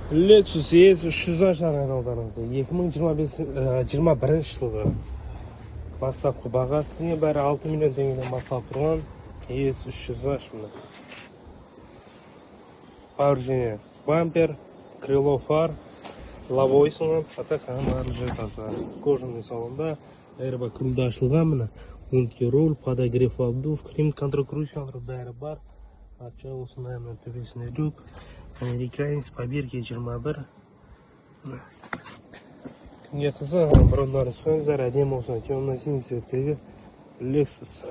Lexus ES 300 айналдарыңызда 2021 жылғы бастапқы бағасы бәрі 6 миллион теңгеден басталып тұрған ES 300 міне. Вооружение бампер, крыло фар, лобовой сынған, а камера жетасы. Кожаный салонда, airbag рульда ашылған міне. Мультируль, подогрев обдув, климат контроль крутилары бәрі бар. Арча осындай міне төбесіне люк. Американец поберге 21. Кімге қызық, бұрындары сөңіздер әдемі осыны темно-синий цветтегі Lexus.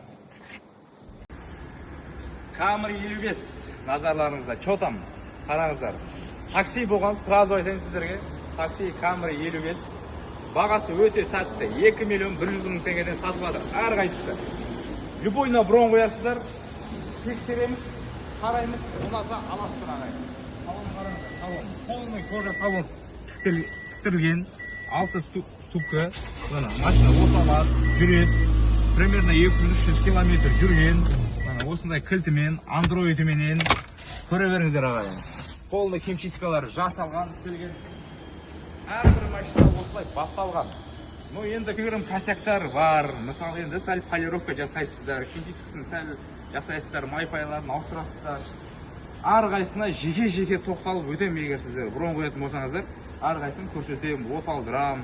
Camry 55 назарларыңызда. Чотам, қараңыздар. Такси болған, сразу айтайын сіздерге. Такси Camry 55. Бағасы өте тәтті. 2 миллион 100 мың теңгеден сатып жатыр. Әрқайсысы. Любойына бұрын қоясыздар. Тексереміз, қараймыз, ұнаса аласыздар ағайын. Салон қараңыздар, салон. Полный кожа салон тіктірілген. 6 ступка. Машина оталады, жүреді. Примерно 200-300 километр жүрген. Осындай кілтімен, андроидіменен көре беріңіздер ағайын. Полный химчисткалар жасалған, істелген. Әрбір машина осылай бапталған. Но енді кішігірім косяктар бар. Мысалы енді сәл полировка жасайсыздар, химчисткасын сәл жасайсыздар, майпайларын ауыстырасыздар. Әрқайсына жеке-жеке тоқталып өтем егер сіздер бұрын қоятын болсаңыздар, әрқайсысын көрсетем, от алдырам,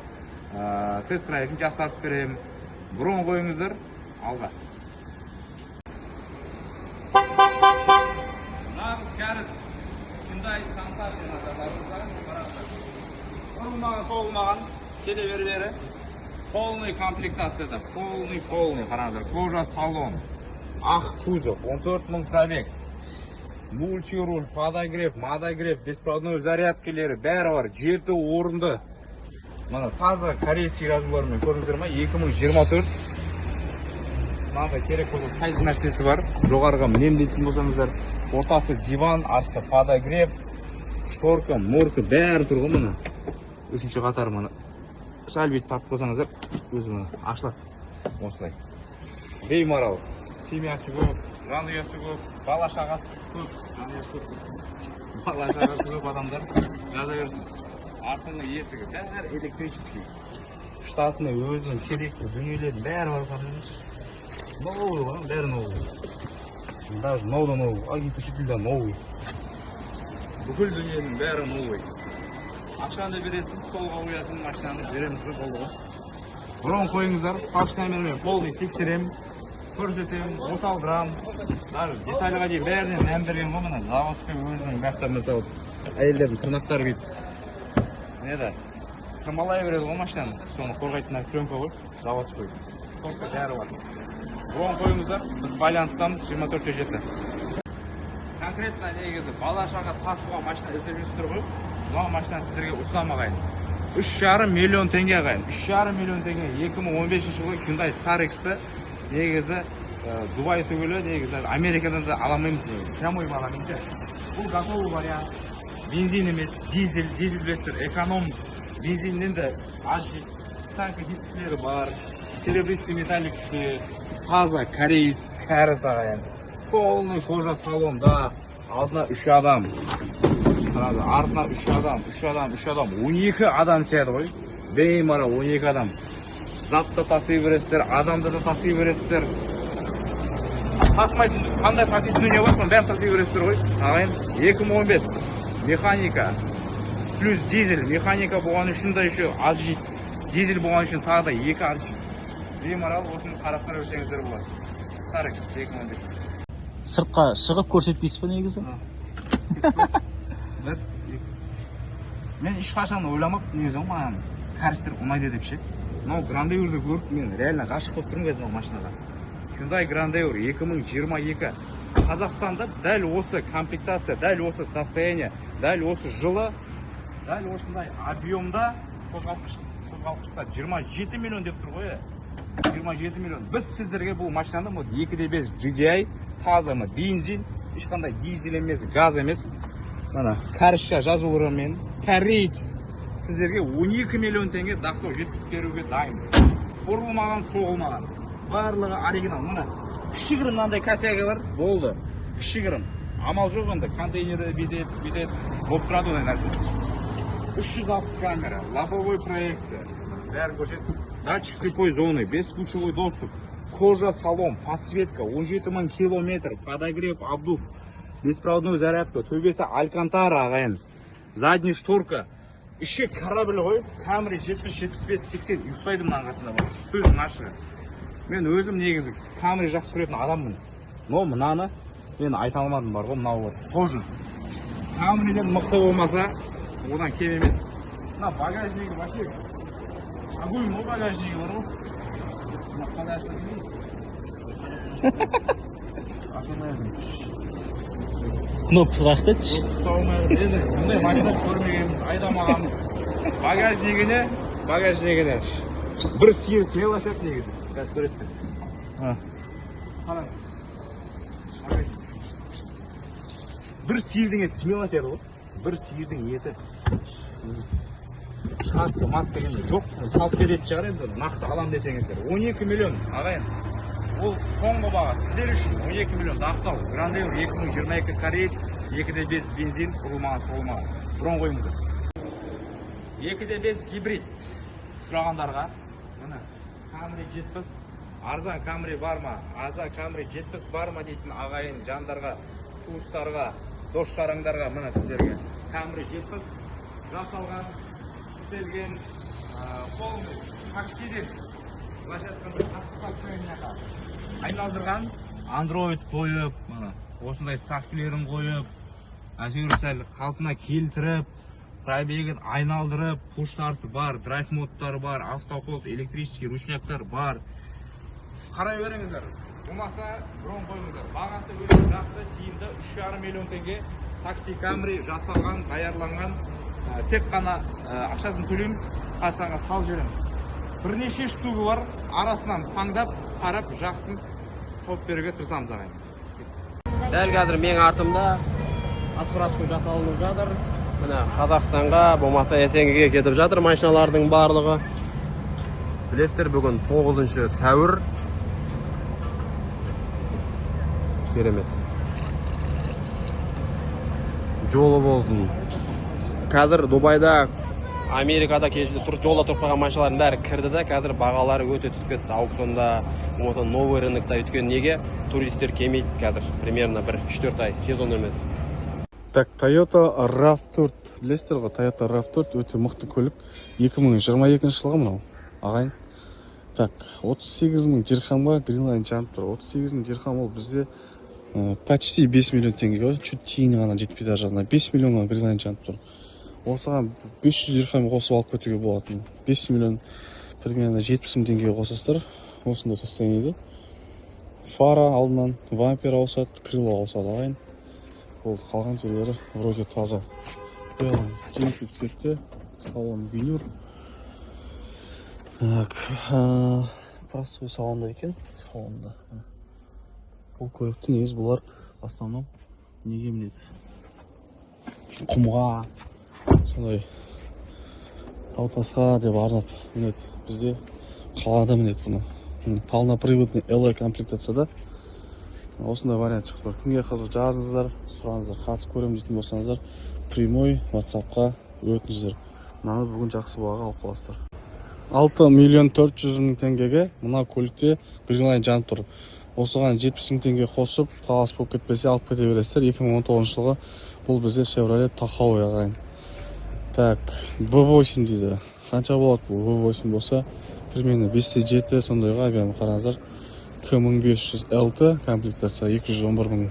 тест-драйвын жасап берем. Бұрын қойыңыздар, алға. Нағыз кәріс Hyundai Santara Ұрылмаған, соғылмаған телеверілері полный комплектацияда, полный қараңыздар. Кожа салон, ақ кузов, 14 мың пробег, мультируль, подогрев, модогрев, беспроводной зарядкелері бәрі бар, 7 орынды. Мына таза корейский жазулармен көріңіздер ме? 2024. Мынандай керек болса сайты нәрсесі бар. Жоғарыға мінем дейтін болсаңыздар, ортасы диван, артқы подогрев, шторка, морка бәрі тұрған мына. Үшінші қатар мына. Сәл бет тартып болсаңыздар, өзі мына ашылады. Осылай. Беймарал. Семьясы көп, жанұясы көп, бала шағасы көп, бала шағасы көп адамдар жаза берсін. Артыңғы есігі бәрі электрический. Штатының өзінің керекті дүниелердің бәрі бар қараңыз. Новый бар, бәрі новый. Даже новый, агитушителда новый. Бүкіл дүниенің бәрі новый. Ақшаны бересің, столға қоясың, машинаны береміз болды. Бұрын қойыңыздар, почтамермен полный тексерем, көрсетем, от алдырам. Детальға дейін бәрінен мән берген ғой, мына заводской өзінің бақтар мысалы әйелдердің тырнақтары бейді. Неде? Тырмалай береді ғой машинаны, соны қорғайтын пленка ғой, заводской. Только бәрі бар. Бұрын қойыңыздар, біз байланыстамыз 24-7. Конкретно негізі бала шаға тасуға машина іздеп жүрсіздер ғой. Мына машина сіздерге ұсынамағайын. 3,5 миллион теңге ағайын. 3,5 миллион теңге 2015 жылы Hyundai Starex-ті негізі Дубай түгілі негізі Америкадан да аламаймыз негізі. Прямой бағамен де. Бұл готовый вариант. Бензин емес, дизель білесіздер, эконом бензиннен де ажи, танка дисклері бар, серебристый металлик түсі, таза корейс, кәріс ағайын. Полный кожа салонда, алдына 3 адам, артына 3 адам, 12 адам сияды ғой. Беймара 12 адам. Затты тасый бересіздер, адамды да тасый бересіздер. Тасымайтын, қандай таситын дүние бар, соны бәрін тасый бересіздер ғой. Ағайын, 2015 механика плюс дизель. Механика болған үшін да еще ажи, дизель болған үшін тағы да 2 ажи. Беймарал осыны қарастыра өтсеңіздер болады. Starex 2015. Сыртқа шығып көрсетпейсіз бе негізі? Мен ешқашан ойламап, негізі маған кәрістер ұнайды деп ше. Мынау Грандеурді көріп, мен реально ғашық болып тұрмын кезінде машинаға. Hyundai Grandeur 2022. Қазақстанда дәл осы комплектация, дәл осы состояние, дәл осы жылы, дәл осындай объемда қозғалтқышта 27 миллион деп тұр ғой. 27 миллион. Біз сіздерге бұл машинаны 2.5 GDI, таза бензин, ешқандай дизель емес, газ емес. Мана кәрісша жазуларымен, корейц. Сіздерге 12 миллион теңге дақтау жеткізіп беруге дайынбыз. Ұрылмаған, соғылмаған. Барлығы оригинал. Мына кішігірім мынандай косягі бар, болды. Кішігірім. Амал жоқ енді, контейнері бедет, болып тұрады ондай нәрсе. 360 камера, лобовой проекция, бәрі көрсетті. Датчик слепой зоны, беспутевой доступ, кожа салон, подсветка, 17 000 километр, подогрев, обдув, беспроводной зарядка, төбесі алькантара ағайын, задний шторка. Ішке корабль ғой, Camry 70-75-80 ұйықтайды мұның қасында бар. Сөзім ашығы. Мен өзім негізі Camry жақсы көретін адаммын. Но мынаны мен айта алмадым бар ғой, мынау бар. Тоже. Camry'ден мықты болмаса, одан кем емес. Мына багажнигі вообще. Огонь мо багажнигі бар ғой. Мына қадашты деймін. Ашамайдым. Кнопкасы рахтет. Ұстауымайды. Енді мұндай машина көрмегеніміз, айдамағамыз. Багажнигіне. Бір сиыр смело ашады негізі. Қазір көресіздер. Қараңыз. Бір сиырдың еті смело ашады ғой. Бір сиырдың еті. Шатты, матты кенде. Жоқ, салт беретін шығар енді. Нақты алам десеңіздер. 12 миллион ағайын. Ол соңғы баға. Сіздер үшін 12 миллион дақтау. Грандейл 2022 кореец, 2.5 бензин, ұрылмаған, соғылмаған. Бұрын қойыңыздар. 2.5 гибрид сұрағандарға, мына Camry 70, арзан Camry бар ма, арзан Camry 70 бар ма дейтін ағайын жандарға, туыстарға, дос-жарыңдарға, мына сіздерге Camry 70 жасалған, істелген, полный таксиден, былайша айтқанда состояниеға айналдырған, Android қойып, осындай ставкілерін қойып, әйтеуір сәл қалпына келтіріп, пробегін айналдырып, пуш-старты бар, драйв модтары бар, автоход, электрический ручняктар бар. Қарай беріңіздер. Болмаса бұрын қойыңыздар. Бағасы өте жақсы, тиімді 3,5 миллион теңге такси Camry жасалған, даярланған. Тек қана ақшасын төлейміз, қасаңа салып жібереміз. Бірнеше штугы бар, арасынан таңдап, қарап, жақсын топ беруге тырысамыз ағайын. Дәл қазір мен артымда ақпараттың жасалынып жатыр. Міне Қазақстанға, болмаса Есенгеге кетіп жатыр машиналардың барлығы. Білесіздер, бүгін 9 сәуір. Керемет. Жолы болсын. Қазір Дубайда, Америкада жолда тұрып қалған машиналардың бәрі кірді де, қазір бағалары өте түсіп кетті. Аукционда, болмаса новый рынокта өткен неге туристер келмейді қазір. Примерно 1-3-4 ай, сезон емес. Так, Toyota RAV4, білесіздер ғой, Toyota RAV4 өте мықты көлік. 2022 жылғы мынау, ағайын. Так, 38 000 дирхамға гринлайн жанып тұр. 38 000 дирхам ол бізде почти 5 миллион теңге, чуть тиын ғана жетпей жағына 5 миллионға гринлайн жанып тұр. Осыған 500 дирхам қосып алып кетуге болатын. 5 миллион примерно 70 000 теңгеге қосасыздар. Осындай состояниеде. Фара алдынан, вампер ауысады, крыло ауысады ағайын. Ол қалған жерлері вроде таза. Белый жемчуг цветте, салон велюр. Так, простой салонда екен, салонда. Бұл көлікті негіз бұлар в основном неге мінеді? Құмға, сондай таутасқа деп арнап мінеді. Бізде қалада мінеді бұны. Полноприводный LE комплектацияда. Осындай вариант шығып тұр. Кімге қызық жазыңыздар, сұраңыздар, қатысып көремін дейтін болсаңыздар, прямой WhatsApp-қа өтіңіздер. Мынаны бүгін жақсы бағаға алып қаласыздар. 6 миллион 400 000 теңгеге мына көлікте гринлайн жанып тұр. Осыған 70 000 теңге қосып, талас болып кетпесе алып кете бересіздер. 2019 жылғы бұл бізде Chevrolet Tahoe ағайын. Так, V8 дейді. Қанша болады бұл V8 болса? Примерно 5-7 сондайға бәрін қараңыздар. К1500 LT комплектация 211 000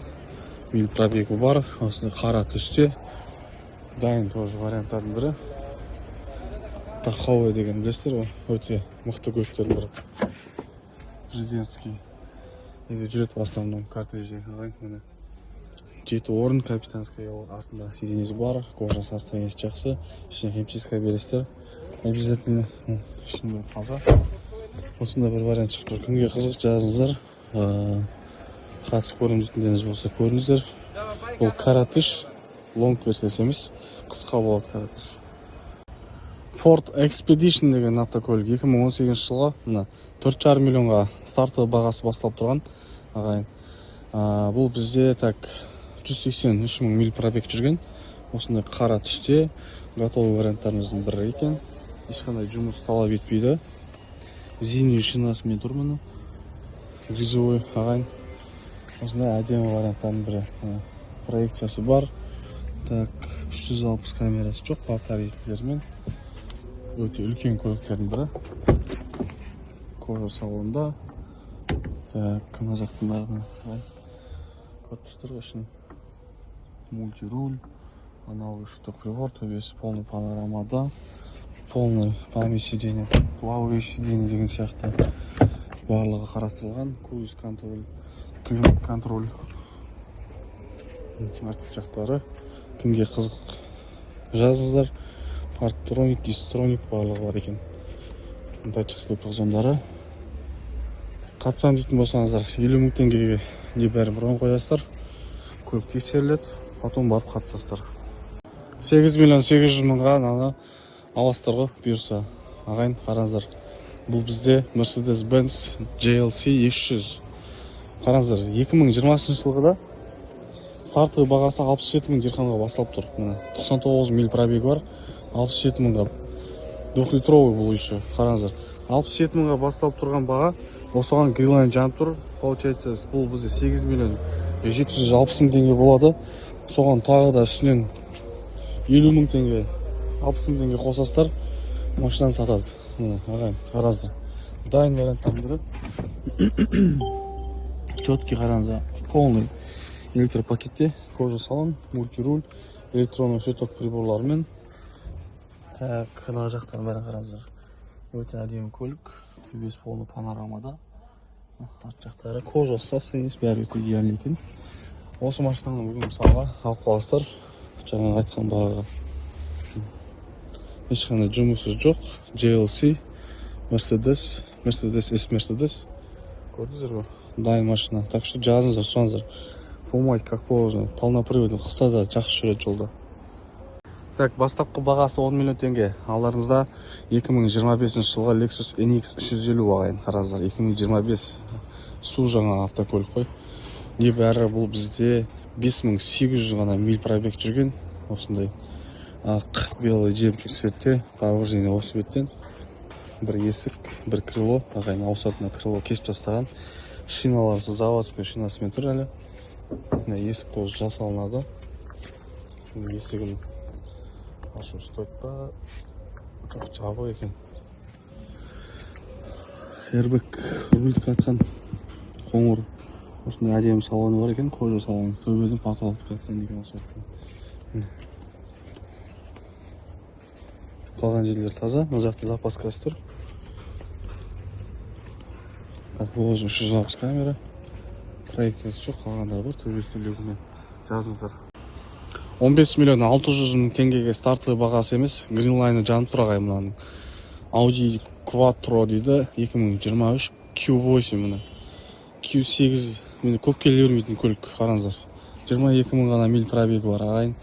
миль пробегі бар. Осындай қара түсте. Дайын тоже варианттардың бірі. Tahoe деген білесіздер ғой, өте мықты көліктердің бірі. Президентский. Енді жүреді в основном картриджі. 7 орын капитанская артында сиденьесі бар. Кожа состояниесі жақсы. Ішіне химчистка бересіздер. Обязательно ішінде таза. Осында бір вариант шығып тұр. Кімге қызық жазыңыздар. Қатысып көрім дейтіндеріңіз болса көріңіздер. Бұл каратыш, лонг версиясы емес, қысқа болады каратыш. Ford Expedition деген автокөлік 2018 жылға 4,5 миллионға старты бағасы басталып тұрған ағайын. Бұл бізде так 183 000 миль пробег жүрген. осындай қара түсте готовый варианттарымыздың бірі екен. Ешқандай жұмыс талап етпейді. Зимний шинасымен тұр мұны. Грязевой ағайын. Осындай әдемі варианттардың бірі. Проекциясы бар. Так, 360 камерасы жоқ, подсветителермен. Өте үлкен көліктердің бірі. Кожа салонда. Так, мына жақтың бәрін корпустар үшін мультируль, аналог шток-прибор, төбесі полный панорамада, полный память сиденье, плавающий сиденье деген сияқты барлығы қарастырылған. Круиз контроль, климат контроль, артық жақтары. Кімге қызық жазыңыздар. Парктроник, дистроник барлығы бар екен. Датчик слепых зондары. Қатысам дейтін болсаңыздар 50 мың теңгеге небәрі бұрын қоясыздар. Көлік тексеріледі, потом барып қатысасыздар. 8 миллион 800 мыңға ана аласыздар ғой бұйырса. Ағайын қараңыздар. Бұл бізде Mercedes-Benz GLC 300. Қараңыздар, 2020 жылғы да стартовый бағасы 67 мың дирхамға басталып тұр. 99 миль пробег бар, 67 мыңға. 2-литровый бұл еще. Қараңыздар, 67 мыңға басталып тұрған баға. Осыған грилайн жанып тұр. Получается, бұл бізде 8 миллион 760 мың теңге болады. Соған тағы да үстінен 50 мың теңге, 60 мың теңге қосасыздар, машинаны сатады. Ағайын, қараңыздар. Дайын варианттан бірі. Четкий қараңыздар. Полный электропакетте, кожа салон, мультируль, электронный щиток приборларымен. Так, мына жақтан бәрін қараңыздар. Өте әдемі көлік. Төбесі полный панорамада. Арт жақтары кожа состояние бәрі өте идеальный екен. Осы машинаны бүгін мысалға алып қаласыздар. Жаңа айтқан бағаға. Ешқандай жұмысы жоқ. GLC, Mercedes S. Көрдіңіздер ғой? Дайын машина. Так что жазыңыздар, сұраңыздар. Фумайт, как положено. Полноприводный қыста да жақсы жүреді жолда. Так, бастапқы бағасы 10 миллион теңге. Алдарыңызда 2025 жылға Lexus NX 350 ағайын. Қараңыздар, 2025 су жаңа автокөлік қой. Небәрі бұл бізде 5800 ғана миль пробег жүрген. Осындай ақ, белый жемчуг цветте, повреждение осы беттен. Бір есік, бір крыло, ағайын ауысатына крыло кесіп тастаған. Шиналар заводской шинасымен тұр әлі. Есік тоже жасалынады. Есігін ашу стоит па? Жоқ, жабық екен. Airbag рульдік атқан қоңыр. Осындай әдемі салоны бар екен, кожа салоны. Төбеден потолокты қатқан екен асфальттан. Қалған жерлер таза, мына жақта запаскасы тұр. Так, вложен 360 камера. Проекциясы жоқ, қалғандар бар, төбесі төлегімен. Жазыңыздар. 15 миллион 600 мың теңгеге стартовый бағасы емес, Greenline жанып тұр ағайын мынаның. Audi Quattro дейді, 2023 Q8 мұны. Q8 мені көп келе бермейтін көлік, қараңыздар. 22 мың ғана миль пробегі бар ағайын.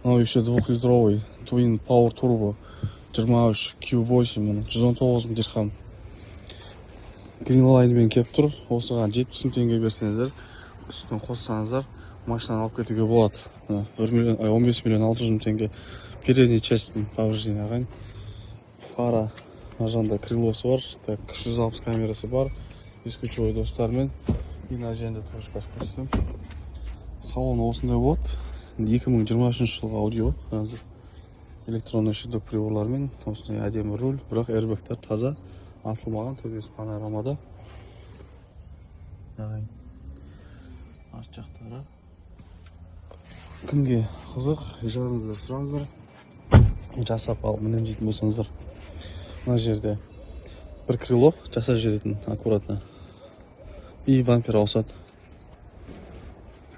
Мынау еще 2-литровый Twin Power Turbo 23 Q8 мұны, 119 мың дирхам. Greenline-мен кеп тұр, осыған 70 мың теңге берсеңіздер, үстін қоссаңыздар, машинаны алып кетуге болады. 15 миллион 600 мың теңге передний часть повреждение ағайын. Фара ажанда крылосы бар, так, 360 камерасы бар, ескучевой достармен. И на аженде тоже көрсетем. Салон осындай болады. 2023 жылғы аудио, қазір электронный щиток приборлармен, осындай әдемі руль, бірақ airbagтар таза, атылмаған, төбесі панорамада. Арт жақтары. Кімге қызық, жазыңыздар, сұраңыздар. Жасап алып мінем дейтін болсаңыздар. Мына жерде бір крыло жасап жіберетін аккуратно. И вампер ауысады.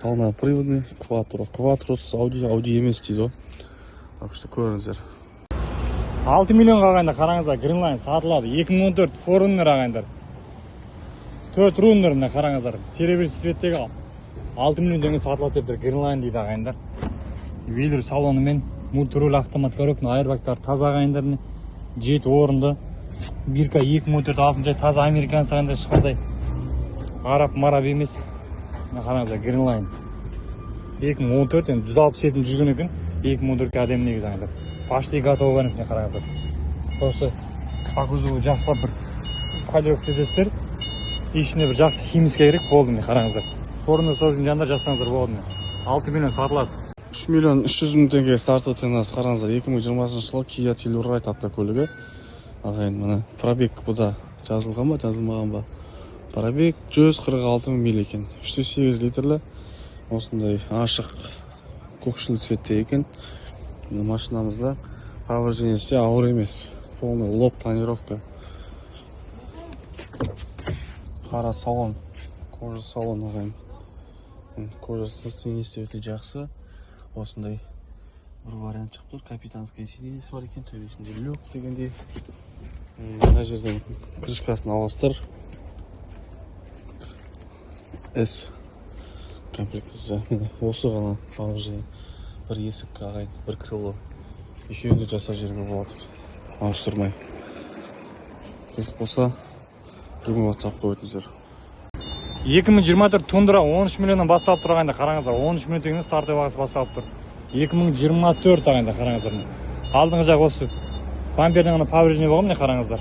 Полноприводный Quattro. Quattro Audi емес дейді. Так что көріңіздер. 6 миллион ағайындар, қараңыздар, Greenline сатылады. 2014 Forerunner ағайындар. 4 Runner мына қараңыздар. Серебряный цветтегі 6 миллион теңге сатылады деп Greenline дейді ағайындар. Вейлер салонымен, мультируль автомат коробка, airbagтар таза ағайындар. 7 орынды. Бирка 2014 алтыншы таза американец ағайындар, ешқандай марап емес. Қараңыздар, Greenline 2014 енді 167 жүрген екен. 2014 әдемі негізі ағайындар. Почти готовы бар міне қараңыздар. Просто акузовы жақсылап бір калибровка етесіздер. Ішіне бір жақсы химический керек болды міне қараңыздар. Форумда сол үшін жандар жазсаңыздар болады міне. 6 миллион сатылады. 3 миллион 300 мың теңге стартовый ценасы қараңыздар. 2020 жылы Kia Telluride автокөлігі. Ағайын, міне пробег бұда жазылған ба, жазылмаған ба? Пробег 146 мың миль екен. 308 литрлі. Осындай ашық көкшіл цветте екен. Машинамызда повреждениесі ауыр емес. Полный лоб тонировка. Қара салон, кожа салон ағайын. Кожасы сенесі өте жақсы. Осындай бір вариант шығып тұр. Капитанская сиденьесі бар екен. Төбесінде люк дегендей. Мына жерден крышкасын аластыр. S комплектация. Осы ғана повреждение. Бір есік ағайын, бір крыло. Екеуінде жасап жерге болады. Ауыстырмай. Қызық болса, бүгін WhatsApp-қа өтіңіздер. 2024 тундра 13 миллионнан басталып тұр ағайындар. Қараңыздар, 13 миллион теңгенің стартовый бағасы басталып тұр. 2024 ағайындар, қараңыздар. Алдыңғы жақ осы бампердің ғана повреждение болған міне қараңыздар.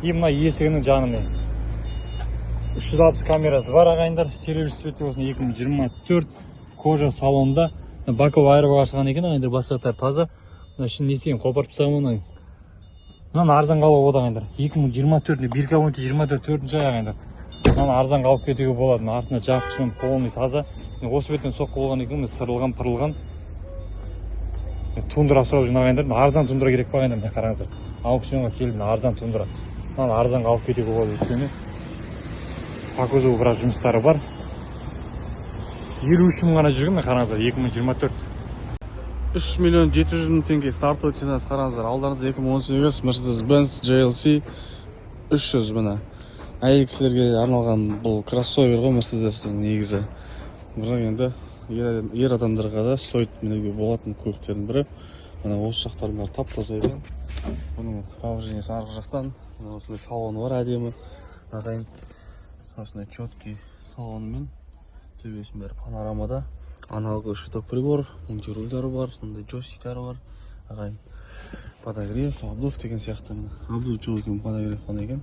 И мына есігінің жаны міне. 360 камерасы бар ағайындар. Серебряный цветте болсын 2024 кожа салонда. Баковый айырбаға шығған екен ағайындар, бастықтар таза. Мына ішін не істеген қопарып тастаған мұны. Мынаны арзан қалып отыр ағайындар. 2024-де бирка бойынша 24 4-ші ай ағайындар. Мынаны арзан қалып кетуге болады. Артына жапқышымен полный таза. Осы беттен соққы болған екен, сырылған, пырылған. Тундра сұрап жүрген ағайындар. Арзан тундра керек па ағайындар, қараңыздар. Аукционға келді, арзан тундра. Мынаны арзан қалып кетуге болады өйткені. Акузовы біраз жұмыстары бар. 53 мың ғана жүрген, қараңыздар, 2024. 3 миллион 700 мың теңге стартовый ценасы қараңыздар. Алдарыңызда 2018 Mercedes-Benz GLC 300 міне. Әйел кісілерге арналған бұл кроссовер ғой Mercedes-тің негізі. Бірақ енді ер адамдарға да стоит мінеге болатын көліктердің бірі. Мына осы жақтардың бәрі тап-таза екен. Бұның повреждениесі арғы жақтан. Осындай салоны бар әдемі. Ағайын осындай четкий салонымен. Төбесінің бәрі панорамада. Аналоговый щиток прибор, мультирульдары бар, сондай джойстиктары бар. Ағайын подогрев, обдув деген сияқты. Обдув жоқ екен, подогрев қана екен.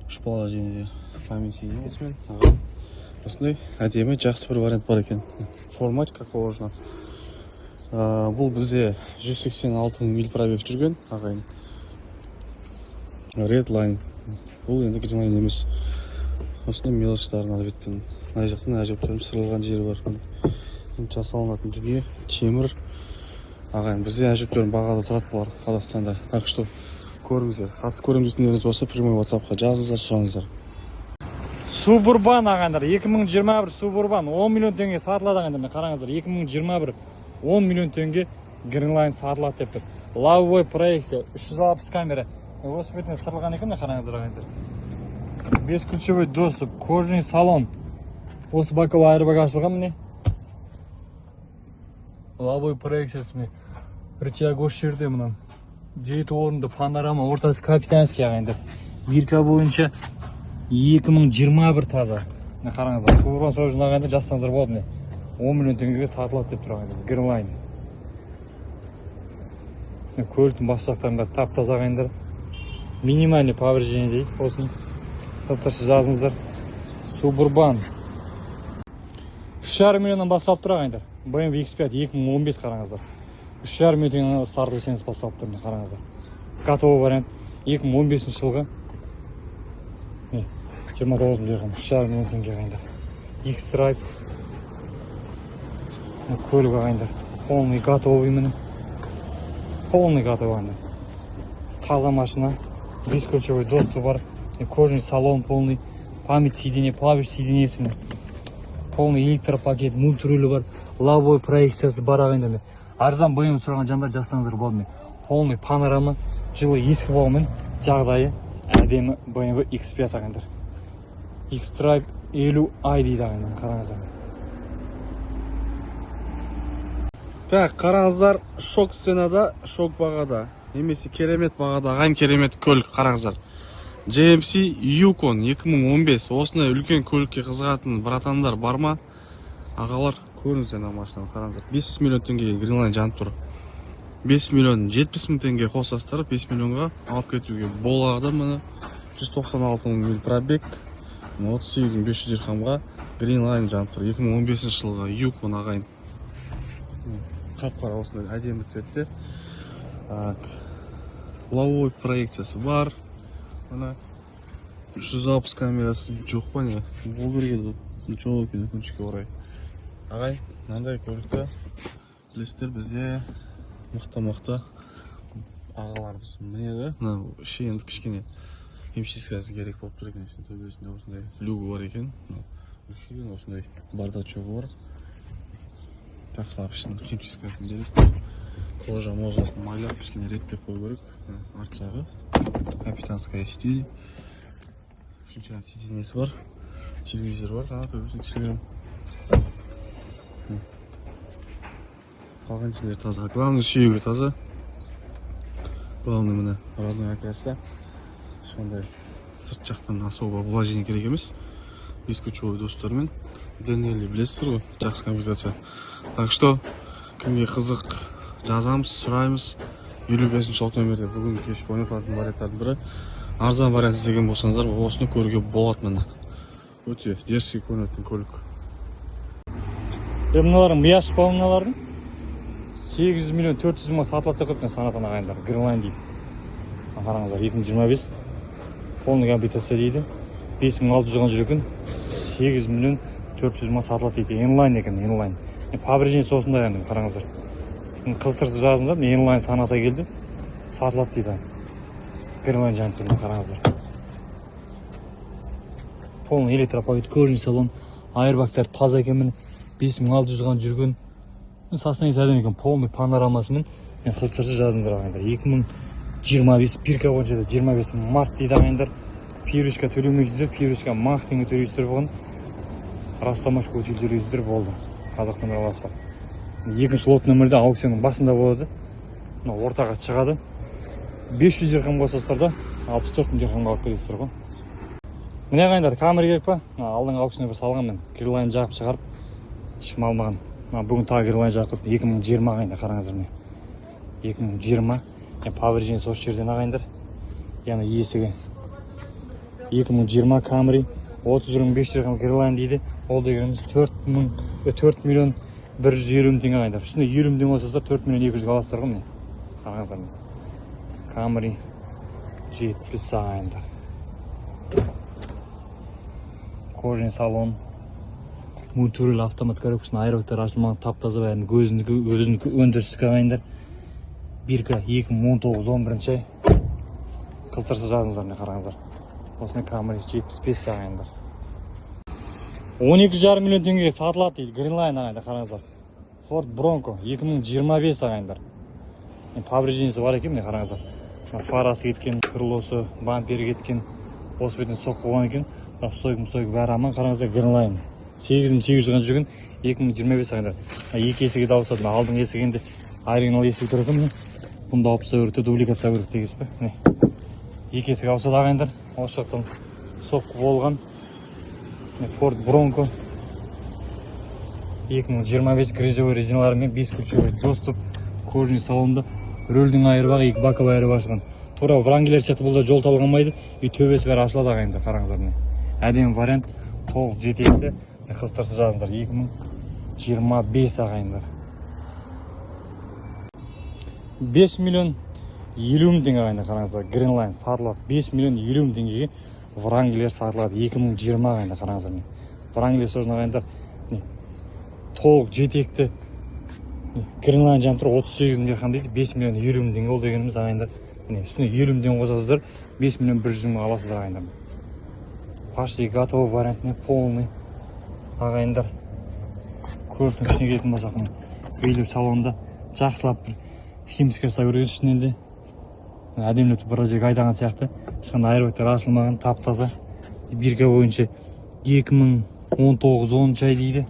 3 положение память сиденьесімен. Ағайын осындай әдемі жақсы бір вариант бар екен. Формат как положено. Бұл бізде 186 мың миль пробег жүрген. Ағайын Redline. Бұл енді Greenline емес. Осындай мелочтарын албеттен. Мына жақтан әжептеуім сырылған жері бар. Жасалынатын дүние темір. Ағайын бізде әжептеуім бағада тұрады бұлар Қазақстанда. Так что көріңіздер. Қатыс көрем дейтіндеріңіз болса прямой WhatsApp-қа жазыңыздар, сұраңыздар. Suburban ағайындар, 2021 Suburban 10 миллион теңге сатылады ағайындар. Қараңыздар, 2021 10 миллион теңге Greenline сатылады деп тұр. Лобовой проекция, 360 камера. Осы бетіне сырылған екен, қараңыздар ағайындар. Бесключевой доступ, кожаный салон. Осы баковый айырбаг ашылған міне. Лобовой проекциясы міне. Рычаг осы жерде мына. 7 орынды панорама, ортасы капитанский ағайындар. Бирка бойынша 2021 таза. Қараңыздар, Suburban сұрап ағайындар жазсаңыздар болады міне. 10 миллион теңгеге сатылады деп тұр ағайындар. Greenline. Көліктің бас жақтарында тап-таза ағайындар. Минимальный повреждение дейді. Осыны тастаршы жазыңыздар. Suburban 3,5 миллионнан басталып тұр ағайындар. BMW X5 2015 қараңыздар. 3,5 миллион теңгеден стартовый ценасы басталып тұр, қараңыздар. Готовый вариант 2015 жылғы. 29 миллион, 3,5 миллион теңге ағайындар. X-Stripe. Көлік ағайындар. Полный готовый міне. Полный готовый ағайындар. Таза машина. Бесключевой доступ бар. Кожаный салон полный. Память сиденье, плавиш сиденьесі. Полный электропакет, мультирулі бар. Лобовой проекциясы бар ағайындар. Арзан бойын сұраған жандар жазсаңыздар болады. Полный панорама, жылы ескі болмен жағдайы әдемі BMW X5 ағайындар. X-Stripe 50i дейді ағайындар, қараңыздар. Так, қараңыздар, шок сценада, шок бағада. Немесе керемет бағада, ағайын керемет көлік қараңыздар. GMC Yukon 2015. Осындай үлкен көлікке қызығатын братандар бар ма? Ағалар, көріңіздер мына машинаны қараңыздар. 5 миллион теңгеге Greenline жанып тұр. 5 миллион 70 мың теңге қосасыздар, 5 миллионға алып кетуге болады. Міне 196 мың миль пробег, 38.500 дирхамға Greenline жанып тұр. 2015 жылғы юг мына ағайын. Қап-қара осындай әдемі цветте. Лобовой проекциясы бар. Мына 360 камерасы жоқ па не? Бұл берген жоқ екен өкінішке орай. Ағай, мынандай көлікті білесіздер, бізде мықты ағаларымыз мінеді. Мына енді кішкене химчисткасы керек болып тұр екен. Төбесінде осындай люгі бар екен. Үлкен осындай бардачогы бар. Жақсы апшын химчисткасын бересіздер. Кожа мозасын майлап кішкене реттеп қою керек. Арт жағы капитанская сиденье. Үшінші сиденьесі бар. Телевизор бар. Ана төбесін кішігірім. Қалған жерлер таза. Главный сүйегі таза. Главный міне родной окраста. Сондай сырт жақтан особо влажение керек емес. Бескучевой достармен. Денелі білесіздер ғой, жақсы комплектация. Так что, кімге қызық жазамыз, сұраймыз. 55-ші номерде бүгін кешкі ойнататын варианттардың бірі. Арзан вариант іздеген болсаңыздар, осыны көруге болады міне. Өте дерсі көрінетін көлік. Мыналардың мияш па мыналардың? 8 миллион 400 мың сатылады деп мен санатан ағайындар. Greenline дейді. Қараңыздар 2025 полный комплектация дейді. 5600 жүрген 8 миллион 400 мың сатылады дейді. Inline екен, inline. Повреждение осындай енді қараңыздар. Қызықтырса жазыңыздар, inline саната келді. Сатылады дейді. Greenline жанып тұрмын қараңыздар. Полный электропакет, кожаный салон, айырбактар таза екен. 5600 жүрген. Состояние әдемі екен, полный панорамасымен. Қызықтырса жазыңыздар ағайындар. 2025 пирка бойынша 25 март дейді ағайындар. Пирушка төлемейсіздер, пирушка мақтыңы төлейсіздер болған. Растамашқа өтел төлейсіздер болды. Қазақтың аласыздар. Екінші лот нөмірде аукционның басында болады. Ортаға шығады. 500 дирхам қосасыздар да 64 мың дирхамға алып келесіздер ғой. Міне ағайындар, камера керек па? Алдыңғы аукционға бір салған мен. Greenline жағып шығарып, ешкім алмаған. Бүгін тағы Greenline жағып 2020 ағайындар, қараңыздар міне. 2020. Повреждение осы жерден ағайындар. Яғни есігі 2020 Camry 31.500 дирхам Greenline дейді. Ол дегеніміз 4 миллион 120 мың теңге ағайындар. Үстінде 20 мың теңге қосасыздар 4 миллион 200 аласыздар ғой міне. Қараңыздар міне. Camry 70 ағайындар. Кожаный салон. Мультурел автомат коробкасының айрбактары ашылмаған, тап-таза бәрін өзіндікі өндірістік ағайындар. Бирка 2019-11 ай. Қызықтырса жазыңыздар міне қараңыздар. Осыны Camry 75 ағайындар. 12,5 миллион теңгеге сатылады дейді Greenline ағайындар, қараңыздар. Ford Bronco 2025 ағайындар. Повреждениесі бар екен міне қараңыздар. Фарасы кеткен, крылосы, бампері кеткен, осы бетіне соққы болған екен. Бірақ стойк бәрі аман, қараңыздар Greenline. 8800 жүрген 2025 ағайындар. Екі есігі дауысады, алдың есігінде оригинал есігі тұр екен. Бұнда алып тастау керек, дубликат жасау керек дегенсіз бе? Міне. Екі есігі ауысады ағайындар. Осы жақтан соққы болған. Ford Bronco 2025 грязевой резиналарымен 5 ключевой доступ, кожаный салонда, рөлдің айырбағы, екі боковой айырбағы ашылған. Тура Wrangler сияқты бұл да жол талғанмайды, үй төбесі бәрі ашылады ағайындар, қараңыздар міне. Әдемі вариант, толық жетекті, қызықтырса жазыңыздар, 2025 ағайындар. 5 миллион 50 мың теңге ағайындар, қараңыздар, Greenline сатылады. 5 миллион 50 мың теңгеге Wrangler сатылады. 2020 ағайындар, қараңыздар міне. Wrangler сөзін ағайындар, толық жетекті Greenline жанып тұр, 38 мың дирхам дейді, 5 миллион 50 мың теңге ол дегеніміз ағайындар. Үстіне 50 мың теңге қосасыздар, 5 миллион 100 мың аласыздар ағайындар. Почти готовый вариант, полный ағайындар. Көліктің ішіне келетін болсақ, бейлі салонда жақсылап бір химчистка жасау керек ішінен де. Әдемілеп бір жерге айдаған сияқты. Ешқандай айырбактар ашылмаған, тап-таза. Бирка бойынша 2019-10 ай дейді.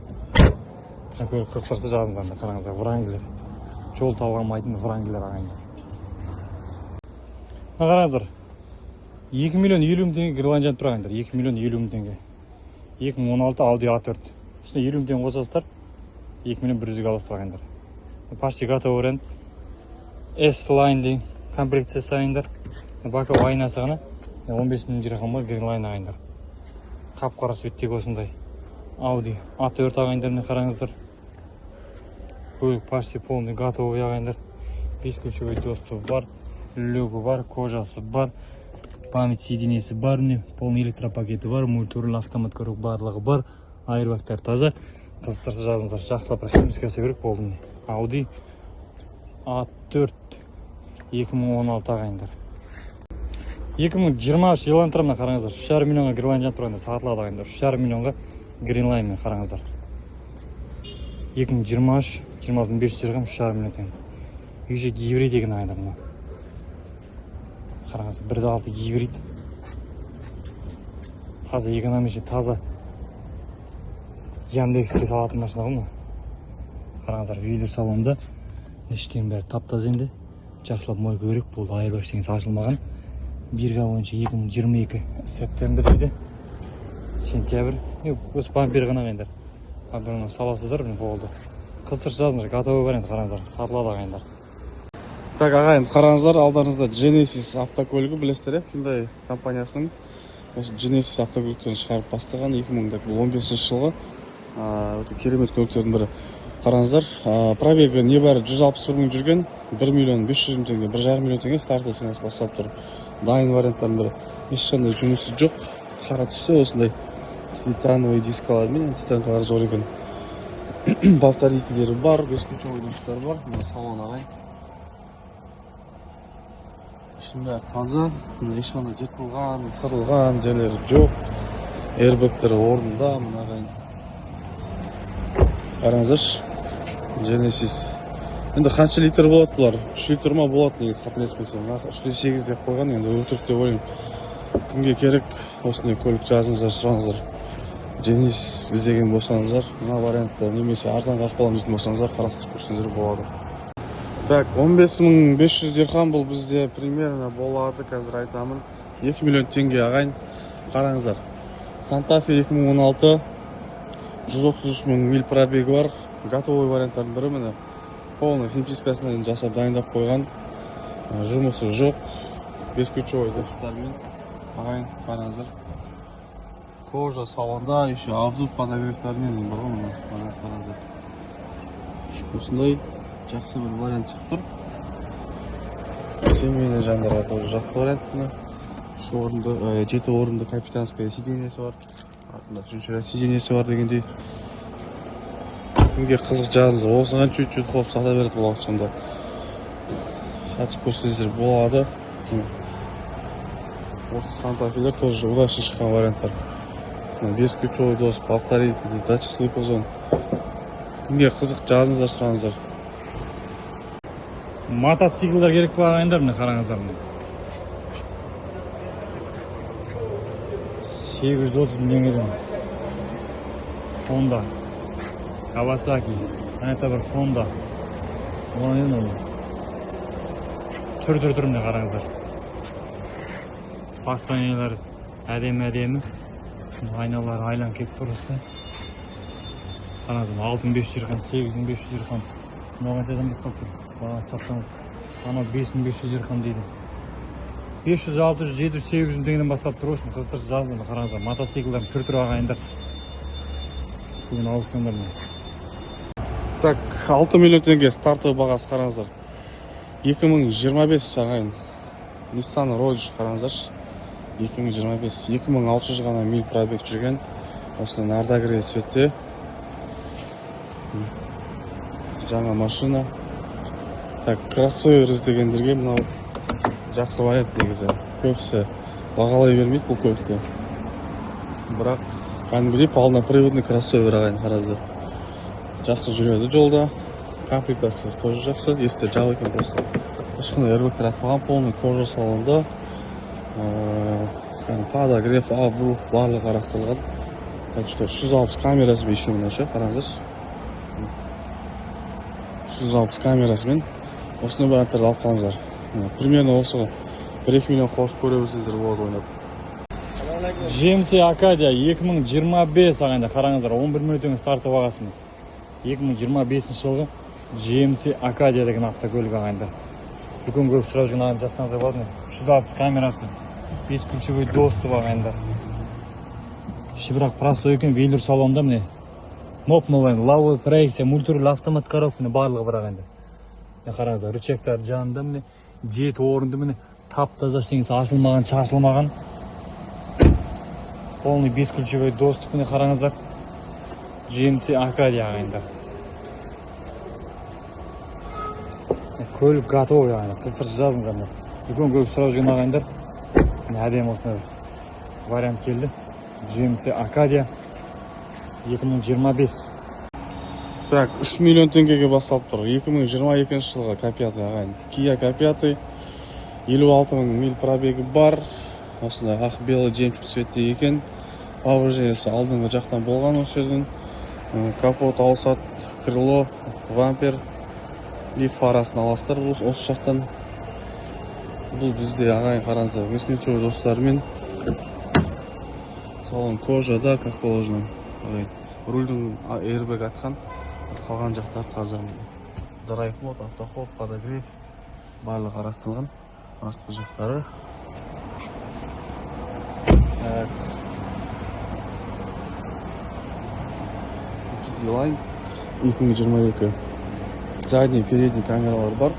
Көлік қызықтырса жазыңыздар, қараңыздар, Wrangler. Жол талғанмайтын Wrangler ағайындар. Қараңыздар, 2 миллион 50 мың теңге Greenline жанып тұр ағайындар, 2 миллион 50 мың теңге. 2016 Audi A4. Үстіне 20 мың теңге қосасыздар, 2 миллион 100-ге аласыз ағайындар. Почти готовый вариант. S-Line деген комплектциясы ағайындар. Боковой айнасы ғана 15 миллион дирхам бар Greenline ағайындар. Қап-қара светтегі осындай Audi A4 ағайындар, міне қараңыздар. Көлік почти полный готовый ағайындар. 5 ключевой доступы бар, люгі бар, кожасы бар, память сиденьесі бар, міне полный электропакеті бар, мультируль, автомат көрік барлығы бар, айырбактар таза. Қызықтырса жазыңыздар, жақсылап рахметіміз келсе керек болды. Міне Audi A4 2016 ағайындар. 2023 Елантрамына қараңыздар, 3,5 миллионға Greenline жанып тұрғанда сатылады ағайындар. 3,5 миллионға Greenline мен қараңыздар. 2023 26500 дирхам 3,5 миллион теңге. Үйже гибрид деген ағайындар мына. Қараңыздар, 1.6 гибрид. Таза экономичный, таза Яндекске салатын машина ғой мына. Қараңыздар, видео салонда іштен бәрі тап-таза енді. Жақсылап мойка керек болды, айырбақ ештеңесі ашылмаған. Бирга бойынша 2022 септембр дейді. Сентябрь. Осы бампер ғана ағайындар. Бамперін саласыздар, міне болды. Қызықтырса жазыңдар, готовый вариант қараңыздар, сатылады ағайындар. Так, ағайын, қараңыздар, алдарыңызда Genesis автокөлігі, білесіздер, Hyundai компаниясының осы Genesis автокөліктерін шығарып бастаған 2015 жылғы өте керемет көліктердің бірі. Қараңыздар, пробегі небәрі 161 мың жүрген, 1 миллион 500 мың теңге, 1,5 миллион теңге старты ценасы бастап тұр. Дайын варианттардың бірі. Ешқандай жұмысы жоқ, қара түсті осындай титановый дискалармен, титанкалар зор екен. Повторительдері бар, 5 ключевой доступтары бар, мына салон ағайын. Ішінде таза, ешқандай жыртылған, сырылған жерлері жоқ. Airbagтері орнында, мына ағайын. Қараңыздаршы, Genesis. Енді қанша литр болады бұлар? 3 литр ма болады негізі қателеспесем. 3,8 деп қойған, енді өтірік деп ойлаймын. Кімге керек осындай көлік жазыңыздар, сұраңыздар. Genesis іздеген болсаңыздар, мына вариантта немесе арзан қақпалам дейтін болсаңыздар, қарастырып көрсеңіздер болады. Так, 15.500 дирхам бұл бізде примерно болады, қазір айтамын. 2 миллион теңге ағайын. Қараңыздар. Santa Fe 2016 133 мың миль пробегі бар. Готовый варианттардың бірі міне. Полный химчисткасынан жасап дайындап қойған. Жұмысы жоқ. 5 ключевой доступтармен. Ағайын, қараңыздар. Кожа салонда, еще обзор подогревтармен бар ғой міне. Қараңыздар. Осындай жақсы бір вариант шығып тұр. Семейный жандарға тоже жақсы вариант міне. 7 орынды капитанская сиденьесі бар. Артында үшінші сиденьесі бар дегендей. Кімге қызық жазыңыз, осыған чуть-чуть қосып сата береді бұл аукционда. Қатысып көрсеңіздер болады. Осы Santa Fe'лер тоже удачно шыққан варианттар. 5 ключевой доступ, повторитель, датчик слепых зон. Кімге қызық жазыңыздар, сұраңыздар. Мотоциклдар керек па ағайындар, міне қараңыздар. 830 мың теңгеден Honda, Kawasaki, это бір Honda. Оған енді түр міне қараңыздар. Сақстаниялар әдемі. Айналар айлан кеп тұрысты. Қараңыздар, 6500 дирхам, 8500 дирхам. Оған жайдан бастап тұр. Баға сақтан, ана 5500 дирхам дейді. 500, 600, 700, 800 теңгеден бастап тұр үшін қызықтырса жазыңдар, қараңыздар. Мотоциклдардың түр ағайындар. Бүгін аукциондар мен. Так, 6 миллион теңге стартовый бағасы қараңыздар. 2025 ағайын. Nissan Rogue қараңыздаршы. 2025, 2600 ғана миль пробег жүрген. Осыдан ардагірей цветте. Жаңа машина. Так, кроссовер іздегендерге мынау жақсы вариант негізі. Көбісі бағалай бермейді бұл көлікті. Бірақ кәдімгідей полноприводный кроссовер ағайын қараңыздар. Жақсы жүреді жолда. Комплектациясы тоже жақсы. Есте жау екен просто. Ешқандай airbagтер атпаған, полный кожа салонда. Подогрев, обдув барлығы қарастырылған. Так что 360 камерасымен еще мынаушы, қараңыздаршы. 360 камерасымен осындай варианттарды алып қалыңыздар. Примерно осы 1-2 миллион қосып көре білсеңіздер болады ойнап. GMC Acadia 2025 ағайында қараңыздар, 11 миллион теңге старты бағасымен. 2025 жылғы GMC Acadia деген автокөлік ағайындар. Үлкен көп сұрау жинағын жазсаңыздар болады. 360 камерасы, 5 ключевой доступ ағайындар. Шибрақ простой екен, велюр салонда міне. Новый, лавой проекция, мультируль, автомат коробка барлығы бар ағайындар. Қараңыздар, рычагтар жанында міне, жет орынды міне, тап-таза ештеңесі ашылмаған, шашылмаған. Полный 5 ключевой доступ міне қараңыздар. GMC Acadia ағайындар. Көлік готовый ағайындар, қыздырып жазыңыздар міне. Үлкен көп сұрау жүрген ағайындар. Әдемі осындай вариант келді. GMC Acadia 2025. Так, 3 миллион теңгеге басталып тұр. 2022 жылға K5 ағайын. Kia K5 56 мың миль пробегі бар. Осындай ақ белый жемчуг цветте екен. Повреждениесі алдыңғы жақтан болған осы жерден. Капот ауысат, крыло, вампер, лифт фарасын аластыр осы жақтан. Бұл бізде ағайын қараңыздар, весмечевой достарымен. Салон кожада, как положено. Рульдің airbag атқан, қалған жақтар таза. Драйв мод, автоход, подогрев, барлығы қарастырылған. Артқы жақтары. GT-Line 2022. Задний, передний камералар бар.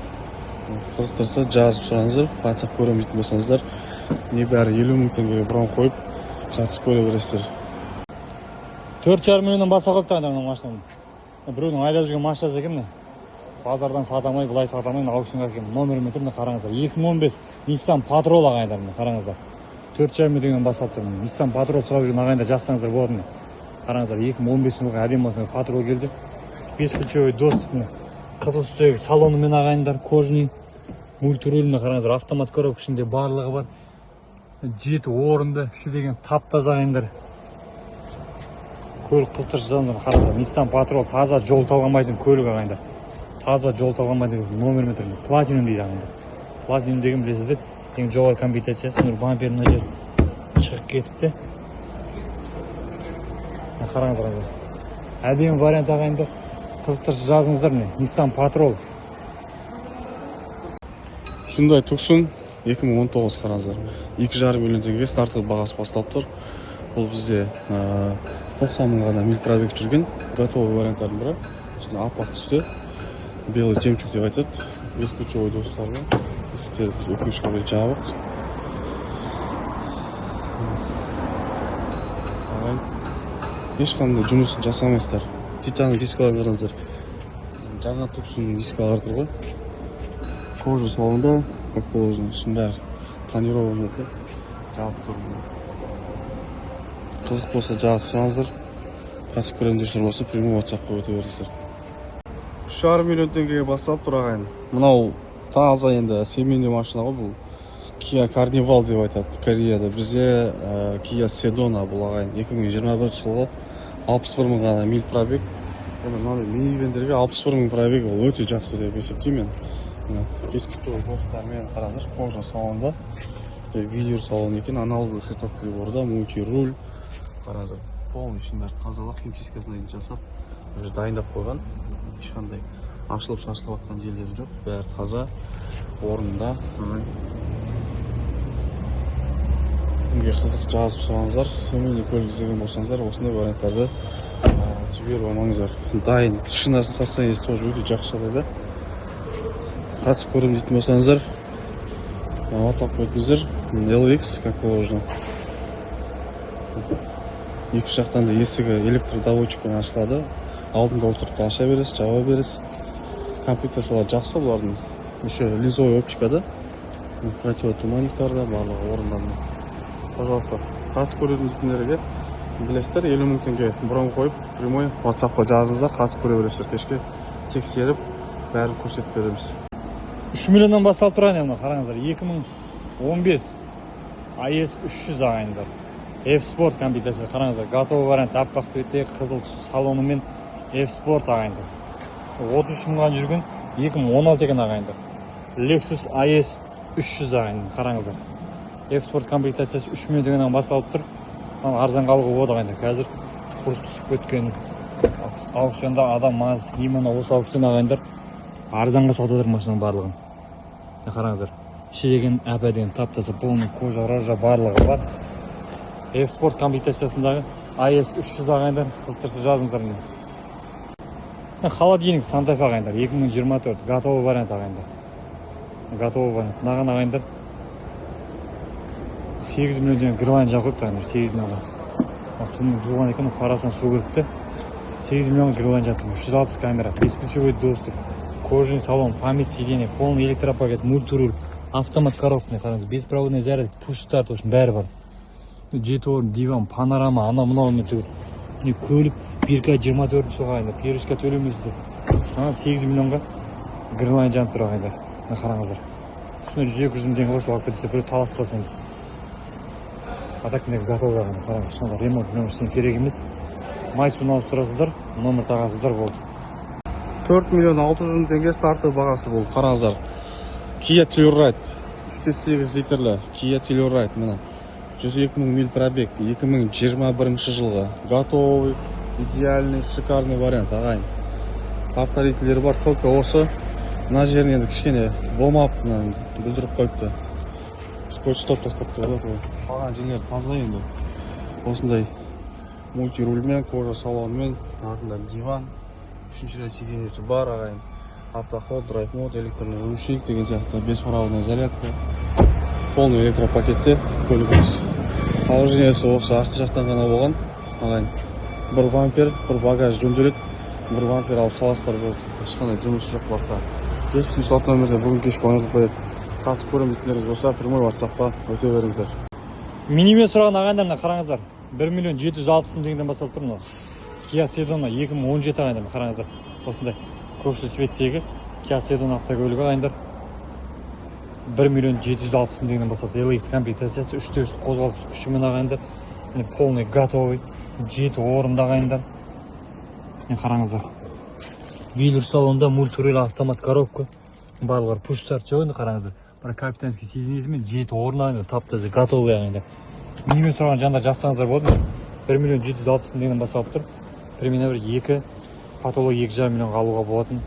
Қызықтырса жазып сұраңыздар, қатысып көрем дейтін болсаңыздар, небәрі 50 мың теңгеге бұрын қойып қатысып көре бересіздер. 4,5 миллионнан баса қойып тағында мына машинаны. Біреудің айдап жүрген машинасы екен міне. Базардан сатамай, былай сатамай, аукционға келген номерімен тұр, міне қараңыздар. 2015 Nissan Patrol ағайындар, міне қараңыздар. 4,5 миллионнан бастап тұр. Nissan Patrol сұрап жүрген ағайындар жазсаңыздар болады міне. Қараңыздар, 2015 жылғы әдемі осындай Patrol келді. 5 ключевой доступ міне. Қызыл түстегі салонымен ағайындар, кожный. Мультирульіне қараңыздар, автомат коробка ішінде барлығы бар. 7 орынды, үші деген тап-таза ағайындар. Көлік қыстырып жазыңыздар, қараңыздар. Nissan Patrol таза жол талғамайтын көлік ағайындар. Таза жол талғамайтын номермен тұр. Platinum дейді ағайындар. Platinum деген білесіздер, ең жоғары комплектациясы. Бампер мына жер шығып кетіпті. Қараңыздар. Әдемі вариант ағайындар. Қыстырып жазыңыздар міне. Nissan Patrol. Hyundai Tucson 2019 қараңыздар. 2,5 миллион теңгеге старттық бағасы басталып тұр. Бұл бізде 90 мың ғана миль пробег жүрген готовый варианттардың бірі. Осындай аппақ түсте. Белый жемчуг деп айтады. 5 ключевой достары бар. Есіктері өкінішке жабық. Ешқандай жұмысын жасамайсыздар. Титанның дискаларын қараңыздар. Жаңа Tucsonның дискалары тұр ғой. Кожа салонда, как положено, бәрі тонирован екен. Жабық тұр. Қызық болса жазып сұраңыздар. Қатысып көремін болса, прямой WhatsApp-қа өте бересіздер. 3,5 миллион теңгеге басталып тұр ағайын. Мынау таза енді семейный машина ғой бұл. Kia Carnival деп айтады Кореяда. Бізде Kia Sedona бұл ағайын. 2021 жылғы 61 мың ғана миль пробег. Мынандай минивендерге 61 мың пробег ол өте жақсы деп есептеймін. Ескічой достармен қараңыздар, кожа салонда. Велюр салон екен, аналоговый щиток приборда, мультируль. Қараңыздар, полный ішін бәрі тазалық, химчисткасын жасап, уже дайындап қойған. Ешқандай ашылып шашылып атқан жерлері жоқ, бәрі таза, орнында. Кімге қызық жазып сұраңыздар, семейный көлік іздеген болсаңыздар, осындай варианттарды жіберіп алмаңыздар. Дайын, шинасын состояниесі тоже өте жақсы жағдайда. Қатысып көрем дейтін болсаңыздар, WhatsApp өтіңіздер, LX, как положено. Екі жақтан да есігі электродоводчикпен ашылады. Алдында отырып аша бересіз, жаба бересіз. Комплектациялар жақсы бұлардың. Еще линзовый оптикада, противотуманниктарда барлығы орындарында. Пожалуйста, қатысып көретін дейтіндерге білесіздер, 50 мың теңге бұрын қойып, прямой WhatsApp-қа жазыңыздар, қатысып көре бересіздер. Кешке тексеріп, бәрін көрсетіп береміз. 3 миллионнан басталып тұрған енді қараңыздар. 2015 AES 300 ағайындар. F-Sport комплектация қараңыздар. Готовый вариант, аппақ цветте, қызыл түс салонымен F-Sport ағайындар. 33 мыңға жүрген 2016 екен ағайындар. Lexus AES 300 ағайындар. Қараңыздар. F-Sport комплектациясы 3 миллионнан басталып тұр. Арзан қалғы болды ағайындар. Қазір курс түсіп кеткен. аукционда адам аз. Именно осы аукцион ағайындар арзанға сатып жатыр машинаның барлығын. Қараңыздар. Шегін әп-әдемі тап-таза полный кожа, рожа барлығы бар. Экспорт комплектациясындағы AES 300 ағайындар, қызықтырса жазыңыздар мені. Холодильник Санта-Фе ағайындар, 2024 готовый вариант ағайындар. Готовый вариант. Мынаған ағайындар 8 миллион деген грлайн жағып қойыпты ағайындар, 8 миллионға. Түннің жуған екен, қарасынан су кіріпті. 8 миллион грлайн жатыр, 360 камера, бесключевой доступ, кожаный салон, память сиденья, полный электропакет, мультируль, автомат коробканы қараңыз, беспроводный заряд, пуш-старт, бәрі бар. Жеті орын, диван, панорама, ана мынау түгіл. Көлік 1К24 жылға ағайындар, перушка төлемейсіздер. 8 миллионға грлайн жанып тұр ағайындар. Қараңыздар. Үстіне 100-200 мың теңге қосып алып кетсе, біреу талас қалсын. Атак готовы ағайындар. Қараңыз, шынында ремонт нөмір сен керек емес. Май суын ауыстырасыздар, номер тағасыздар болды. 4 миллион 600 мың теңге старты бағасы болды. Қараңыздар. Kia Telluride 3.8 литрлі Kia Telluride мына 102 мың миль пробег, 2021 жылғы. Готовый, идеальный, шикарный вариант ағайын. Повторителері бар, только осы мына жерін енді кішкене болмап бүлдіріп қойыпты. Скотч топ тастапты. Қалған жерлері таза енді. Осындай мультирульмен, кожа салонмен, артында диван, үшінші ряд сиденьесі бар ағайын. Автоход, драйв мод, электронный ручник деген сияқты, беспроводная зарядка. Полный электропакетте көлігіміз. Положениесі осы артқы жақтан ғана болған ағайын. Бір вампер, бір багаж жөнделеді, бір вампер алып саластар болды. Ешқандай жұмыс жоқ басқа. 70 лот нөмірде бүгін кешкі ойнатып қояды. Қатысып көрем дейтіндеріңіз болса, прямой WhatsApp-қа өте беріңіздер. Минимен сұраған ағайындарына қараңыздар. 1 миллион 760 мың теңгеден басталып тұр мынау. Kia Sedona 2017 ағайындар, қараңыздар. Осындай көкшіл светтегі Kia Sedona автокөлігі ағайындар. 1 миллион 760 мың теңгеден басталып. LX комплектациясы 3-3 қозғалтқыш күшімен ағайындар. Полный готовый, 7 орында ағайындар. Қараңыздар. Вилюр салонда мультируль, автомат коробка. Барлығы пуш-старт жоқ енді қараңыздар. Бір капитанский сиденьесі мен 7 орын ағайындар, тап-таза готовый ағайындар. Немен сұраған жандар жазсаңыздар болады ма? 1 миллион 760 мың теңгеден басталып тұр. Примерно бір 2 патология 2,5 миллионға алуға болатын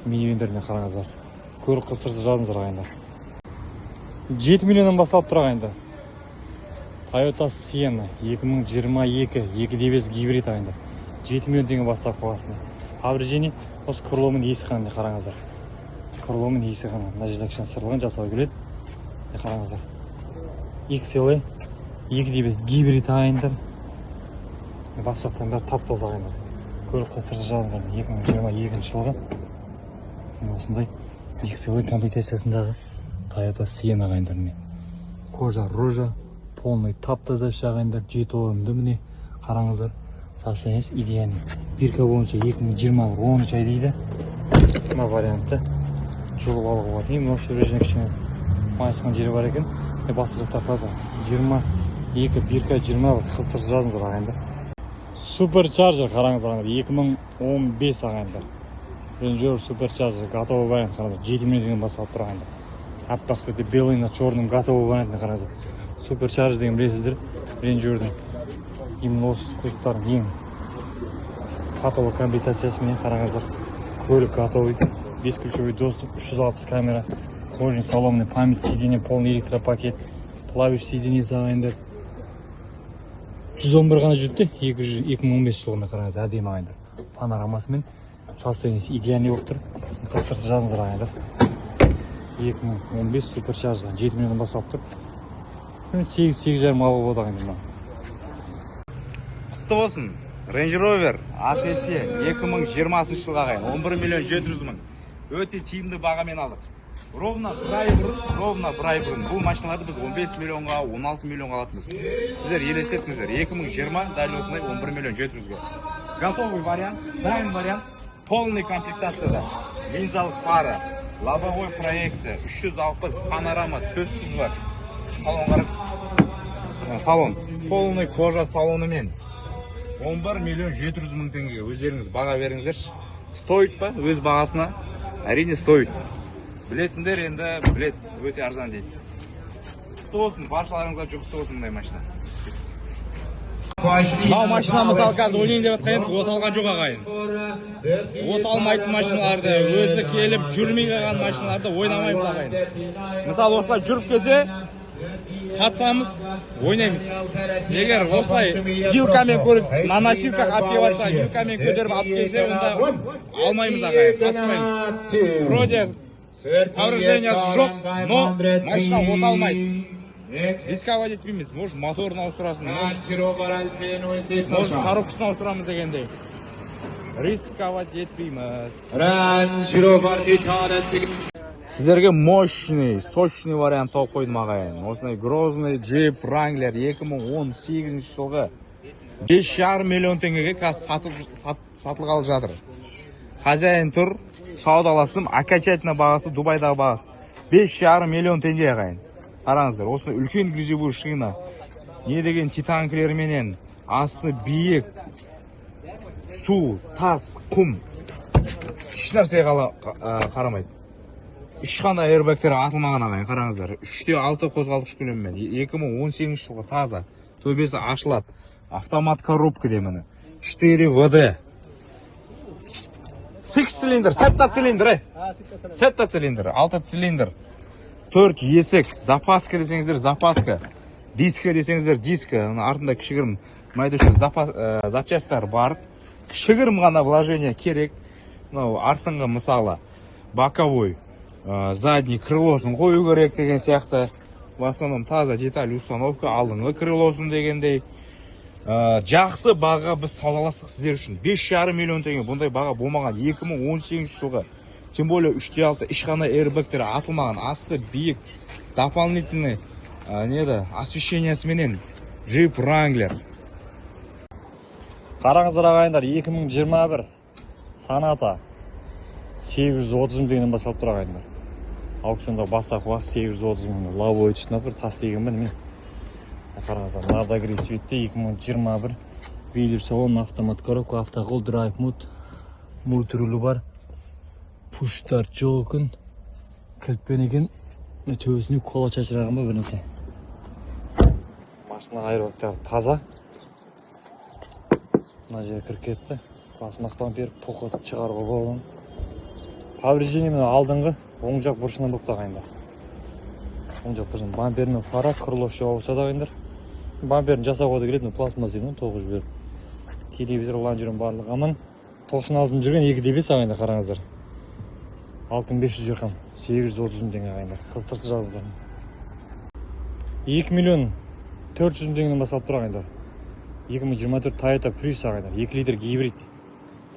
минивендеріне қараңыздар. Көлік қыстырса жазыңыздар ағайындар. 7 миллионнан басталып тұр ағайындар. Toyota Sienna 2022 2.9 гибрид ағайындар. 7 миллион теңге бастап қойғасында. Повреждение осы крыломен есік қанында қараңыздар. Крыломен есік қанында. Мына жерде кішкене сырылған жасау келеді. Қараңыздар. XLE 2.9 гибрид ағайындар. Басшақтан бәрі тап-таза ағайындар. Көлік қыстырса жазыңыздар. 2022 жылғы. Осындай XLE комплектациясындағы Toyota Sienna ағайындар. Кожа, рожа, полный тап-таза ағайындар. 7 орынды міне қараңыздар. Состояние идеальный. Бирка бойынша 2020 10 ай дейді. Мына вариантты жұлып алуға болады. Ең осы режимде кішкене майысқан жері бар екен. Басқа жақтар таза. 22 бирка 20 қыстырса жазыңыздар ағайындар. Суперчарджер қараңыздар 2015 ағайындар. Range Rover Supercharger готовый вариант қараңыздар. 7 миллион деген басталып тұр ағайындар. Аппақ цветі белый на черном готовый вариантын қараңыздар. Supercharger деген білесіздер. Range Rover'дың именно осы көліктардың ең патолог комплектациясымен қараңыздар. Көлік готовый, бесключевой доступ, 360 камера, кожаный салонный, память сиденья, полный электропакет, клавиш сиденьесі ағайындар. 111 ғана жүрді, 2015 жылғына қараңыздар, әдемі ағайындар. Панорамасымен состояниесі идеальный болып тұр. Қыстырса жазыңыздар ағайындар. 2015 Supercharger 7 миллионнан басталып тұр. 8,5 алуға болады ағайындар. Құтты болсын. Range Rover HSE 2020 жылға ағайын 11 миллион 700 мың. Өте тиімді бағамен алдық. Ровно бір ай бұрын бұл машиналарды біз 15 миллионға, 16 миллионға алатынбыз. Сіздер елестетіңіздер. 2020 дәл осындай 11 миллион 700-ге. Готовый вариант, дайын вариант, полный комплектацияда. Линзалық фары, лобовой проекция, 360 панорама, сөзсіз бар. Салон, полный кожа салонымен 11 миллион 700 мың теңгеге өздеріңіз баға беріңіздерші. Стоит па? Өз бағасына? Әрине стоит. Білетіндер енді білет, өте арзан дейді. Құтты болсын, баршаларыңызға жұғысты болсын мұндай машина. Мынау машина мысалы қазір ойнайын деп жатқан едік, от алған жоқ ағайын. От алмайтын машиналарды, өзі келіп жүрмей қалған машиналарды ойнамаймыз ағайын. Мысалы осылай жүріп келсе, қатысамыз, ойнаймыз. Егер осылай вилкамен көріп, на носилках алып келіп жатса, вилкамен көтеріп алып келсе, онда алмаймыз ағайын, қатыспаймыз. Вроде повреждениясы жоқ, но машина от алмайды. Рисковать етпейміз, может моторын ауыстырасың, может коробкасын ауыстырамыз дегендей. Рисковать етпейміз. Сіздерге мощный, сочный вариант тауып қойдым ағайын. Осындай грозный джип Wrangler 2018 жылғы 5,5 миллион теңгеге қазір сатылғалы жатыр. Хозяин тұр, саудаластым, окончательно бағасы, Дубайдағы бағасы 5,5 миллион теңге ағайын. Қараңыздар, осындай үлкен грязевой шина, не деген титанкілерменен, асты биік, су, тас, құм, еш нәрсе қарамайды. Ешқандай airbagтер атылмаған ағайын, қараңыздар. 3/6 қозғалтқыш көлеммен, 2018 жылғы таза, төбесі ашылады, автомат коробка демені, 4 ВД, 6 цилиндр, 7 цилиндр, 6 цилиндр, 4 есік, запаска десеңіздер, запаска, диска десеңіздер, диска, артында кішігірім майдушы запчастар бар, кішігірім ғана вложение керек, артыңғы мысалы, боковой, задний крылосын қою керек деген сияқты, в основном таза деталь установка, алдыңғы крылосын дегендей, жақсы баға біз саудаластық сіздер үшін, 5,5 миллион теңге, бұндай баға болмаған 2018 жылғы, тем более 3/6 ешқандай airbagтері атылмаған, асты биік, дополнительный освещениясыменен Jeep Wrangler. Қараңыздар ағайындар, 2021 Sonata 830 мың теңгеден басталып тұр ағайындар. Аукционда бастапқы бағасы 830 мың, лобовой ішіне бір тас деген міне. Қараңыздар, Nardagri светте 2021 Вейлер салон, автомат коробка, автоқол, драйв мод, мультирулі бар. Пуштар жоқ екен, кілтпен екен, төбесіне кола шашыраған ба бірнәрсе. Машина airbagтары таза. Мына жер кіріп кетті. Пластмасс бампер, поқат шығаруға болған. Повреждение мына алдыңғы оң жақ бұрышынан болып ағайындар. Оң жақ бұрышынан бамперінің фара, крылос жоқ ауысады ағайындар. Бамперін жасауға да келеді, пластмасс деймін, 9 жібер. Телевизор ұлан жүрген барлығы аман. 96 жүрген 2/5 ағайындар, қараңыздар. 6500 жүрген 830 мың теңге ағайындар. Қызтырсы жазыздар. 2 миллион 400 мың теңгеден басталып тұр ағайындар. 2024 Toyota Prius ағайындар. 2 литр гибрид.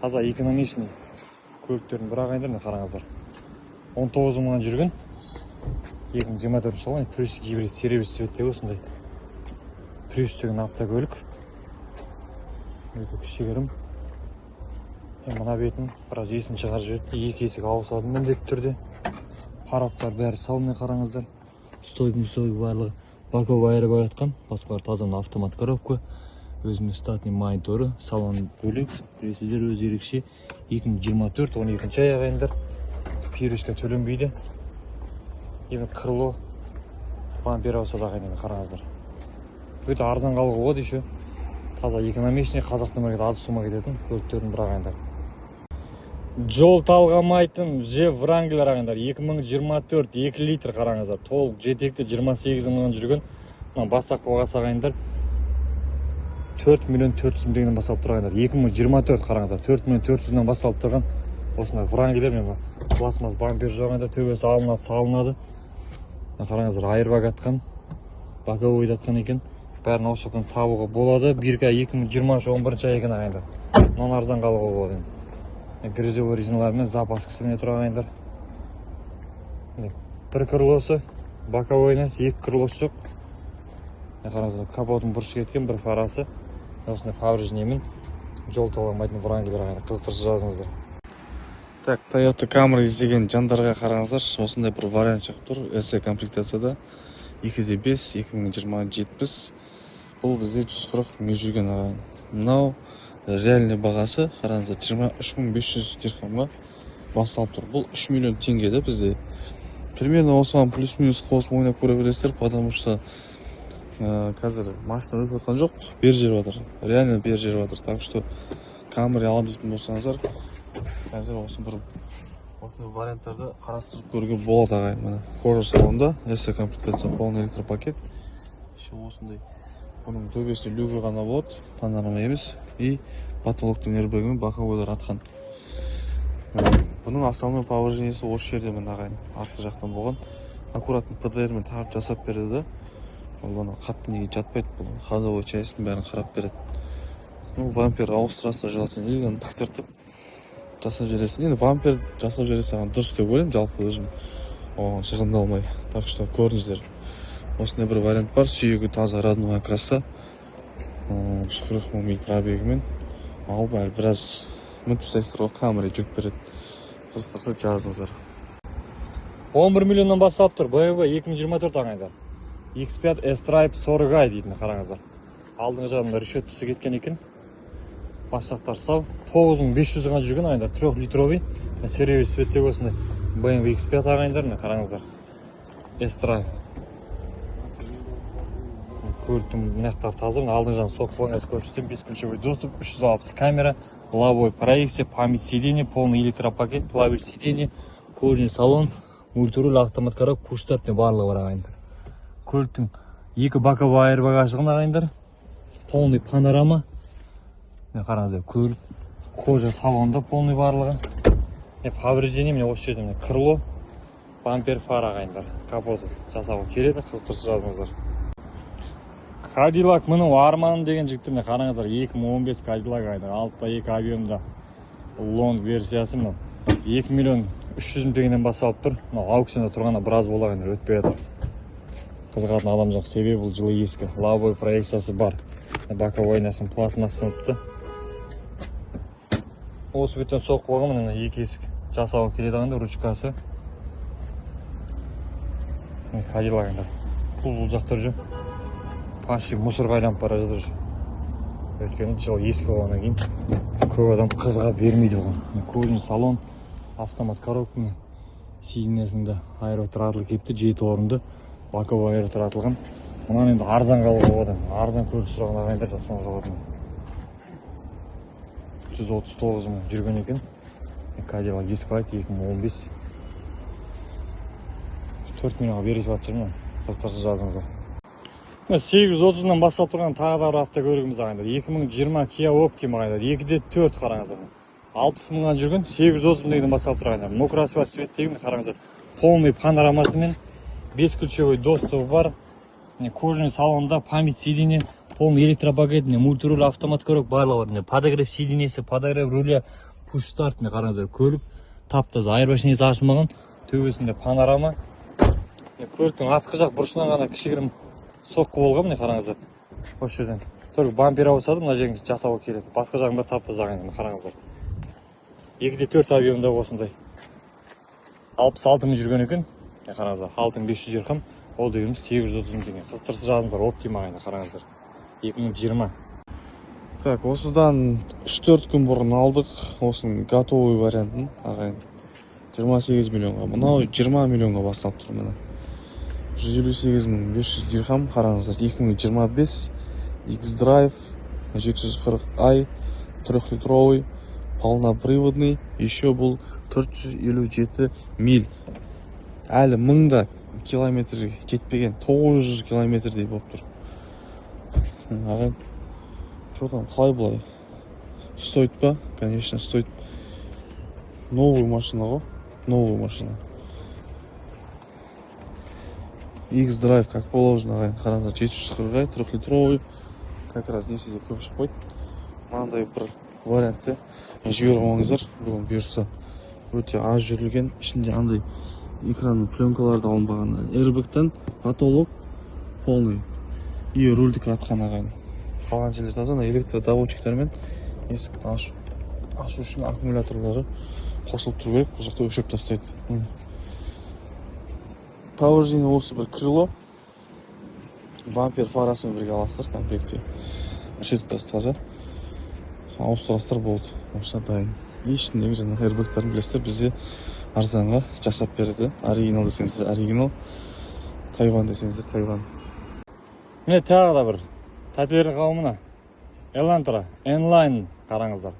Таза экономичный көліктердің бір ағайындар, қараңыздар. 19 мыңнан жүрген 2024 жылғы Prius гибрид серебряный цветте осындай. Prius деген автокөлік. Өте кішігірім. Мына бетін біраз есін шығарып жіберді. 2 есік ауысады міндетті түрде. Қараптар бәрі салмай қараңыздар. Стойк барлығы боковой airbag атқан. Басқалар таза автомат коробка. Өзімен штатный мониторы, салон бөлек. Білесіздер өз ерекше 2024 12 ай ағайындар. Перышка төленбейді. Крыло бампер ауысады ағайындар, қараңыздар. Өте арзан қалуға болады еще. Таза экономичный, қазақ нөмірге аз сума кететін көліктердің бір ағайындар. Жол талғамайтын Jeep Wrangler ағайындар. 2024 2 литр қараңыздар. Толық жетекті 28 мыңнан жүрген. Бастапқы бағасы ағайындар 4 миллион 400 мың теңгеден басталып тұр ағайындар. 2024 қараңыздар. 4 миллион 400-ден басталып тұрған осындай Wrangler мен пластмасс бампер жағында төбесі салынады. Қараңыздар, airbag атқан, боковой атқан екен. Бәрін осы жақтан табуға болады. Бирка 2020 11 ай екен ағайындар. Мұнан арзан қалуға болады енді. Грязевой резиналармен запаскасымен тұр ағайындар. Бір крылосы, боковой емес, 2 крылос жоқ. Қараңыздар, капотын бұрыш кеткен, бір фарасы. Осындай повреждениемен жол талғамайтын Wrangler ағайындар. Қызықтырса жазыңыздар. Так, Toyota Camry іздеген жандарға қараңыздар, осындай бір вариант шығып тұр. SE комплектацияда 2/5 2020-70. Бұл бізде 140 мың жүрген ағайын. Мынау реальный бағасы қараңыздар 23500 дирхамға басталып тұр. Бұл 3 миллион теңгеді бізде. Примерно осыған плюс-минус қосып ойнап көре бересіздер, потому что қазір машина өтіп жатқан жоқ, бер жеріп жатыр, реально бер жеріп жатыр. Так что Camry аламын дейтін болсаңыздар, қазір осындай варианттарды қарастырып көруге болады ағайын. Міне кожа салонда, S комплектация, полный электропакет. Еще осындай, бұның төбесінде люгі ғана болады, панорама емес, и потолоктың airbag'ымен боковойлар атқан. Бұның основной положениесі осы жерде міне ағайын, артқы жақтан болған. Аккуратный ПДРмен тағып жасап береді. Ол бана қатты неге жатпайды, бұл ходовой частьтің бәрін қарап береді. Вампер ауыстырасыздар желательно, или тіктіртіп жасап жібересің. Енді вампер жасап жібересің дұрыс деп ойлаймын, жалпы өзім оған шығындалмай. Так что көріңіздер. Осындай бір вариант бар, сүйегі таза родной окраса, 140 000 миль пробегімен. Ал бәрі біраз мүмкін сайыстырға Camry жүріп береді. Қызықтырса жазыңыздар. 11 миллионнан бастап тұр BMW 2024 ағайындар. X5 S-Drive 40i дейтін қараңыздар. Алдыңғы жағында решет түсі кеткен екен. Басжақтар сау. 9500 ға жүрген ағайындар. 3 литровый. Сервис светтегі осындай BMW X5 ағайындар. Қараңыздар. S-Drive. Көліктің нақтар тазы. Алдыңғы жағында соқпаңыз көрсетем. Бесключевой доступ, 360 камера, лобовой проекция, память сиденья, полный электропакет, клавиш сиденья, кожаный салон, мультируль, автомат коробка, пуш-старт барлығы бар ағайындар. Көліктің екі боковой airbag ашылған ағайындар. Полный панорама. Қараңыздар, көлік кожа салонда полный барлығы. Повреждение міне осы жерде крыло, бампер, фар ағайындар. Капоты жасауға келеді, қызықтырса жазыңыздар. Cadillac мұның арман деген жігіті міне қараңыздар, 2015 Cadillac ағайындар. Алтта 2 объемда лонг версиясы мына 2 миллион 300 мың теңгеден басталып тұр. Аукционда тұрғанда біраз болғандар өтпей жатыр. Қызығатын адам жоқ, себебі бұл жылы ескі. Лобовой проекциясы бар. Боковой нәсін пластмасс сыныпты. Осы беттен соққы болған мына екі есік жасауға келеді ағайындар, ручкасы. Cadillac ағайындар. Бұл жақтар жүр. Почти мусорға айналып бара жатыр. Өйткені жол ескі болғаннан кейін көп адам қызыға бермейді оған. Көлін салон, автомат коробкамен сиденьясында аэротратл кетті, 7 орынды боковой аэротратылған. Мұнан енді арзан қалуға болады. Арзан көлік сұраған ағайындар жазсаңыз болады. 139 мың жүрген екен. Cadillac ескі 2015. 4 миллионға бере салатын шығармын. Қызықтырса жазыңыздар. 830-нан бастап тұрған тағы да бір автокөлігіміз ағайындар. 2020 Kia Optima ағайындар. 2-де 4 қараңыздар. 60 мыңнан жүрген 830 мыңнан бастап тұр ағайындар. Мокрасы бар, светтегі қараңыздар. Полный панорамасымен 5 ключевой доступы бар. Кожаный салонда, память сиденья, полный электропакет, мультируль, автомат коробка барлығы бар. Подогрев сиденьесі, подогрев руля, пуш-старт қараңыздар. Көлік тап-таза, айырбашнесі ашылмаған. Төбесінде панорама. Көліктің артқы жақ бұрышынан ғана кішігірім соққы болған, міне қараңыздар. Осы жерден только бампер ауысады, мына жерін жасауға келеді. Басқа жағын бір тап-таза қараңыздар. 2-де 4 объемда осындай 66 мың жүрген екен. Қараңыздар, 6500 дирхам. Ол дегеніміз 830 мың теңге. Қызықтырса жазыңыздар, Optima ағайындар, қараңыздар. 2020. Так, осыдан 3-4 күн бұрын алдық осының готовый вариантын ағайын. 28 миллионға. Мынау 20 миллионға бастап тұр міне. 158.500 дирхам қараңыздар. 2025 X-Drive 740i 3-литровый полноприводный, еще бұл 457 миль. Әлі 1000 километрге жетпеген, 900 километрдей болып тұр. Ағайын, что там, қалай бұлай? Стоит па? Конечно, стоит. Новый машина ғой, новый машина. X-Drive, как положено, ағайын, қараңыздар, 740i 3-литровый, как раз несіде көп шықпайды. Мынандай бір вариантты жіберіп алыңыздар. Бүгін бұйырса өте аз жүрілген, ішінде андай экранның пленкаларды алынбаған, airbag'тан потолок полный и рульдік атқан ағайын. Қалған жерлер таза, электродоводчиктармен есікті ашу үшін аккумуляторлары қосылып тұру керек, бұл жақта өшіріп тастайды. Повреждение осы бір крыло, бампер фарасымен бірге аласыздар комплекте. Решеткасы таза, ауыстырасыздар болды, машина дайын. Ішіндегі жаңа airbag'тарын білесіздер, бізде арзанға жасап береді. Оригинал десеңіздер оригинал, Тайвань десеңіздер Тайвань. міне тағы да бір тәтелер қауымына Elantra N-Line қараңыздар.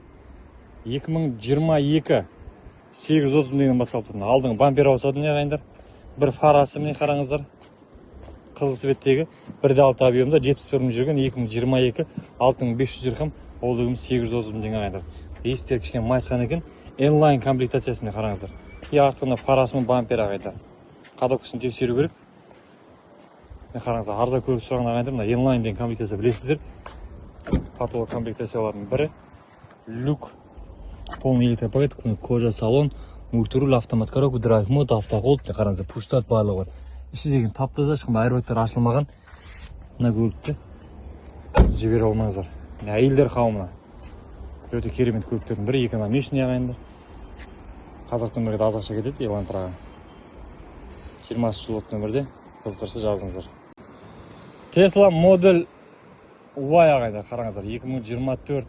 2022 830 деген басталып тұр. Алдыңғы бампер ауысады не ағайындар. Бір фарасы міне қараңыздар. Қызыл светтегі 1.6 объемда 71 мың жүрген 2022 6500 дирхам, ол дегеніміз 830 мың деген ағайындар. Есіктер кішкене майысқан екен. N-Line комплектациясында қараңыздар. Артқында фарасымен бампер ағайындар. Қадокысын тексеру керек. Қараңыздар, арза көлік сұраған ағайындар, мына N-Line деген комплектация білесіздер. Патолог комплектациялардың бірі. Люк, полный электропакет, кожа салон, мультируль, автомат коробка, драйв мод, автохолд, қараңыздар, пуштат барлығы бар. Іші деген тап-таза, ешқандай айрбактар ашылмаған. Мына көлікті жібере алмаңыздар. Әйелдер қауымына өте керемет көліктердің бірі, экономичный ағайындар. Қазақ нөмірге аз ақша кетеді, Elantraға. 20 жыл нөмірде қызықтырса жазыңыздар. Tesla Model Y ағайындар, қараңыздар, 2024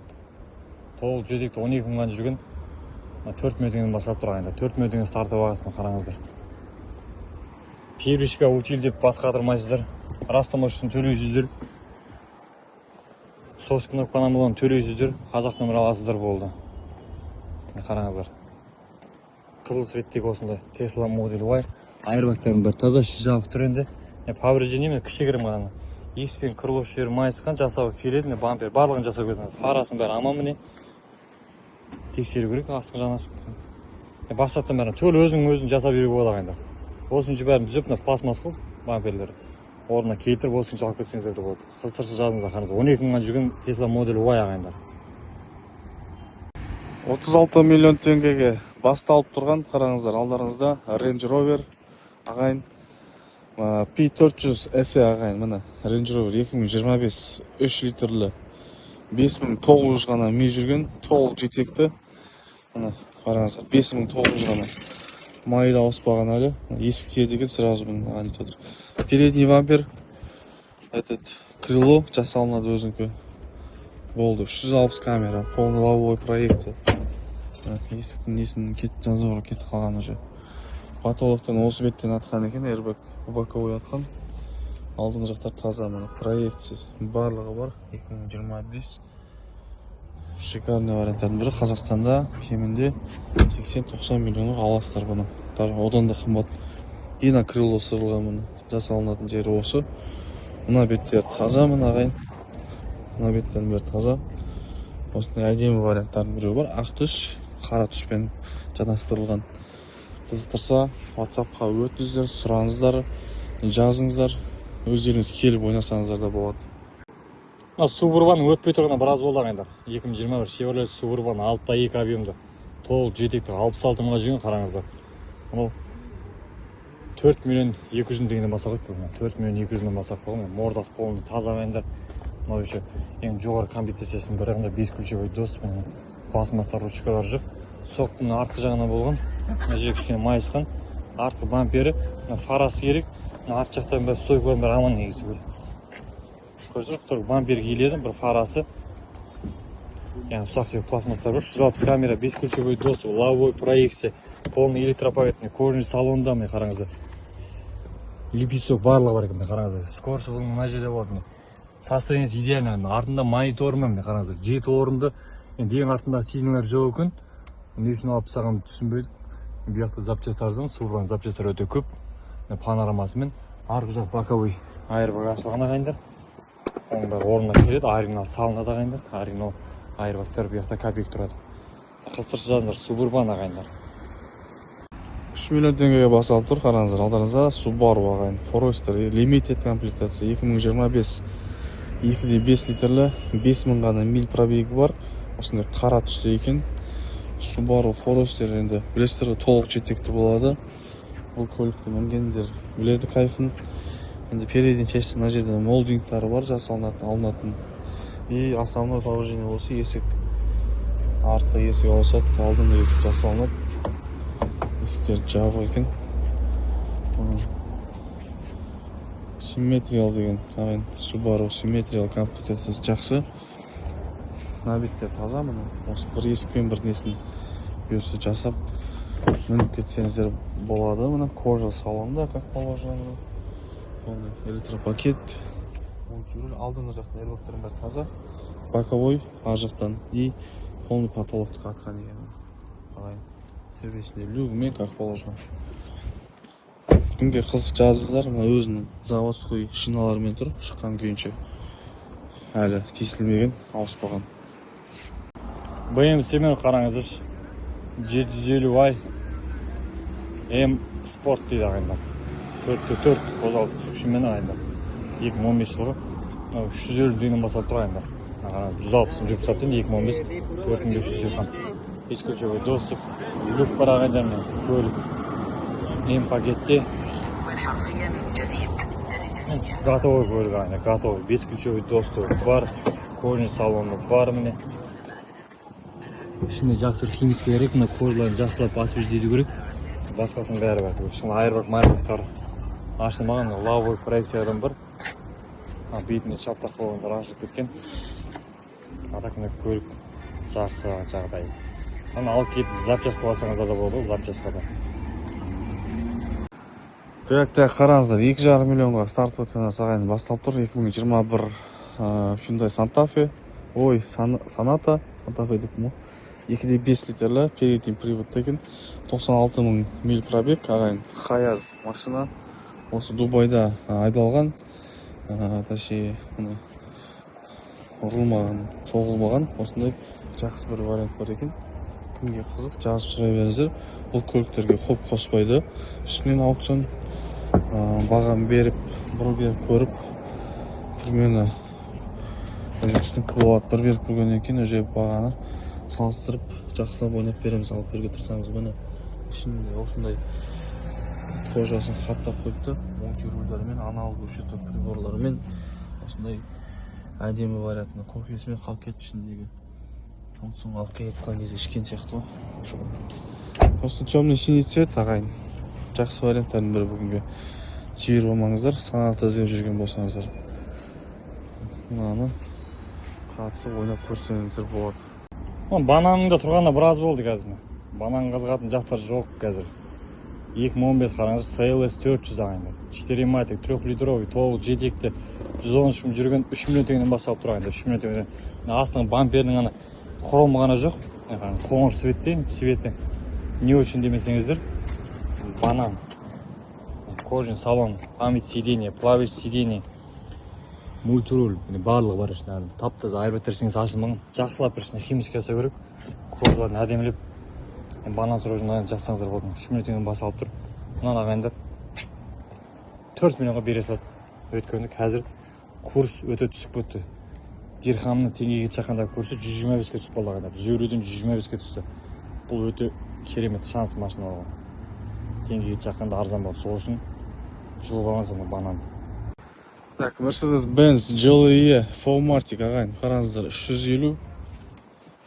толық жетекті 12 мыңнан жүрген 4 миллион бастап тұр ағайындар. 4 миллион старты бағасына қараңыздар. Перішка утиль деп басқа қатырмайсыздар. Растамаш үшін төлейсіздер. Сос кнопканы болған төлейсіздер. Қазақ нөмір аласыздар болды. Қараңыздар. Қызыл светтегі осындай Tesla Model Y. Айырбактарын бір таза жабық тұр енді. Повреждение мен кішігірім ғана. Еспен крылов жері майысқан, жасау келеді, бампер барлығын жасау кетеді. Фарасын бәрі аман міне. Тексеру керек, астын жанасып. Бастаттан бәрін төл өзін жасап беруге болады ағайындар. Осыншы бәрін түзеп, пластмас қылып бамперлері. Орнына келтіріп, осыншы алып кетсеңіздер де болады. Қызықтырса жазыңыздар, қараңыздар. 12 мыңнан жүрген Tesla Model Y ағайындар. 36 миллион теңгеге басталып тұрған, қараңыздар, алдарыңызда Range Rover ағайын. P400 SE ағайын, міне Range Rover 2025 3 литрлі 5900 ғана ми жүрген, толық жетекті. Міне қараңыздар, 5900 ғана майда ауыспаған әлі. Есік тиеді сразу міне ағайын етіп отыр. Передний бампер, крыло жасалынады өзіңкі. Болды, 360 камера, полный лобовой проекция. Есіктің несін жазуға кетіп қалған уже. Патологтан осы беттен атқан екен, airbag боковой атқан. Алдыңғы жақтар таза, мына проекция барлығы бар. 2025 шикарный варианттардың бірі. Қазақстанда кемінде 80-90 миллионға аласыздар бұны. Одан да қымбат. Ина крыло сырылған мұны. Жасалынатын жері осы. Мына беттер таза, мына ағайын. Мына беттен бері таза. Осындай әдемі варианттардың бірі бар. Ақ түс, қара түспен жанастырылған. Қызықтырса, WhatsApp-қа өтіңіздер, сұраңыздар, жазыңыздар, өздеріңіз келіп ойнасаңыздар да болады. Suburban өтпей тұрғаны біраз болды ағайындар. 2021 Chevrolet Suburban 6.2 объемды. Толық жетекті 66 мыңға жүрген, қараңыздар. Бұл 4 миллион 200 дегенде басақ өтті. 4 миллион 200 басақ болған. Мордасы полный таза ағайындар. Мынау еще ең жоғары комплектациясының бірі, 5 ключевой доступ, пластмастар ручкалар жоқ. Соқтың артқы жағына болған. Мына жер кішкене майысқан. Артқы бампері, фарасы керек. Арт жақтан бәрі стойкалар бәрі аман негізі көр. Көрсек, бампер келеді, бір фарасы. Яғни ұсақ пластмастар бар. 360 камера, 5 ключевой доступ, лобовой проекция, полный электропакетный, кожаный салонда, міне қараңыздар. Лепесток барлығы бар екен, қараңыздар. Скоросты бұл мына жерде болады. Состояниесі идеально, артында монитормен, міне қараңыздар. 7 орынды, енді ең артында сигналдар жоқ екен. Несін алып тастағанды түсінбедік. Бұяқта запчастардан, Suburban запчастар өте көп. Панорамасымен, арғы жақ боковой айырбаг ашылған ағайындар. Оның бәрі орнына келеді, оригинал салынады ағайындар. Оригинал айырбактар бұяқта копейк тұрады. Қызықтырса жазыңдар, Suburban ағайындар. 3 миллион теңгеге басалып тұр, қараңыздар, алдарыңызда Subaru ағайын. Forester Limited комплектация 2025 2.5 литрлі 5000 ғана миль пробегі бар. Осындай қара түсті екен. Subaru Forester енді білесіздер, толық жетекті болады. Бұл көлікті мінгендер біледі кайфын. Енді передний часть мына жерде молдингтары бар, жасалынатын, алынатын. И основной положение осы есік. Артқы есік ауысады, алдыңғы есік жасалынады. Есіктер жабық екен. Симметриал деген ағайын, Subaru симметриал комплектациясы жақсы. Набеттер таза мұны. Осы бір есікпен бір несін бұйырса жасап мініп кетсеңіздер болады. Мына кожа салонда, как положено. Электропакет. мультируль, алдыңғы жақтың airbag'тардың бәрі таза, боковой ар жақтан и полный потолокты қатқан екен. Ағайын төбесінде люгімен как положено. Кімге қызық жазыңыздар, мына өзінің заводской шиналарымен тұр, шыққан күйінше. Әлі тесілмеген, ауыспаған. BM семер қараңыздаршы. 750i M Sport дейді ағайындар. 4x4 қозғалыс күшімен ағайындар. 2015 жылғы 350 дүйінен бастап тұр ағайындар. 160 жүріп саптен 2015 4500 жүрген. Бесключевой доступ, люк бар ағайындар мен көлік. М пакетте готовый көлік ағайындар, готовый. Бесключевой доступ бар, кожаный салоны бар міне. Ішінде жақсы химический керек, мына кожаларын жақсылап освеждейту керек. Басқасының бәрі бар. Шын айырбақ маркеттер ашылмаған, лавовый проекциядан бар. Бетіне шаптақ болғандар ашылып кеткен. Атақ мына көлік жақсы жағдай. Аны алып кетіп запчасқа басаңыздар да болады, запчасқа да. Так, қараңыздар, 2,5 миллионға стартовый ценасы ағайын басталып тұр. 2021 Hyundai Santa Fe, Sonata Fe деп му. 2,5 литрлі передний привод екен. 96 000 миль пробег ағайын. Хаяз машина. Осы Дубайда айдалған. Точнее, ұрылмаған, соғылмаған. Осындай жақсы бір вариант бар екен. Кімге қызық, жазып сұрай беріңіздер. Бұл көліктерге хоп қоспайды. Үстінен аукцион бағам беріп, бір беріп көріп, примерно үстін болады. Бір беріп көргеннен кейін өже бағаны салыстырып, жақсылап ойнап береміз. Алып берге тұрсаңыз, міне ішінде осындай кожасын қаптап қойыпты. Мультирульдарымен, аналог учеток приборларымен осындай әдемі вариантында кофесімен қалып кетті ішіндегі. Соң алып кеткен кезде ішкен сияқты ғой. Осыны темный синий цвет ағайын. Жақсы варианттардың бірі бүгінге. Жібер болмаңыздар, Sonata іздеп жүрген болсаңыздар. Мынаны қатысып ойнап көрсеңіздер болады. Бананында тұрғанда біраз болды қазір. Банан қызғатын жақтар жоқ қазір. 2015 қараңыз, CLS 400 ағайындар. 4 матик, 3 литровый, толық жетекті 113 мың жүрген 3 миллион теңгеден басталып тұр ағайындар. 3 миллион теңгеден. Астының бамперінің ана хром ғана жоқ. Қоңыр цветті. Не очень демесеңіздер. Банан. Кожаный салон, память сиденье, плавающий сиденье, мультируль, барлығы бар ішінде. Тап-таза айырбаттерсеңіз ашылмаған. Жақсылап бір ішінде химический жасау керек. Кожаларын әдемілеп. Банан сұрожын жақсаңыздар болды. 3 миллион теңгеден басталып тұр. Мұнан ағайындар 4 миллионға бере салды. Өткенді қазір курс өте түсіп кетті. Дирхамның теңгеге шаққандағы курсы 125-ке түсіп қалды ағайындар. 150-ден 125-ке түсті. Бұл өте керемет шанс машина болған. Теңгеге шаққанда арзан болды. Сол үшін жұлып алыңыздар бананды. Так, Mercedes-Benz GLE 4MATIC ағайын. Қараңыздар, 350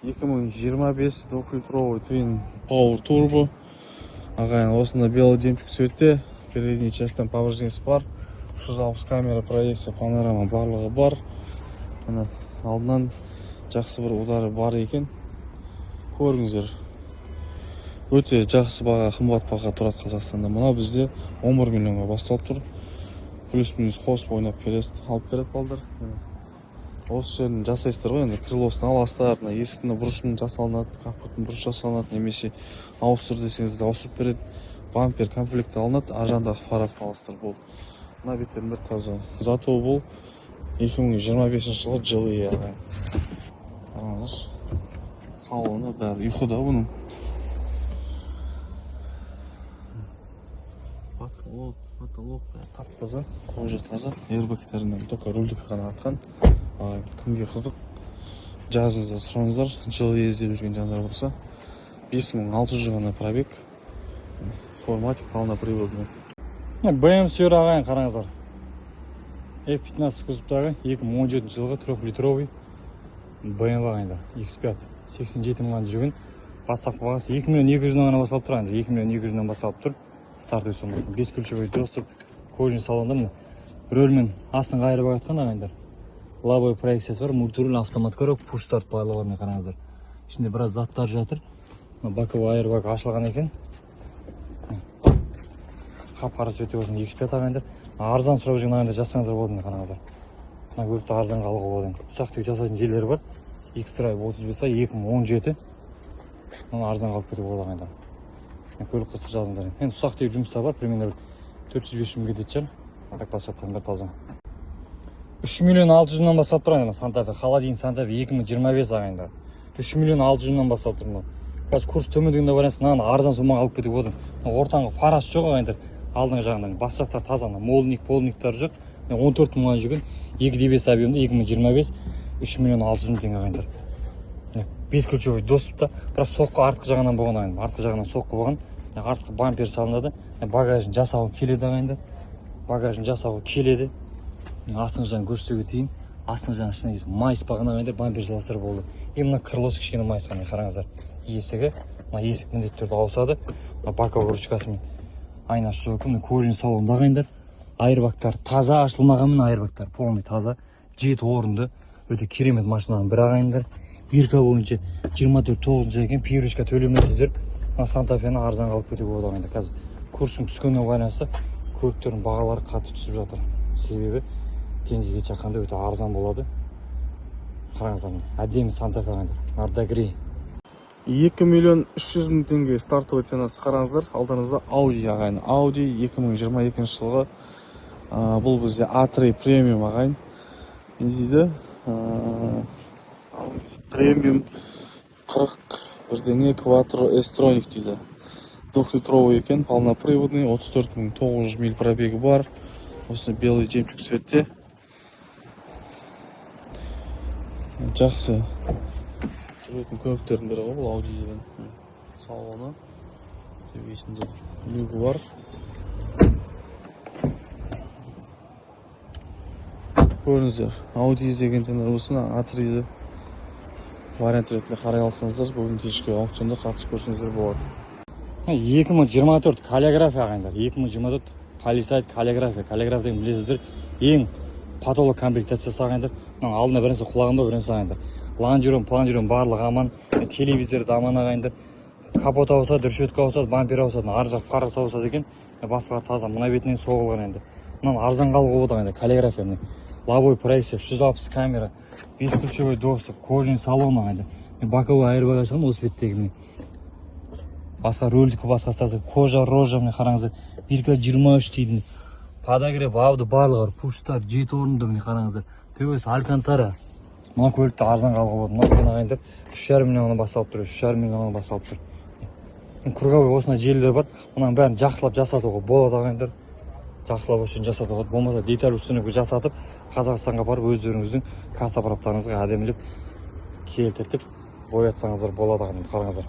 2025 2-литровый Twin Power Turbo. Ағайын, осында белый демчик цветте. Передний частьтен повреждениясы бар. 360 камера, проекция, панорама барлығы бар. Алдынан жақсы бір удары бар екен. Көріңіздер. Өте жақсы баға, қымбат баға тұрады Қазақстанда. Мұна бізде 11 миллионға басталып тұр. Плюс-минус қосып ойнап келесіз, алып береді балдар. Осы жерін жасайсыздар ғой, енді крылосын аласыздар, есіктің бұрышын жасалынады, капотын бұрыш жасалынады, немесе ауыстыр десеңіз де ауыстырып береді. Бампер комплекті алынады, аржандағы фарасын аласыздар болды. Мына беттерін бір таза. Зато бұл 2025 жылы GLE ағайын. Қараңыздаршы. Салоны бәрі ұйқыда бұның. Потолок тап-таза, кожа таза. Airbag'терінен только рульдік ғана атқан. Кімге қызық, жазыңыздар, сұраңыздар. GLE іздеп жүрген жандар болса, 5600 ғана пробег. 4MATIC, полноприводный. BM сүйер ағайын қараңыздар. F15 кузовтағы 2017 жылғы 3 литровый BMW ағайындар. X5 87 мыңнан жүрген. Бастапқы бағасы 2 миллион 200 ғана басталып тұр. 2 миллион 200-ден басталып тұр. Стартовый сомасы. 5 ключевой доступ, кожаный салонда рөлмен астын қайырып айтқан ағайындар. Лавовый проекциясы бар, мультируль автомат көріп, пуш-старт байлығымен қараңыздар. Ішінде біраз заттар жатыр. Боковой айырбақ ашылған екен. Қап-қара цветте болсын, X5 ағайындар. Арзан сұрап жүрген ағайындар жазсаңыздар болды қараңыздар. мына көлікті арзанға алуға болады енді. Ұсақ түйек жасайтын жерлері бар. X-Drive 35 ай 2017. Оны арзанға алып кетуге болады ағайындар. Көлік қысыр жазыңдар. Енді ұсақ түйек жұмыстар бар, примерно 400-500 мың кететін шығар. Так басқаттарында таза. 3 миллион 600 мыңнан бастап тұрады Санта-Фе, Холодин Санта-Фе 2025 ағайындар. 3 миллион 600 мыңнан бастап тұр. Қазір курс төмендегенде байланысты мынаны арзан сомаға алып кетуге болады. Ортаңғы фарасы жоқ ағайындар. Алдыңғы жағынан бас жақтар таза, молниктары жоқ. 14 мыңға жүрген 2.5 объемда 2025 3 миллион 600 мың теңге ағайындар. 5 ключевой доступта, бірақ соққы артқы жағынан болған ағайындар. Артқы жағынан соққы болған. Артқы бампер салынады. Багажын жасауы келеді ағайындар. Багажын жасауы келеді. Астыңғы жағын көрсетуге тиін. Астыңғы жағын ішіне кейсін майыс бағына ағайындар, бампер салыстыры болды. Мына крылосы кішкене майыс қана қараңыздар. Есігі, есік міндетті түрде ауысады. Боковой ручкасымен айнасы жоқ. Кожаный салонда ағайындар. Айырбактар таза, ашылмағанмен айырбактар полный таза. 7 орынды. Өте керемет машинаның бір ағайындар. Бирка бойынша 24-9 екен, пирушка төлемейсіздер. Санта-Фені арзанға алып кетуге болады ағайындар. Қазір курстың түскеніне байланысты көліктердің бағалары қатты түсіп жатыр. Себебі теңгеге шаққанда өте арзан болады. Қараңыздар, әдемі Санта-Фе ағайындар. Ардагри. 2 миллион 300 мың теңге стартовый ценасы қараңыздар. Алдыңызда Audi ағайын. Audi 2022 жылғы. Бұл бізде A3 премиум ағайын. Не дейді? Премиум 40 бірдеңе Quattro S-Tronic дейді. 2-литровый екен, полноприводный, 34 900 миль пробегі бар. Осыны белый жемчуг цветте. Жақсы. Жүретін көліктердің бірі ғой, бұл Audi деген. Салоны. Төбесінде люгі бар. Көріңіздер, Audi іздегендер осыны A3-ді вариант ретінде қарай алсаңыздар, бүгін кешкі аукционда қатысып көрсеңіздер болады. 2024 каллиграфия ағайындар. 2024 полисайд каллиграфия. Каллиграфияны білесіздер, ең патолог комплектациясы ағайындар. Алдына бірінсі құлағында бірінсі ағайындар. Планжерон барлығы аман, телевизор аман ағайындар. Капот ауысады, решетка ауысады, бампер ауысады, ар жақ парасы ауысады екен. Басқалар таза, мына бетінен соғылған енді. Мынаны арзанға алуға болады ағайындар, каллиграфия. Лобовой проекция, 160 камера, 5 ключевой доступ, кожаный салон ағайындар. Боковой айырбагаж шығын осы беттегі. Басқа рөлдікі басқасы таза, кожа, рожа, міне қараңыздар. Бирка 23 дейді. Подогрев, авды барлығы, пуштар, 7 орынды міне қараңыздар. Төбесі алькантара. Мына көлікті арзанға алуға болады. Мына ағайындар 3,5 миллионнан басталып тұр, 3,5 миллионнан басталып тұр. Круговой осындай желілер бар. Мұның бәрін жақсылап жасатуға болады ағайындар. Жақсылап үшін жасатуға болады. Болмаса деталь үстінігі жасатып, Қазақстанға барып өздеріңіздің касса аппараттарыңызға әдемілеп келтіртіп боятсаңыздар болады ағайындар. Қараңыздар.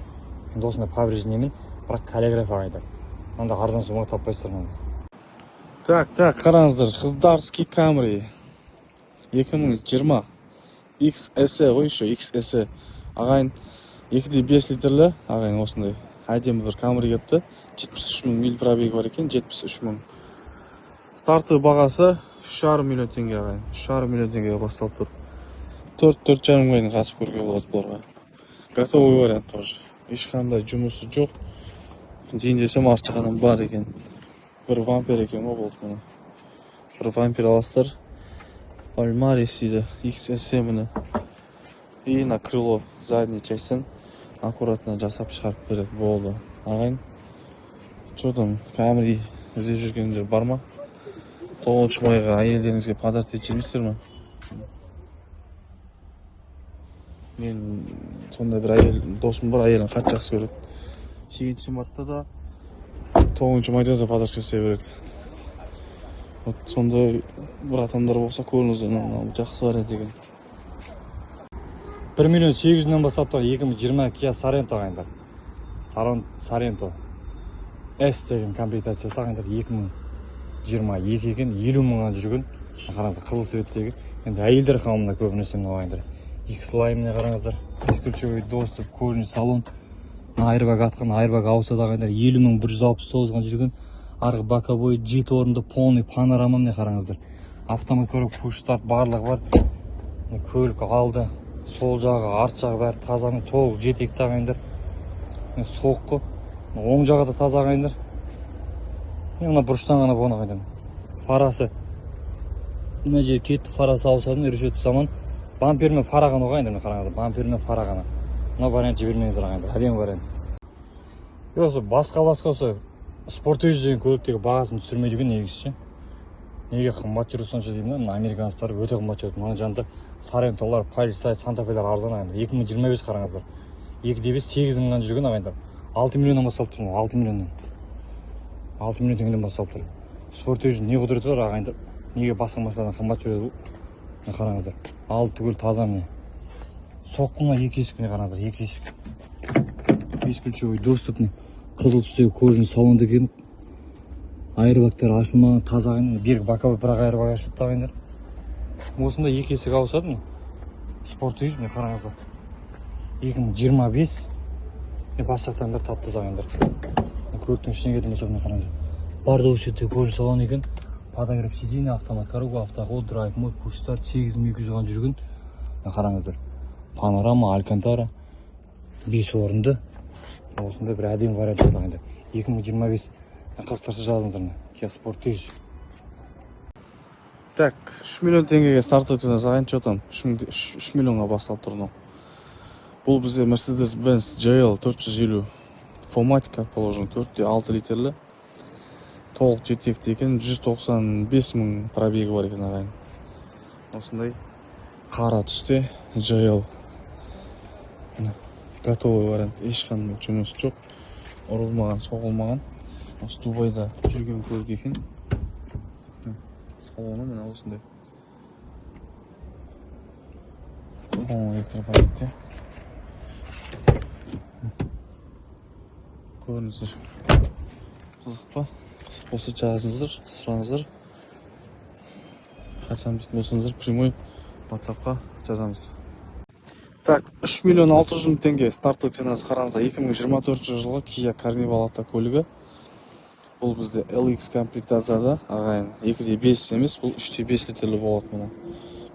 Енді осындай повреждениемен, бірақ каллиграфия ағайындар. Мында арзан сомаға таппайсыздар мында. Так, қараңыздар, Қыздарский Camry 2020 XSE ғой еще, XSE ағайын 2,5 литрлі ағайын осындай әдемі бір Camry кепті. 73 мың миль пробегі бар екен, 73 мың. Старты бағасы 3,5 миллион теңге ағайын, 3,5 миллион теңгеге басталып тұр. 4-4,5 мыңға қатысып көруге болады бұларға. Готовый вариант тоже. Ешқандай жұмысы жоқ. Дейін десем арчағадан бар екен. Бір вампер екен ғой болды мұны. Бір вампер аластар. Пальмарис дейді, XSE мұны. И на крыло задний частьтен аккуратно жасап шығарып береді болды. Ағайын, что там, Camry іздеп жүргендер бар ма? 9 майға әйелдеріңізге подарок етіп жүрмейсіздер ме? Мен сондай бір әйел досым бар, әйелін қатты жақсы көреді. 7 мартта да 9 майда да подарок жасай береді. Сондай бір атамдар болса көріңіздер, жақсы вариант екен. 1 миллион 800 мыңнан бастап тұр 2020 Kia Sorento ағайындар. Sorento S деген комплектациясы ағайындар 2022 екен, 50 мыңнан жүрген. Қараңыздар, қызыл цветтегі. Енді әйелдер қауымына көбінесе мынау ағайындар. X-Line қараңыздар, ключевой доступ, кожаный салон, айырбаг атқан, айырбаг ауысады ағайындар, 70.169-ға жүрген. Арғы боковой 7 орынды полный панорама міне қараңыздар. Автомат көріп пуш-старт барлығы бар. Көлік алды, сол жағы, арт жағы бәрі тазаны толық жетекті ағайындар. Соққы, оң жағы да таза ағайындар. Мына бұрыштан ғана болған ағайындар. Фарасы мына жер кетті фарасы ауысатын решетті заман. Бампер мен фараған оғайындар, міне қараңыздар, бампер мен фарағаны. Мына вариант жібермеңіздер ағайындар, әдемі вариант. Осы басқа осы спорттөз деген көліктегі бағасын түсірмейді екен негізі. Неге қымбат жүру сонша деймін да, мына американецтар өте қымбат жүреді. Мына жанында Сорентолар, Палисай, Санта-Фелер арзан ағайындар. 2025 қараңыздар. 2.5 8 мыңнан жүрген ағайындар. 6 миллионнан басталып тұр, 6 миллионнан. 6 миллион теңгеден басталып тұр. Спорттөз не құдіреті бар ағайындар. Неге басқа қымбат жүреді бұл? Міне қараңыздар. Алды түгел таза міне. Соққына 2 есік міне қараңыздар, 2 есік. 5 ключевой доступ міне. Қызыл түстегі кожаный салонда екен. Айырбактар ашылмаған, таза ағайындар. Бергі боковой бірақ айырбақ ашылыпты ағайындар. Осында 2 есік ауысады міне. Спорттөз міне қараңыздар. 2025. Бас жақтан бір таптыз ағайындар. Көліктің ішіне кетіп болсақ міне қараңыздар. Барды осы жерде кожаный салон екен. Подогрев сиденья, автомат коробка, автоход, драйв мод, пуш старт, 8200 жүрген. Қараңыздар. Панорама, алькантара, 5 орынды. Осында бір әдемі вариант ағайындар. 2025 қызықтырса жазыңыздар. Kia Sportage. Так, 3 миллион теңгеге старт етсеңіз ағайын, что там? 3 миллионға басталып тұр мынау. Бұл бізде Mercedes-Benz GL 450 Fomatic, как положено, 4.6 литрлі. Толық жетекті екен, 195 мың пробегі бар екен ағайын. Осындай қара түсте GL. Готовый вариант, ешқандай жұмыс жоқ. Ұрылмаған, соғылмаған. Осы Дубайда жүрген көлік екен. Салоны міне осындай. Электропакетте. Көрініздер. Қызық па? Қызық болса жазыңыздар, сұраңыздар. Қачан бітін болсаңыздар, прямой WhatsApp-қа жазамыз. Так, 3 миллион 600 мың теңге старттық ценасы қараңыздар. 2024 жылғы Kia Carnival автокөлігі. Бұл бізде LX комплектацияда ағайын 2.5 емес, бұл 3.5 литрлі болады мұны.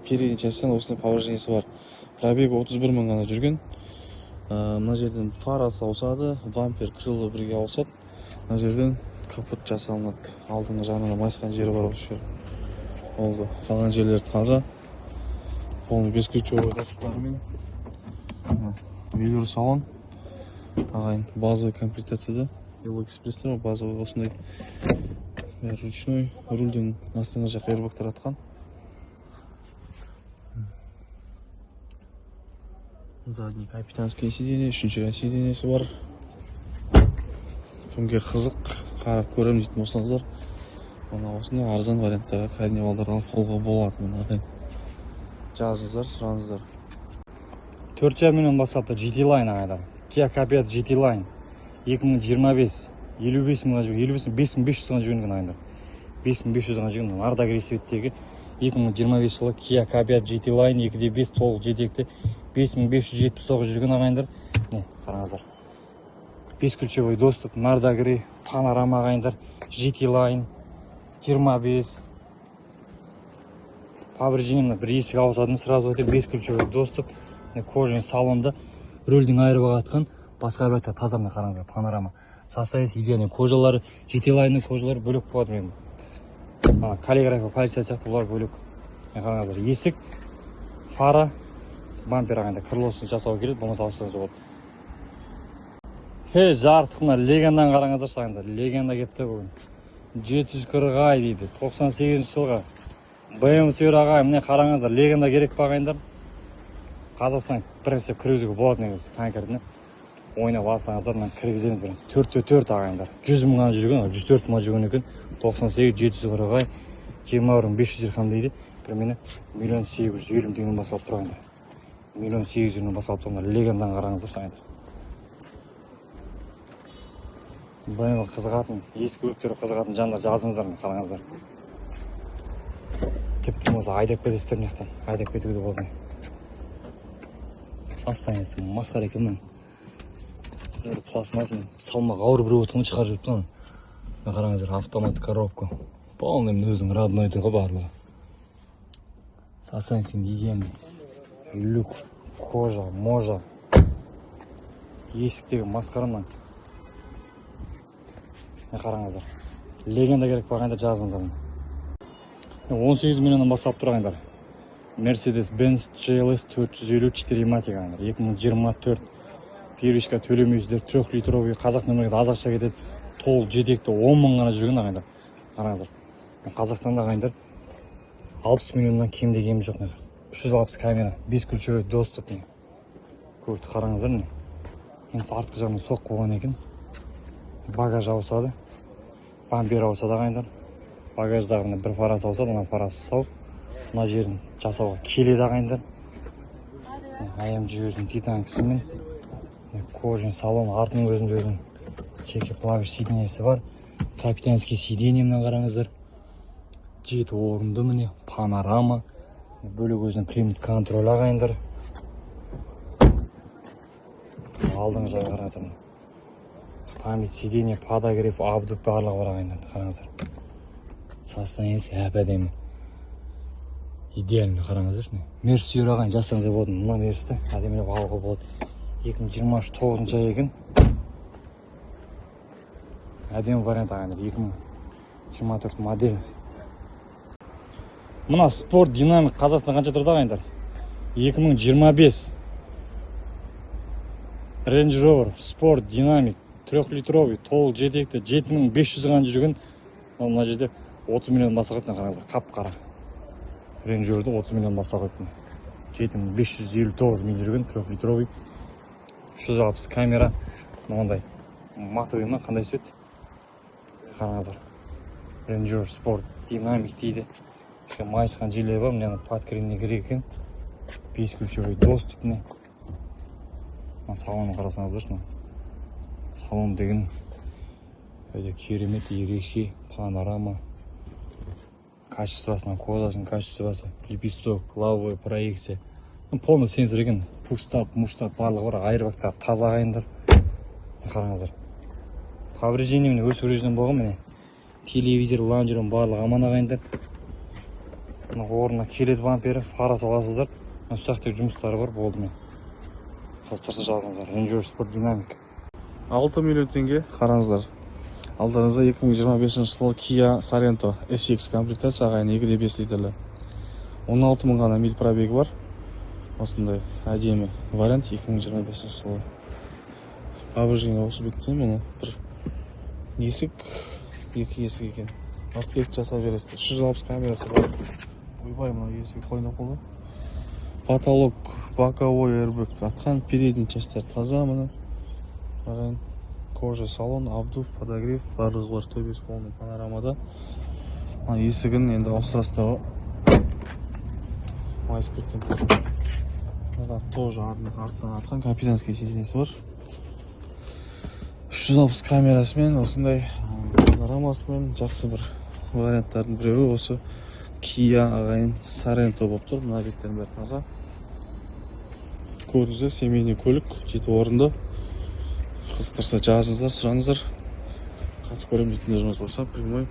Передний частен осындай повреждениесі бар. Пробегі 31 мың ғана жүрген. Мына жерден фарасы ауысады, вампер крылы бірге ауысады. Мына жерден капот жасалынады. Алдыңғы жағынан майысқан жері бар осы жер. Олды. Қалған жерлер таза. Полный бесключевой доступтарымен. Велюр салон. Ағайын базовый комплектацияда. Yellow Express-тер базовый осындай. Ручной рульден астыңғы жақ airbag-тар атқан. Задний капитанский сиденье, үшінші сиденьесі бар. Кімге қызық, қарап көрем дейтін болсаңыздар, мына осындай арзан варианттарға Carnival'дар алып қолға болады мына. Жазыңыздар, сұраңыздар. 4,5 миллион бастапты GT Line ағайдар. Kia Capiat GT Line 2025 55 мыңға жүрген, 5500 жүрген ағайдар. 5500 жүрген нарда агрессиветтегі 2025 жылы Kia Capiat GT Line 2.5 толық жетекті 5579 жүрген ағайындар. Не, қараңыздар. 5 ключевой доступ, нардагри, панорама ағайындар, GT Line 25. Повреждениемді бір есік ауысадым, сразу өте 5 ключевой доступ, кожаный салонда, рөлдің айырбақ атқан, басқа айырбақта таза мына қараңыздар, панорама. Состояние идеальный, кожалары, GT Line'ның кожалары бөлек болады мен. Каллиграфия, полиция сияқты олар бөлек. Қараңыздар, есік, фара, бампер ағайында крылосын жасау керек, болмаса ауыстырыңыз болады. Жарықтық мына легендан қараңыздар шағында. Легенда кепті бүгін. 740 ай дейді. 98 жылға. BMW сүйер ағай, міне қараңыздар. Легенда керек бағайындар. Қазақстан бірінсе кіргізуге болады негіз. Конкретіне ойнап алсаңыздар, мен кіргіземіз бірінсе. 4-4 ағайындар. 100 мыңға жүрген, 104 мыңға жүрген екен. 98, 740 ай. 20 500 дирхам дейді. Примерно 1 850 теңгеден басталып тұрғандар. 1 800 басталып тұрғандар. Легендан қараңыздар шағында. Бұйымы қызығатын, ескі көліктері қызығатын жандар жазыңыздар, қараңыздар. Тіпті болса айдап кетесіздер мектен, айдап кетуге де болды. Состояниесі масқара екен мен. Пластмасын салмақ ауыр бір отығын шығарып жүріпті. Қараңыздар, автомат коробка. Полный өзінің родной тұғы барлығы. Состояниесі идеальный. Люк, кожа, можа. Есіктегі масқарадан. Қараңыздар. Легенда керек бағайында жазыңыздар. 18 миллионнан бастап тұр ағайындар. Mercedes-Benz GLS 450 4 ағайындар. 2024 первичка төлемейсіздер, 3 литровый қазақ нөмірге аз ақша кетеді. Тол жетекті 10 мың ғана жүрген ағайындар. Қараңыздар. Қазақстанда ағайындар 60 миллионнан кемде кем жоқ. 360 камера, 5 ключевой доступ. Көрді қараңыздар не. Енді артқы жағынан соқ қойған екен. Багаж ауысады. Бампер ауысады ағайындар. Багаждағында бір фарасы ауысады, мына фарасы сау. Мына жерін жасауға келеді ағайындар. Аям жүйесінің титанкісімен. Кожаный салон, артының өзінде өзінің чеки плавиш сиденьесі бар. Капитанский сиденье мына қараңыздар. 7 орынды міне, панорама. Бөлек өзінің климат контроль ағайындар. Алдыңғы жағы қараңыздар. Память сиденье, подогрев, обдув барлығы бар ағайындар. Қараңыздар. Состояниесі әп-әдемі. Идеально қараңыздар. Мерс ағайын жасаңыздар болды. Мына мерсті әдемілеп алуға болады. 2029 ай екен. Әдемі вариант ағайындар. 2024 модель. Мына спорт динамик Қазақстан қанша тұрды ағайындар? 2025 Range Rover спорт динамик 3 литровый толық жетекті 7500 ғана жүрген. Мына жерде 30 миллион баса қойыпты қараңыздар. Қап-қара Range Rover'ды 30 миллион баса қойыпты. 7559 мил жүрген 3 литровый 360 камера. Мынандай матовый ма қандай свет? Қараңыздар. Range Rover спорт динамик дейді. Майысқан жерлері бар, мына подкреніне керек екен. 5 ключевой доступны. Салонын қарасаңыздар. Салон деген өте керемет, ерекше, панорама. Качествосынан, кожасының качествосы, лепесток, лавовая проекция. Полный сенсор екен. Пуштап, муштап барлығы бар. Айырбақтар таза ағайындар. Қараңыздар. Повреждение міне өз повреждение болған міне. Телевизор, лаунжердің барлығы аман ағайындар. Орнына келеді бампері, фара саласыздар. Ұсақтық жұмыстары бар, болды мен. Қыстырсы жазыңыздар. Range Rover спорт динамик. 6 миллион теңге қараңыздар. Алдарыңызда 2025 жылы Kia Sorento SX комплектация ағайын 2.5 литрлі. 16 мың ғана миль пробегі бар. Осындай әдемі вариант 2025 жылы. Повреждение осы бетте міне бір есік, екі есік екен. Артық есік жасап бересіздер. 360 камерасы бар. Ойбай, мына есік қойнап болды. Потолок, боковой airbag, атқан передний частар таза міне. Ағайын кожа салон, обдув, подогрев, барлығы бар. Төбесі полный панорамада. Есігін енді ауыстырасыздар. Майысып кеткен. Тоже артынан атқан капитанский сиденьесі бар. 360 камерасымен, осындай панорамасымен жақсы бір варианттардың біреуі осы Kia ағайын Sorento болып тұр. Мына беттердің бәрі таза. Көріңіздер, семейный көлік, 7 орынды. Қызықтырса жазыңыздар, сұраңыздар. Қатысып көремін дейтіндеріңіз болса, прямой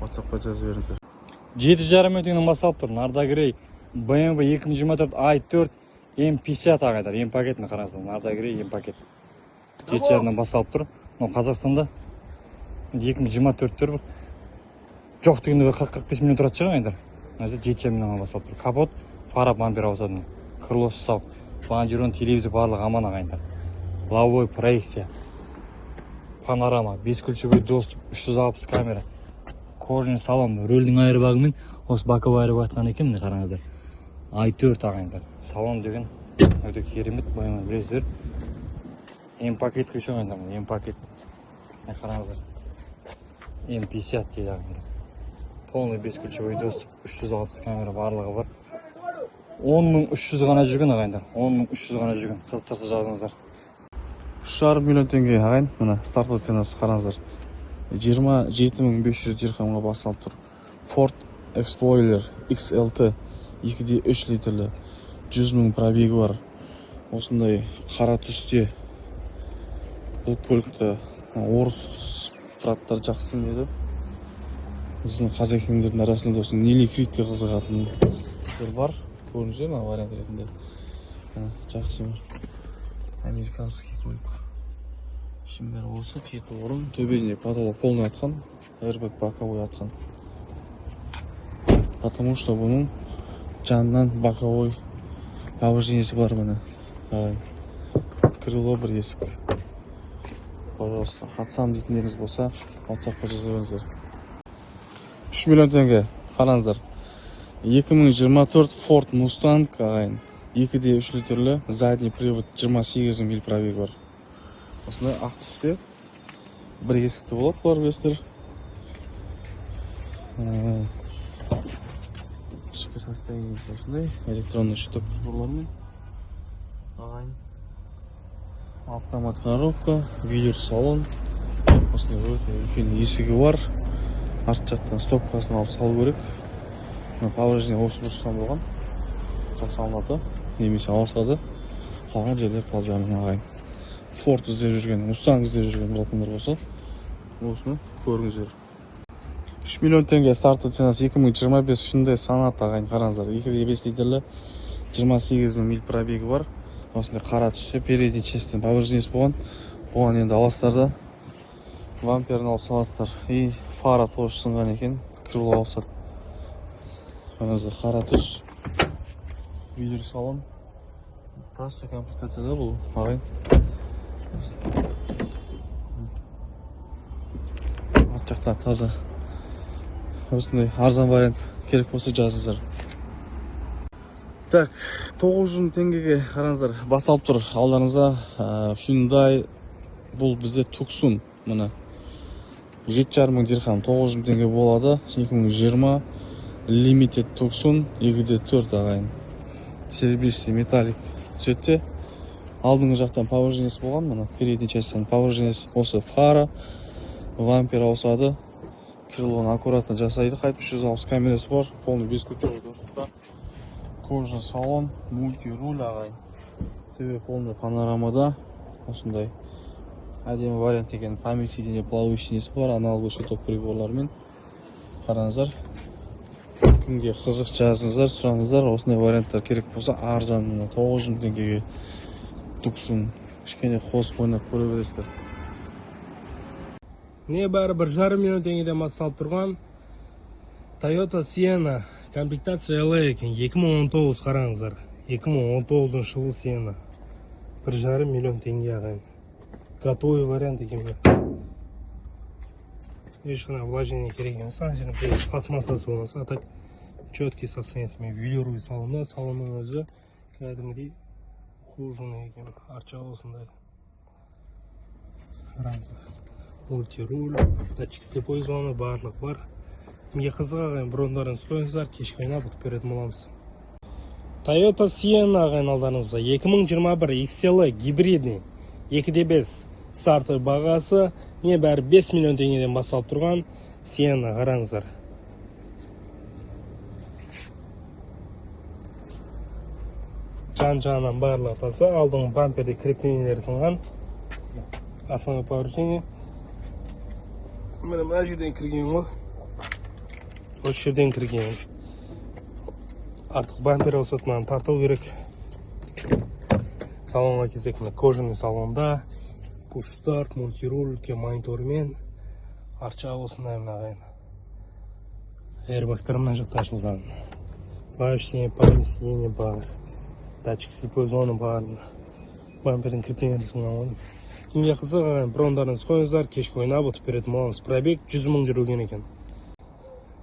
WhatsApp-қа жазып беріңіздер. 7,5 миллионнан бастап тұр. Nardagray BMW 2024 i4 M50 ағайдар. М пакетіне қараңыздар. Nardagray М пакет. 7,5 бастап тұр. Қазақстанда 2024 тұр. Жоқ дегенде 40-45 миллион тұрады шығар ағайдар. 7,5 миллионнан бастап тұр. Капот, фара, бампер ауысады. Крылосы сау. Лонжерон, телевизор барлығы аман ағайдар. Лавовая проекция. Панорама, 5 ключевой доступ, 360 камера. Кожаный салон, рөлдің айырбағымен осы боковой айырбақтан екен міне қараңыздар. i4 ағайындар. Салон деген өте керемет, байымын білесіздер. М пакет көші ағайындар. М пакет. Қараңыздар. М50 дейді ағайындар. Полный 5 ключевой доступ, 360 камера барлығы бар. 10.300 ғана жүрген ағайындар. 10.300 ғана жүрген. Қызықтырса жазыңыздар. 3,5 миллион теңге ағайын. Мына стартовый ценасы қараңыздар. 27.500 дирхамға басылып тұр. Ford Explorer XLT 2.3 литрлі 100 мың пробегі бар. Осындай қара түсте. Бұл көлікті орыс пираттар жақсы еді. Біздің қазақ екендердің арасында осы неликвидке қызығатын кісілер бар. Көріңіздер ме вариант ретінде. Жақсы бар. Американский көлік. Şimdi olsa 7 орын, төбесіне потолок полный атқан, airbag боковой атқан. потому что бұның жанынан боковой повреждениесі бар міне. Крыло бір есік. Пожалуйста, қатсам дейтіндеріңіз болса, WhatsApp-қа жаза беріңіздер. 3 миллион теңге, қараңыздар. 2024 Ford Mustang ағайын. 2-де 3 литрлі, задний привод 28 миль пробег бар. Осындай ақ түсте бір есікті болады, бұлар білесіздер. Ішкі состояниесі осындай, электронный щиток приборлармен. Ағайын. Автомат коробка, видео салон. Осындай өте үлкен есігі бар. Арт жақтан стопкасын алып салу керек. Повреждение осы бұрыштан болған. Жасалынады, немесе алсады. Қалған жерлер таза ағайын. Ford іздеп жүрген, Mustang іздеп жүрген бұратындар болса, осыны көріңіздер. 3 миллион теңге старты ценасы 2025 Hyundai Sonata ағайын, қараңыздар. 2-де 5 литрлі 28 миль пробегі бар. Осындай қара түссе, передний частьтен повреждениесі болған. Бұған енді аластарда вамперін алып саласыздар. И фара тоже сынған екен, крыло ауысады. Қараңыздар, қара түс. Видео салон. Простой комплектацияда бұл ағайын. Арт жақта таза. Осындай арзан вариант керек болса жазыңыздар. Так, 900 мың теңгеге қараңыздар, басалып тұр алдарыңызда Hyundai, бұл бізде Tucson, мұны 7,5 мың дирхам, 900 мың теңге болады. 2020 Limited Tucson 2-де 4 ағайын. Серебристый металлик цветте. Алдыңғы жақтан повреждениесі болған, мұны передний частьтен повреждениесі. Осы фара, вампер ауысады. Крылоны аккуратно жасайды. Қайтып 360 камерасы бар, полный бескучевой доступта. Кожа салон, мульти-руль ағайын. Төбе полный панорамада. Осындай әдемі вариант екен. Память сиденье плавающий несі бар, аналоговый щиток приборлармен. Қараңыздар. Кімге қызық жазыңыздар, сұраңыздар. Осындай варианттар керек болса, арзан 900 мың теңгеге Tucson. Кішкене қосып ойнап көре бересіздер. Не бәрі 1,5 миллион теңгеден басталып тұрған Toyota Sienna комплектация LA екен. 2019 қараңыздар. 2019 жылы Sienna. 1,5 миллион теңге ағайын. Готовый вариант екен. Ешқана влажение керек емес. Пластмассасы болмаса, а так четкий состояниесімен велюровый салонда. Салонның өзі кәдімгідей кожаный екен. Арча осындай. Қараңыздар. Мультируль, датчик слепой зоны барлық бар. Кімге қызық ағайын, брондарын қойыңыздар, кешкі ойнап ұтып беретін боламыз. Toyota Sienna ағайын алдарыңызда 2021 XL гибридный 2-де 5 старты бағасы не бәрі 5 миллион теңгеден басталып тұрған Sienna қараңыздар. Жан-жағынан барлығы таза, алдыңғы бамперде креплениелері сынған. Основной повреждение. Мына жерден кірген ғой. Осы жерден кірген. Артық бампер ауысатынан тартау керек. Салонға келсек, кожаный салонда. Push-start, мультируль, монитормен. Арча осындай ағайын. Airbagтар мына жақта ашылған. Плавающий сиденье бар. Датчик слепой зоны бар. Бампердің креплениелері сынған. Кімге қызық ағайын, брондарыңыз қойыңыздар, кешкі ойнап ұтып беретін боламыз. Пробег 100 мың жүрген екен.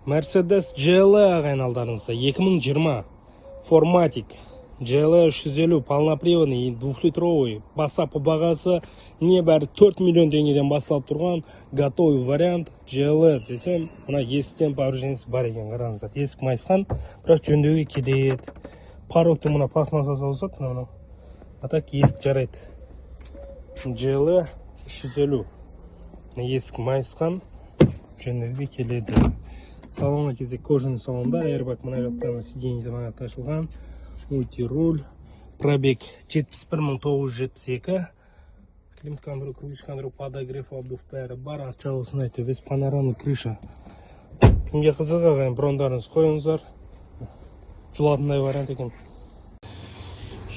Mercedes GLE ағайын алдарыңызда 2020 Formatic GLE 350 полноприводный 2-литровый бастапқы бағасы не бәрі 4 миллион теңгеден басталып тұрған готовый вариант GLE десем, мына есіктен повреждениесі бар екен, қараңыздар. Есік майысқан, бірақ жөндеуге келеді. Порогты мына пластмассасы ауысады, а так есік жарайды. GLE 350 есік майысқан, жөндеуге келеді. Салонға кезек кожаный салонда, airbag мына жақтан сиденьеде мына ашылған, мультируль, пробег 71 972, климат контроль, круиз контроль, подогрев, обдув бәрі бар, арча осындай төбесі панорамный крыша. Кімге қызық ағайын, брондарыңыз қойыңыздар, жұлатындай вариант екен.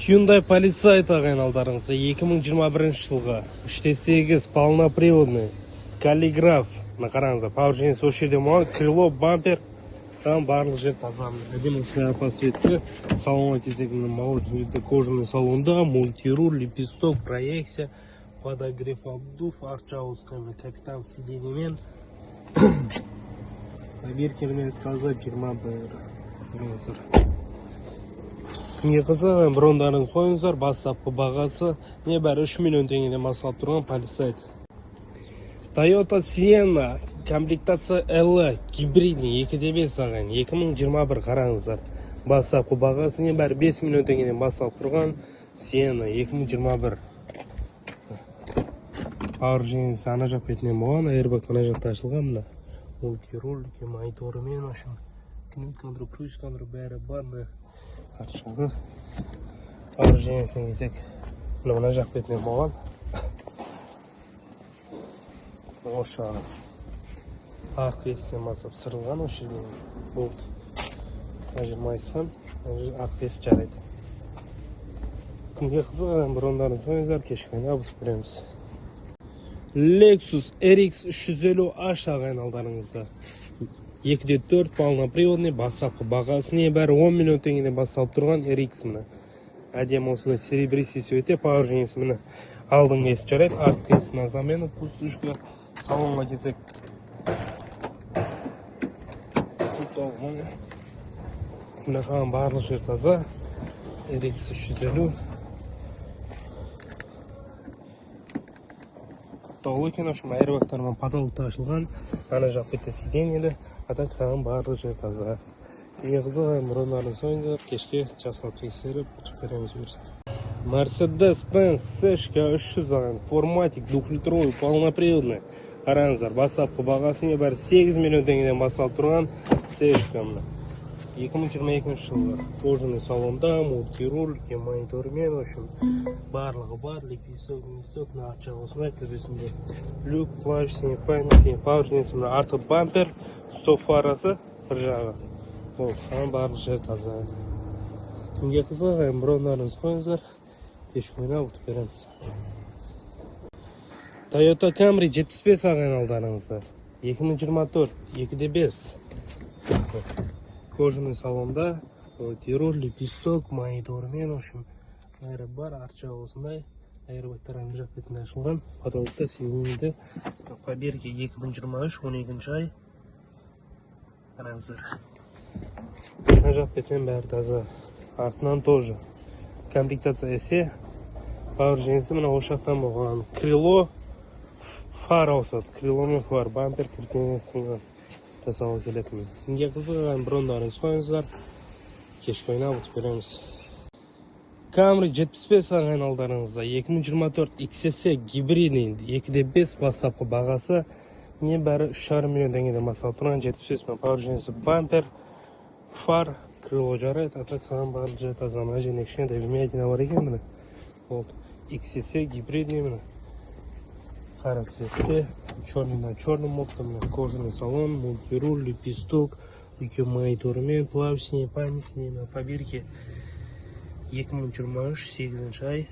Hyundai Palisade ағайын алдарыңызда 2021 жылғы 3-де 8 полноприводный каллиграф. Қараңыздар, повреждениесі осы жерде болған, крыло, бампер Там барлық жер таза. Әдемі осылай подсветка. Салонға келсек, молочный кожаный салонда, мультируль, лепесток, проекция, подогрев обдув, арчауская, капитан сиденьемен. Поберкелмен таза 20 бір. Не қызығы, брондарын қойыңыздар, бастапқы бағасы небәрі 3 миллион теңгеден басталып тұрған полисайт. Toyota Sienna комплектация L гибридный 2.5 ағайын 2021 қараңыздар. Бастапқы бағасы небәрі 5 миллион теңгеден басталып тұрған Sienna 2021. Ауыр жеңісі ана жақ бетінен болған, airbag ана жақта ашылған мына. Мультируль, мониторымен ашын. Книг контроль, ключ контроль бәрі бар. Аршағы. Ауыр жеңісін кезек. Мына жақ бетінен болған. Ошағы. Ақ есінен басып сырылған осы жерден болды. Әжір майсан, әжір ақ ес жарайды. Күнге қызығын бұрындарын соңыздар кешкені абысып көреміз. Lexus RX 350H ағайын алдарыңызда. 2.4 полноприводный бастапқы бағасы небәрі 10 миллион теңгеден басталып тұрған RX міне. Әдемі осындай серебристый цвете, пауэр жеңісі міне. Алдың ес жарайды, артқы есі на замену, пустышка. Салонға келсек. Міне қаған барлық жер таза. RX 350. Толы екен ашым айырбақтармен потолықта ашылған. Ана жақ бетте сиденьелі. Ата қаған барлық жер таза. Не қызығы бұрындарын соңында кешке жасалып тексеріп жүктереміз көрсін. Mercedes-Benz C300 ағайын форматик 2-литровый полноприводный. Қараңыздар, бастапқы бағасы небәрі 8 миллион теңгеден басталып тұрған C300. 2022 жылғы кожаный салонда, мультируль, монитормен, барлығы бар, лепесток, арчағы осындай төбесінде люк, плащ, синепайн, пауэр жеңісі, арты бампер, стоп фарасы бір жағы. Ол қан барлық жер таза. Күнге қызығы, бұрындарыңыз қойыңыздар, кешкені ұтып береміз. Toyota Camry 75 ағайын алдарыңызда. 2024, 2.5. Кожаный салонда, мультируль, лепесток, монитормен, бәрі бар, арчағы осындай. Airbag'тар ана жақ бетінде ашылған. Потолықта сиденьеде поберки 2023, 12 ай. Қараңыздар. Ана жақ бетінен бәрі таза. Артынан тоже. Комплектация S. Пауэр жеңісі мына ошақтан болған. Крыло, фар ауысады. Крыло мен фар, бампер кіртінесін жасауға келетін. Неге қызығын бұрындарыңыз қойыңыздар. Кешкі ойнап ұтып береміз. Camry 75 ағайын алдарыңызда 2024 XS гибридный 2.5 бастапқы бағасы небәрі 3,5 миллион теңгеден басталып тұрған 75 мен пауэр жеңісі бампер, фар, крыло жарайды, ататқан барлық жер таза. Мына жеріне кішкентай вмятина бар екен міне. Ол XS гибридный міне. Қара цветте, черный на черном оптом, кожаный салон, мультируль, лепесток, монитормен, плавсине, панисине, на поберке 2023, 8 ай.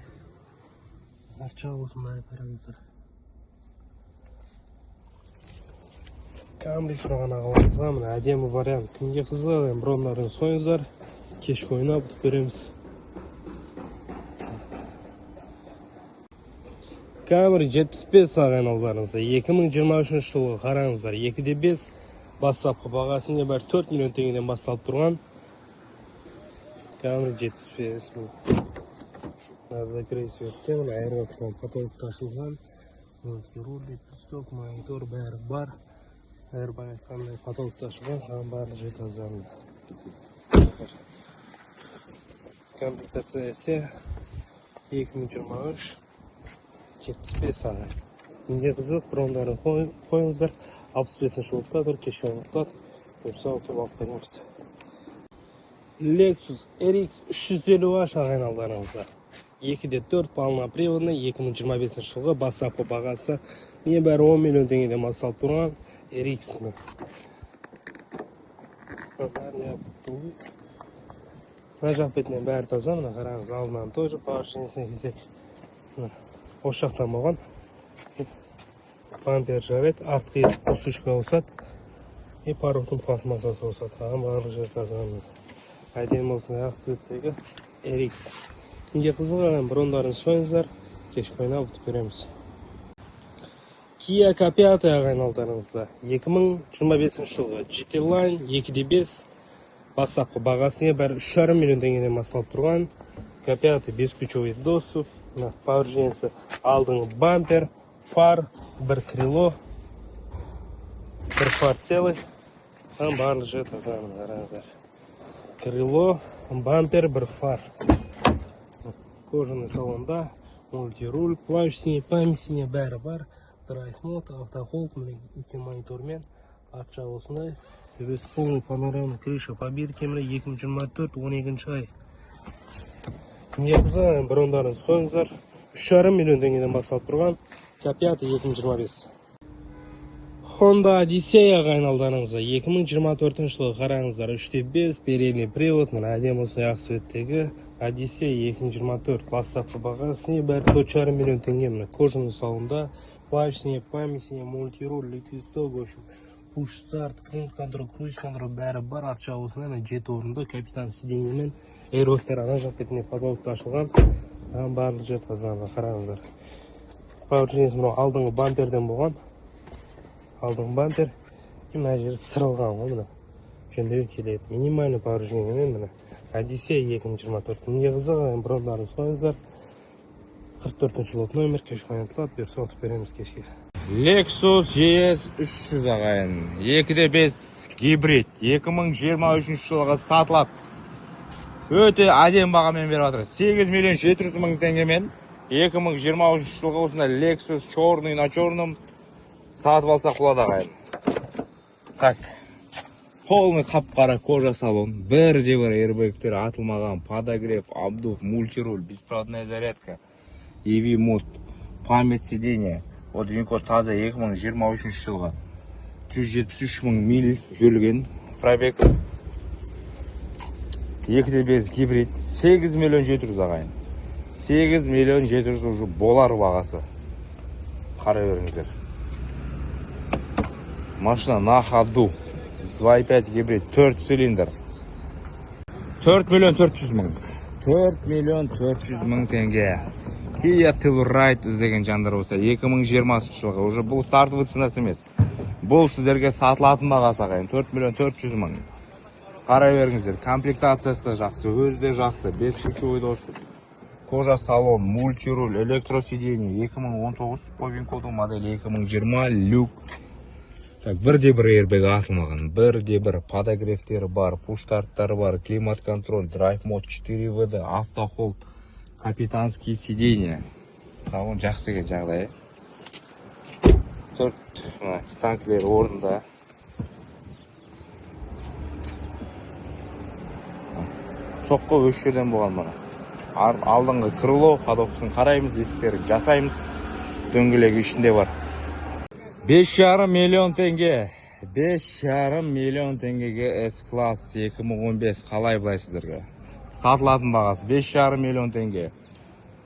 Арчағы осындай қараңыздар. Camry сұраған ағаларыңызға мына әдемі вариант. Кімге қызығы, бұрындарыңыз қойыңыздар, кешкі ойнап көреміз. Camry 75 ағайын алдарыңызда 2023 жылғы қараңыздар. 2.5 бастапқы бағасы небәрі 4 миллион теңгеден басталып тұрған Camry 75 мың. Надо цветте, мына airbag'тан потолықта ашылған. Мультируль, лепесток, монитор бәрі бар. Airbag қандай потолықта ашылған, қан барлық жер таза. Комплектация S 2023 75 ағайын. Неге қызық, бұрындарын қойыңыздар. 65 жылықта тұр, кешкі ойнақтат. Өпсі ауытып алып береміз. Lexus RX 350H ағайын алдарыңыздар. 2.4 полноприводный 2025 жылғы бастапқы бағасы небәрі 10 миллион теңгеден басталып тұрған RX. Мына жақ бетінен бәрі таза, мына қараңыз алдынан тоже пауэр жеңісіне кезек. Осы жақтан болған. Бампер жарайды, артқы есік пустышка ауысады. и пароктың пластмассасы болса тағам барлық жер таза. Әдемі болсын ақ цветтегі RX. Кімге қызығған брондарын сойыңыздар, кеш қойына ұлтып береміз. Kia K5 ағайналдарыңызда 2025 жылғы GT Line 2.5 бастапқы бағасына бәрі 3,5 миллион теңгеден басталып тұрған K5 бесключевой доступ, power женесі, алдыңғы бампер, фар, бір крыло, бір фар целый, барлық жер таза, қараңыздар. Крыло, бампер, бір фар. Кожаный салонда, мультируль, плащ синий, память синий, бәрі бар. Драйв мод, автохолд, екі монитормен, арт жағы осындай. Төбесі полный панорама, крыша по бирке 2024-12 ай. Кімге қызығын брондарын қойыңыздар. 3,5 миллион теңгеден басталып тұрған K5 2025. Honda Odyssey ағайналдарыңызда 2024 жылғы қараңыздар. 3.5 передний привод, әдемі осы ақ цветтегі Odyssey 2024 бастапқы бағасы бәрі 4,5 миллион теңге. Кожаный салонда, плащ, память, мультируль, ликвидсток, в общем, push-start, климат-контроль, круиз-контроль бәрі бар. Арт жағы осындай 7 орынды капитан сиденьемен эйрбэктер ана жақ бетіне подвалка ашылған. Барлық жер таза, қараңыздар. Пауэрженес мынау алдыңғы бамперден болған. Алдыңғы бампер мына жері сырылған ғой мына. Жөндеу келеді. Минимальный пауэрженемен мына Odyssey 2024. Кімге қызығы брондарын қойыңыздар. 44 лот номер, кеш қойынтылады, берсе отып береміз кешке. Lexus ES 300 ағайын. 2.5 гибрид. 2023 жылғы сатылады. Өте әдем бағамен беріп жатыр. 8 миллион 700 мың теңгемен 2023 жылғы осында Lexus черный на черном сатып алсақ болады ағайын. Так. Полный қап-қара кожа салон. Бірде-бір airbagтер атылмаған, подогрев, обдув, мультируль, беспроводная зарядка, EV мод, память сиденья. Вот Винкод таза 2023 жылға 173 мың миль жүрген пробег. 2.5 гибрид 8 миллион 700 ағайын. 8 миллион 700 уже болар бағасы. Қарай беріңіздер. Машина на ходу. 2.5 гибрид, 4 цилиндр. 4 миллион 400 мың. 4 миллион 400 мың теңге. Kia Telluride іздеген жандар болса 2020 жылғы. Уже бұл стартовый ценасы емес. Бұл сіздерге сатылатын бағасы ағайын. 4 миллион 400 мың. Қарай беріңіздер. Комплектациясы да жақсы, өзі де жақсы. 5 ключевой доступ. Кожа салон, мультируль, электросиденье. 2019 по Винкоду модель 2020 люк. Так, бірде-бір airbag атылмаған. Бірде-бір подогревтері бар, пуштарттары бар, климат-контроль, драйв мод 4WD, автохолд, капитанские сиденья. Салон жақсы кен жағдай. 4 титанкілер орында. Соққы өш жерден болған мұны. Алдыңғы крыло, ходовкасын қараймыз, есіктерін жасаймыз. Дөңгелегі ішінде бар. 5,5 миллион теңге. 5,5 миллион теңгеге S-класс 2015 қалай былай сіздерге? Сатылатын бағасы 5,5 миллион теңге.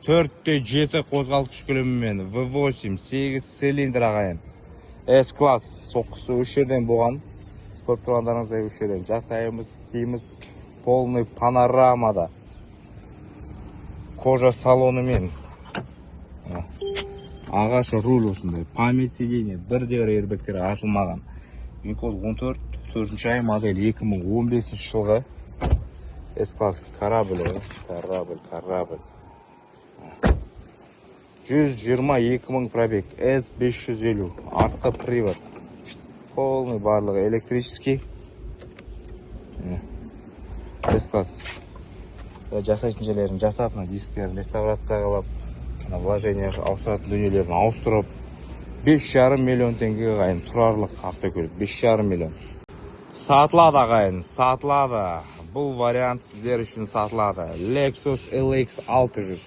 4.7 қозғалтқыш көлемімен V8 8 цилиндр ағайын. S-класс соққысы үш жерден болған. Көріп тұрғандарыңыздай үш жерден жасаймыз, істейміз. Полный панорамада. Кожа салонымен. Ағаш руль осындай. Память сиденье. Бірде-бір airbagтері атылмаған. Винкод 14, 4 ай модель 2015 жылғы. S-класс корабль. 122 мың пробег. S550. Артқы привод. Полный барлығы электрический. S-класс. Жасайтын жерлерін жасап, дисктерін реставрация қылып, вложение ауыстыратын дүниелерін ауыстырып, 5,5 миллион теңге ағайын тұрарлық автокөлік. 5,5 миллион. Сатылады ағайын, сатылады. Бұл вариант сіздер үшін сатылады. Lexus LX 600.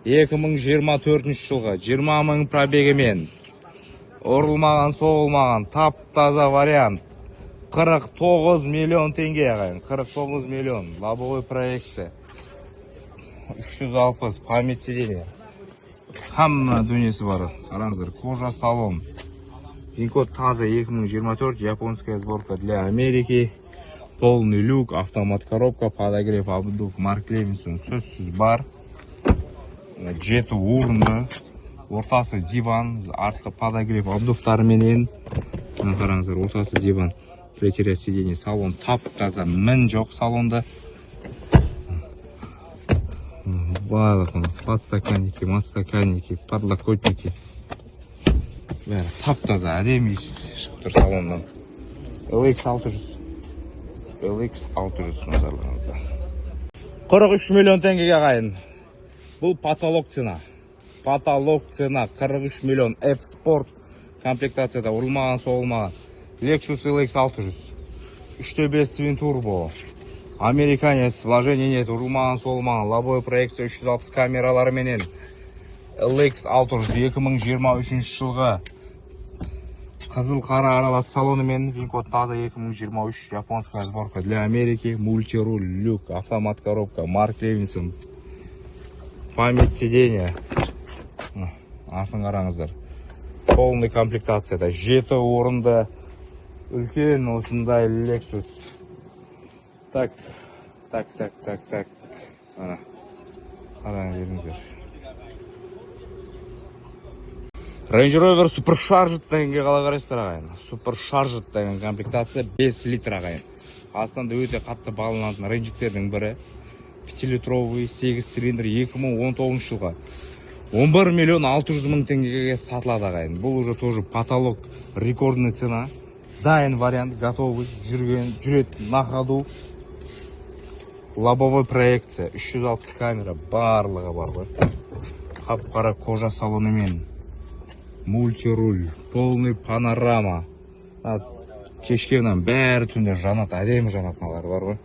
2024 жылғы 20 мың пробегімен. Орылмаған, соғылмаған, тап-таза вариант. 49 миллион теңге ағайын. 49 миллион. Лобовой проекция. 360 память сиденья. Хамна дүниесі бар. Қараңыздар, кожа салон. Винкод таза 2024, японская сборка для Америки. Полный люк, автомат коробка, подогрев обдув, Марк Левинсон сөзсіз бар. Жеті орынды, ортасы диван, артқы подогрев обдувтарменен. Қараңыздар, ортасы диван, третий ряд сиденье, салон тап-таза, мін жоқ салонда. Барлық подстаканники, подстаканники, подлокотники. Бәрі тап-таза, әдемі шығып тұр салоннан. LX 600 назарларыңызда. 43 миллион теңгеге қайын. Бұл потолок цена. Потолок цена 43 миллион. F-Sport комплектацияда ұрылмаған, соғылмаған. Lexus LX 600. 3.5 Twin Turbo. Американец, вложение нет, ұрылмаған, соғылмаған. Лобовой проекция 360 камералары менен. LX 600 2023 жылғы. Қызыл қара аралас салонымен, Винкод таза 2023, японская сборка для Америки, мультируль, люк, автомат коробка, Марк Левинсон, память сиденья, артын қараңыздар, полный комплектацияда, 7 орынды, үлкен осындай Lexus. Так, ана, қараңыз беріңіздер. Range Rover Supercharged дегенге қалай қарайсыздар ағайын? Supercharged деген комплектация 5 литр ағайын. Қазақстанда өте қатты бағаланатын ренжіктердің бірі. 5-литровый 8 цилиндр 2019 жылға 11 миллион 600 мың теңгеге сатылады ағайын. Бұл уже тоже потолок, рекордный цена. Дайын вариант, готовый, жүрет на ходу. Лобовой проекция, 360 камера, барлығы бар ғой. Қап-қара кожа салонымен. Мультируль, полный панорама. Кешкенен бәрі түнде жанат, әдемі жанатналар бар ғой.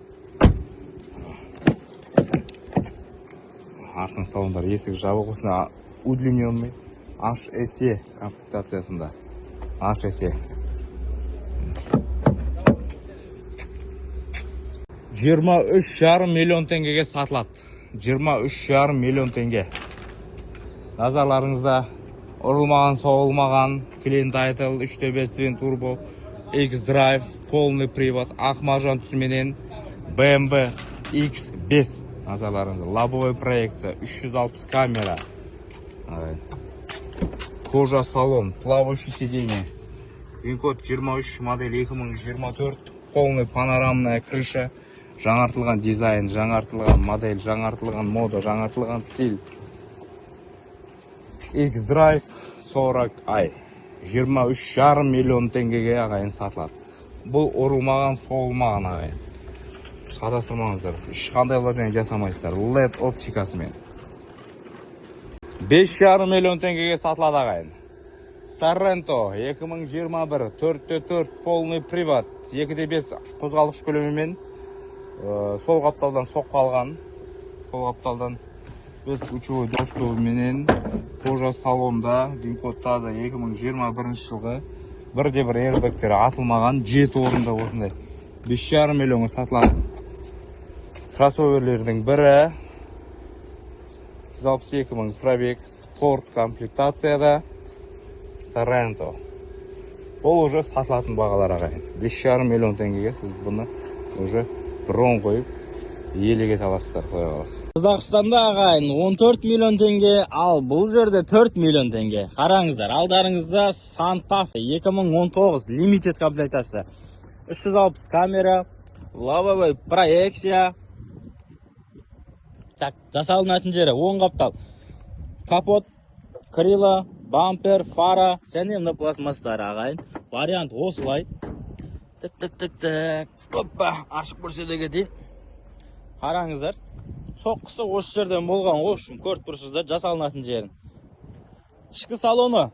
Артын салондар есік жабық осында удлиненный HSE комплектациясында. HSE. 23,5 миллион теңгеге сатылады. 23,5 миллион теңге. Назарларыңызда ұрылмаған, соғылмаған, Clean Title, 3.5 Twin Turbo, X-Drive, полный привод, ақ маржан түсіменен, BMW X5. Назарларыңызда, лобовой проекция, 360 камера, кожа салон, плавающий сиденье, Винкод 23 модель 2024, полный панорамная крыша, жаңартылған дизайн, жаңартылған модель, жаңартылған мода, жаңартылған стиль. X-Drive 40i 23,5 миллион теңгеге ағайын сатылады. Бұл ұрылмаған, соғылмаған ағайын. Шатастырмаңыздар, ешқандай вложение жасамайсыздар. LED оптикасымен 5,5 миллион теңгеге сатылады ағайын. Sorento 2021 4x4 полный привод 2.5 қозғалғыш көлемімен сол қапталдан соққы алған. Сол қапталдан біз ключевой доступыменен кожа салонда, Винкод таза 2021 жылғы бірде-бір airbagтері атылмаған, 7 орында осындай 5,5 миллионға сатылады. Кроссоверлердің бірі 162 мың пробег, спорт комплектацияда Sorento. Бұл уже сатылатын бағалар ағайын. 5,5 миллион теңгеге сіз бұны уже бұрын қойып елеге таласыздар, қоя қаласыз. Қазақстанда ағайын 14 миллион теңге, ал бұл жерде 4 миллион теңге. Қараңыздар, алдарыңызда Santa Fe 2019 Limited комплектация. 360 камера, лобовой проекция. Так, жасалынатын жері оң қаптал. Капот, крыло, бампер, фара, және мына пластмастар ағайын. Вариант осылай. Тік. Оппа, ашық көрсете кетейін. Қараңыздар, соққысы осы жерден болған ғой, көріп тұрсыздар жасалынатын жерін. Ішкі салоны.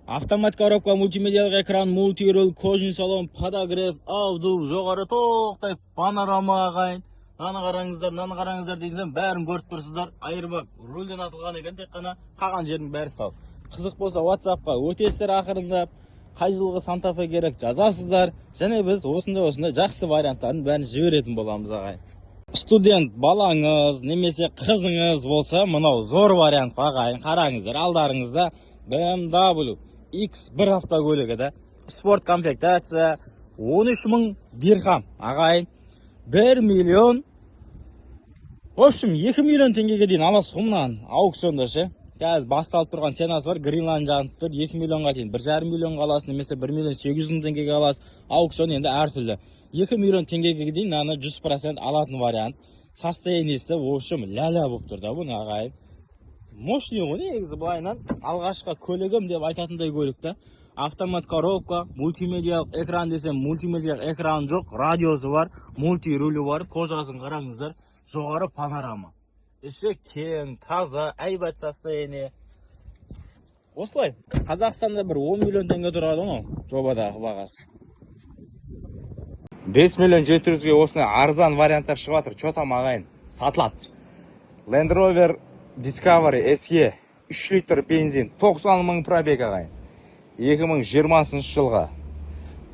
Автомат коробка, мультимедиялық экран, мультируль, кожаный салон, подогрев, обдув, жоғары тоқтай панорама ағайын. Наны қараңыздар дегенде бәрін көріп тұрсыздар. Airbag рөлден атылған екен, тек қана қалған жердің бәрі сау. Қызық болса WhatsApp-қа өтесіздер ақырындап. Қай жылғы Santa Fe керек жазасыздар. Және біз осындай жақсы варианттарын бәрін жіберетін боламыз ағайын. Студент балаңыз немесе қызыңыз болса, мынау зор вариант ағайын. Қараңыздар, алдарыңызда BMW X1 автокөлігі спорт комплектация 13.000 дирхам ағайын. 1 миллион, в общем 2 миллион теңгеге дейін аласыз ғымнан аукционда ше. Қазір басталып тұрған ценасы бар, Greenland жанып тұр, 2 миллионға дейін 1,5 миллионға аласыз, немесе 1 миллион 800 мың теңгеге аласыз. Аукцион енді әртүрлі. 2 миллион теңгеге дейін наны 100% алатын вариант. Состояниесі, в общем, ля-ля болып тұр да бұны ағайын. Мощный ғой негізі былайынан алғашқы көлігім деп айтатындай көлік. Автомат коробка, мультимедиялық экран десем, мультимедиялық экран жоқ, радиосы бар, мультирулі бар, кожасын қараңыздар, жоғары панорама. Іші кең, таза, әйбат состояние. Осылай, Қазақстанда бір 10 миллион теңге тұрады ғой, жобадағы бағасы. 5 миллион 700-ге осындай арзан варианттар шығып жатыр. Чё там ағайын? Сатылады. Land Rover Discovery SE 3 литр бензин, 90 мың пробег ағайын. 2020 жылға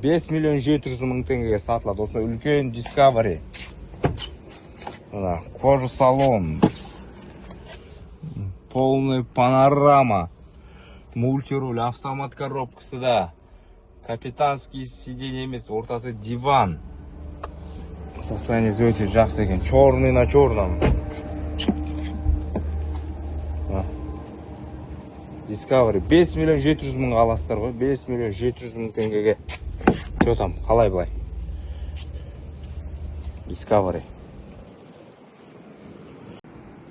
5 миллион 700 мың теңгеге сатылады. Осындай үлкен Discovery. Кожа салон. Полный панорама. Мультируль, автомат коробкасы да. Капитанский сиденье емес, ортасы диван. Состояние өте жақсы екен. Черный на черном. Discovery 5 миллион 700 мың аластар ғой. 5 миллион 700 мың теңгеге. Что там? Қалай былай? Discovery.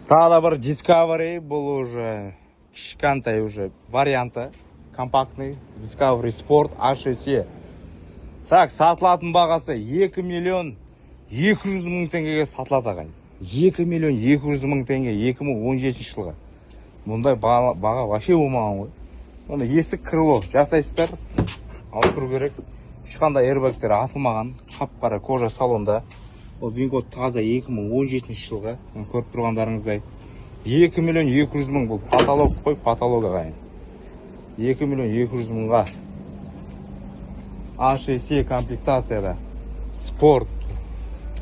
Тағы бір Discovery, бұл уже кішкентай уже варианты. Компактный Discovery Sport A6E. Так, сатылатын бағасы 2 миллион 200 мың теңгеге сатылады ағайын. 2 миллион 200 мың теңге 2017 жылға. Мұндай баға вообще болмаған ғой. Оны есік крыло жасайсыздар, алып тұру керек. Ешқандай airbagтер атылмаған, қап-қара кожа салонда. Ол винкод таза 2017 жылға. Көріп тұрғандарыңыздай 2 миллион 200 мың бұл потолок қой, потолок ағайын. 2 миллион 200 мыңға A6E комплектацияда спорт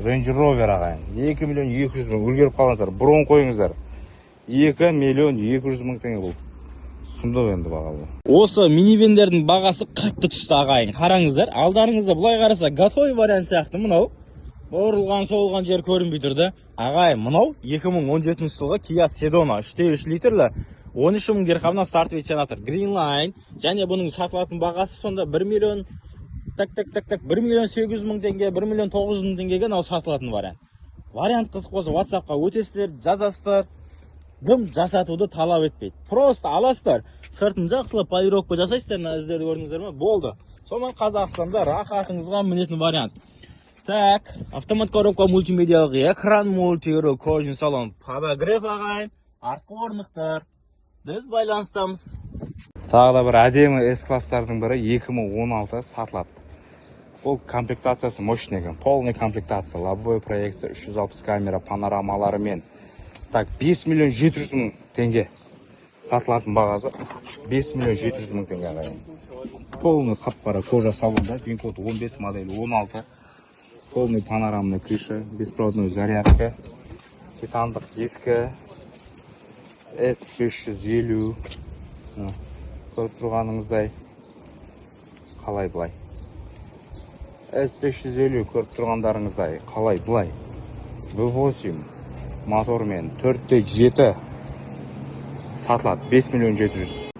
Range Rover ағайын. 2 миллион 200 мың үлгеріп қалыңыздар, бұрын қойыңыздар. 2 миллион 200 мың теңге бұл. Сұмдық енді баға бұл. Осы минивендердің бағасы қатты түсті ағайын. Қараңыздар, алдарыңызда бұлай қараса готовый вариант сияқты мынау. Орылған соғылған жер көрінбей тұрды. Ағайын, мынау 2017 жылғы Kia Sedona 3.3 литрлі 13 мың дирхамнан стартовый сенатор Greenline. Және бұның сатылатын бағасы сонда 1 миллион 1 миллион 800 мың теңге, 1 миллион 900 мың теңгеге нау сатылатын вариант. Вариант қызық болса WhatsApp-қа өтесіздер, жазасыздар. Дым жасатуды талап етпейді. Просто аласыздар, сыртын жақсылап полировка жасайсыздар, өздері көрдіңіздер ме? Болды. Сонымен Қазақстанда рахатыңызға мінетін вариант. Так, автомат коробка, мультимедиялық экран, мультируль, кожаный салон, подогрев ағайын, артқы орнықтар. Біз байланыстамыз. Тағы да бір әдемі S-класстардың бірі 2016 сатылады. Бұл комплектациясы мощный екен. Полный комплектация, лобовой проекция, 360 камера, панорамаларымен. Так, 5 миллион 700 мың теңге сатылатын бағасы. 5 миллион 700 мың теңге ағайын. Полный қап-қара кожа салонда, винкод 15, модель 16. Полный панорамный крыша, беспроводной зарядка, титандық дискі, S550. Көріп тұрғаныңыздай қалай бұлай. S550 көріп тұрғандарыңыздай қалай бұлай. V8 мотормен 4.7 сатылады, 5 миллион 700.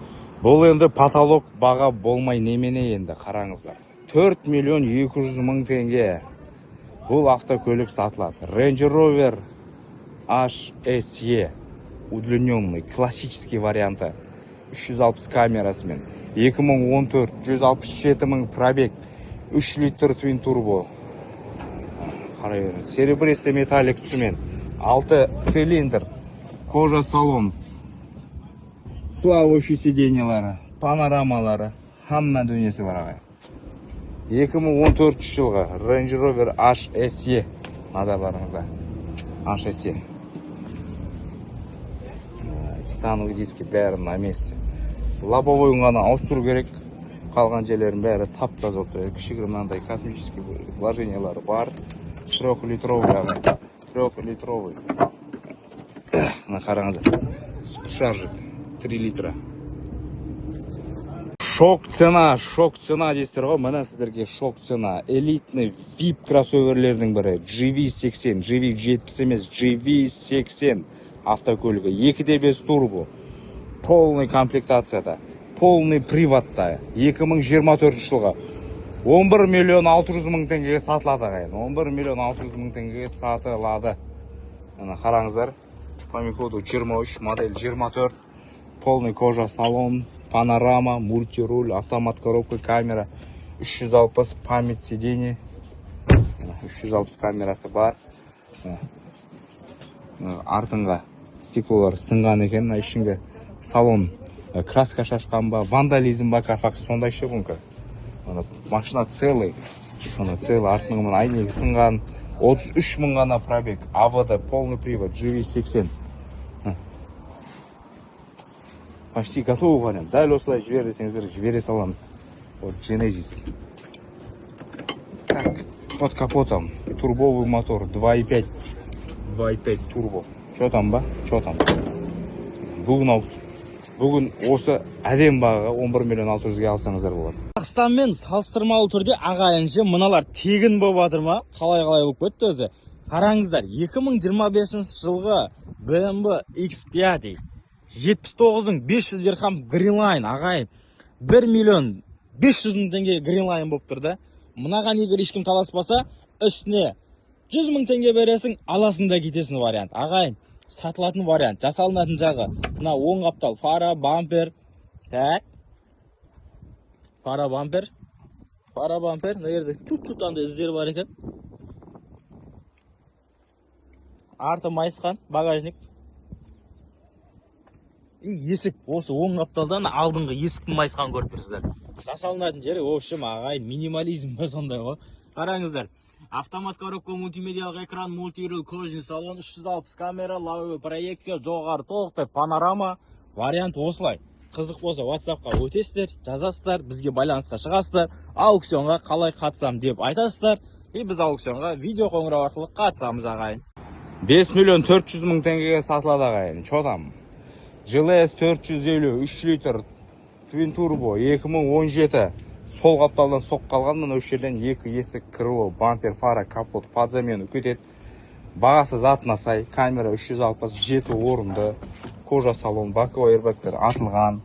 Бұл енді потолок баға болмай немене енді қараңыздар. 4 миллион 200 мың теңге бұл автокөлік сатылады. Range Rover HSE удлиненный, классический варианты. 360 камерасымен. 2014, 167 мың пробег, 3 литр twin turbo. Серебристый металлик түсімен. 6 цилиндр, кожа салон, плавающий сиденьелары, панорамалары, хамма дүниесі бар ағай. 2014 жылғы Range Rover HSE назарларыңызда. HSE. Титановый диски бәрі на месте. Лобовой ғана ауыстыру керек. Қалған жерлерін бәрі тап-таза отыр. Кішігірім мынандай космический вложениялары бар. 3-литровый. 3-литровый. Қараңыздар. Супершаржик 3 литра. шок цена дейсіздер ғой. Мына сіздерге шок цена. Элитный VIP кроссоверлердің бірі GV80, GV70 емес, GV80 автокөлігі. 2.5 турбо. Полный комплектацияда, полный приватта. 2024 жылға 11 миллион 600 мың теңгеге сатылады ағайын. 11 миллион 600 мың теңгеге сатылады. Мына қараңыздар. По коду 23, модель 24. Полный кожа салон, панорама, мультируль, автомат коробка, камера, 360 память сидений. 360 камерасы бар. Артынға стеклолар сынған екен, ішінде салон краска шашқан ба, вандализм ба, Carfax сондай ше мүмкін. Машина целый, артының айнегі сынған, 33 мың ғана пробег, АВД, полный привод, GV80. Почти готовый вариант. Дәл осылай жібер десеңіздер, жібере саламыз. Вот Genesis. Так, под капотом турбовый мотор 2.5 турбо. Что там ба? Что там? Бүгін осы әдем бағаға 11 миллион 600-ге алсаңыздар болады. Қазақстанмен салыстырмалы түрде ағайыншы мыналар тегін болып жатыр ма? Қалай болып кетті өзі? Қараңыздар, 2025 жылғы BMW X5 79-дің 500 дирхам Greenline ағайын 1 миллион 500 мың теңге Greenline болып тұрды. Мынаған егер ешкім таласпаса, үстіне 100 мың теңге бересің, аласында кетесің вариант. Ағайын, сатылатын вариант, жасалынатын жағы. Мына оң қаптал, фара, бампер. Так. Фара, бампер. Мына жерде чут-чут андай іздер бар екен. Арты майысқан, багажник. Есік, осы оң қапталдан алдыңғы есіктің майысқан көріп тұрсыздар. Жасалынатын жері, в общем, ағайын, минимализм ба сондай ғой. Қараңыздар. Автомат коробка, мультимедиялық экран, мультируль, кожаный салон, 360 камера, лавовый проекция, жоғары толықтай панорама. Вариант осылай. Қызық болса, WhatsApp-қа өтесіздер, жазасыздар, бізге байланысқа шығасыздар, аукционға қалай қатысам деп айтасыздар, біз аукционға видео қоңырау арқылы қатысамыз ағайын. 5 миллион 400 мың теңгеге сатылады ағайын. Что там? GLS 450, 3 литр, Twin Turbo, 2017. Сол қапталдан соқ қалған, мына осы жерден 2 есік, крыло, бампер, фара, капот, подзамену кетеді. Бағасы затына сай, камера 360, 7 орынды, кожа салон, боковой airbagтер атылған.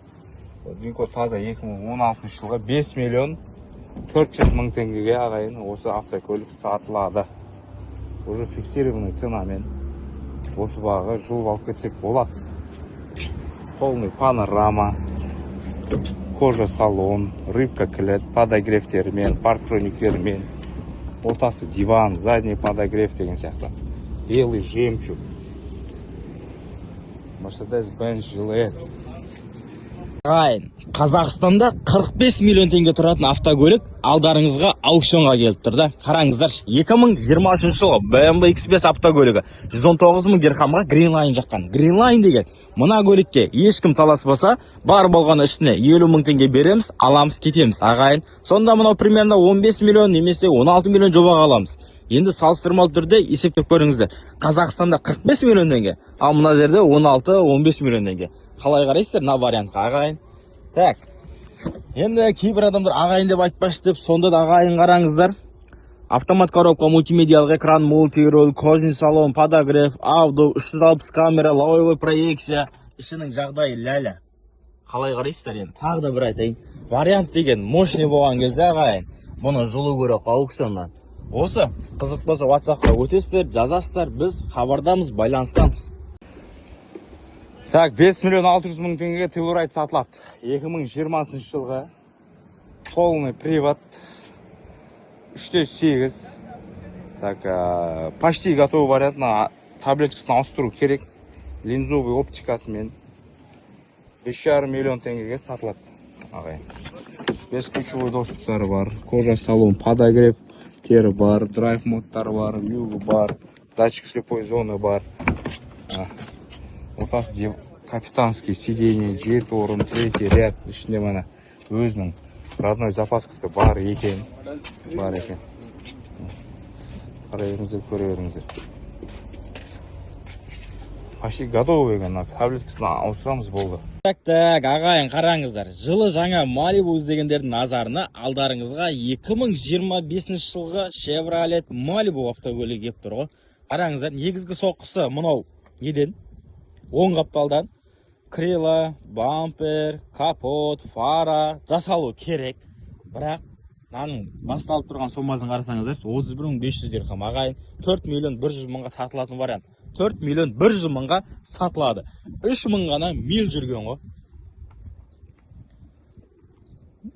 Винкод таза 2016 жылға 5 миллион 400 мың теңгеге ағайын осы автокөлік сатылады. Уже фиксированный ценамен осы бағаға жұлып алып кетсек болады. Полный панорама, кожа салон, рыбка кілет, подогревтермен, парктрониктермен, ортасы диван, задний подогрев деген сияқты. Белый жемчуг, Mercedes-Benz GLS. Ағайын, Қазақстанда 45 миллион теңге тұратын автокөлік алдарыңызға аукционға келіп тұрды. Қараңыздар, 2023 жылғы BMW X5 автокөлігі 119 мың дирхамға Greenline жаққан. Greenline деген мына көлікке ешкім таласпаса, бар болған үстіне 50 мың теңге береміз, аламыз, кетеміз. Ағайын, сонда мынау примерно 15 миллион немесе 16 миллион жобаға аламыз. Енді салыстырмалы түрде есептеп көріңіздер. Қазақстанда 45 миллион теңге, ал мына жерде 16-15 миллион теңге. Қалай қарайсыздар мына вариантқа ағайын? Так. Енді кейбір адамдар ағайын деп айтпашы деп, сонда да ағайын қараңыздар. Автомат коробка, мультимедиялық экран, мультируль, кожаный салон, подогрев, аудио, 360 камера, лавовый проекция. Ішінің жағдайы ләлі. Қалай қарайсыздар енді? Тағы да бір айтайын. Вариант деген мощный болған кезде ағайын, бұны жылу көріп аукционнан. Осы қызық болса WhatsApp-қа өтесіздер, жазасыздар, біз хабардамыз, байланыстамыз. Так, 5 миллион 600 мың теңгеге Telluride сатылады. 2020 жылға полный привод 3.8. Так, почти готовый вариант. На таблеткасын ауыстыру керек. Линзовый оптикасымен 5,5 миллион теңгеге сатылады. Ағайын. Бесключевой доступтары бар. Кожа салон, подогрев бар, драйв модтары бар, люгі бар, датчик слепой зоны бар. Ортасы капитанский сиденье, 7 орын, 3 ряд, ішінде мана өзінің родной запаскасы бар екен. Қарай беріңіздер, көре беріңіздер. Почти готовый екен, таблеткасын ауыстырамыз болды. Так, ағайын қараңыздар. Жылы жаңа Malibu іздегендердің назарына алдарыңызға 2025 жылғы Chevrolet Malibu автокөлігі кеп тұр ғой. Қараңыздар, негізгі соққысы мынау неден? Оң қапталдан. Крила, бампер, капот, фара жасалу керек. Бірақ наның басталып тұрған сомасын қарасаңыздар 31.500 дирхам ағайын. 4.100.000-ға сатылатын вариант. 4.100.000-ға сатылады. 3.000 ғана мил жүрген ғой.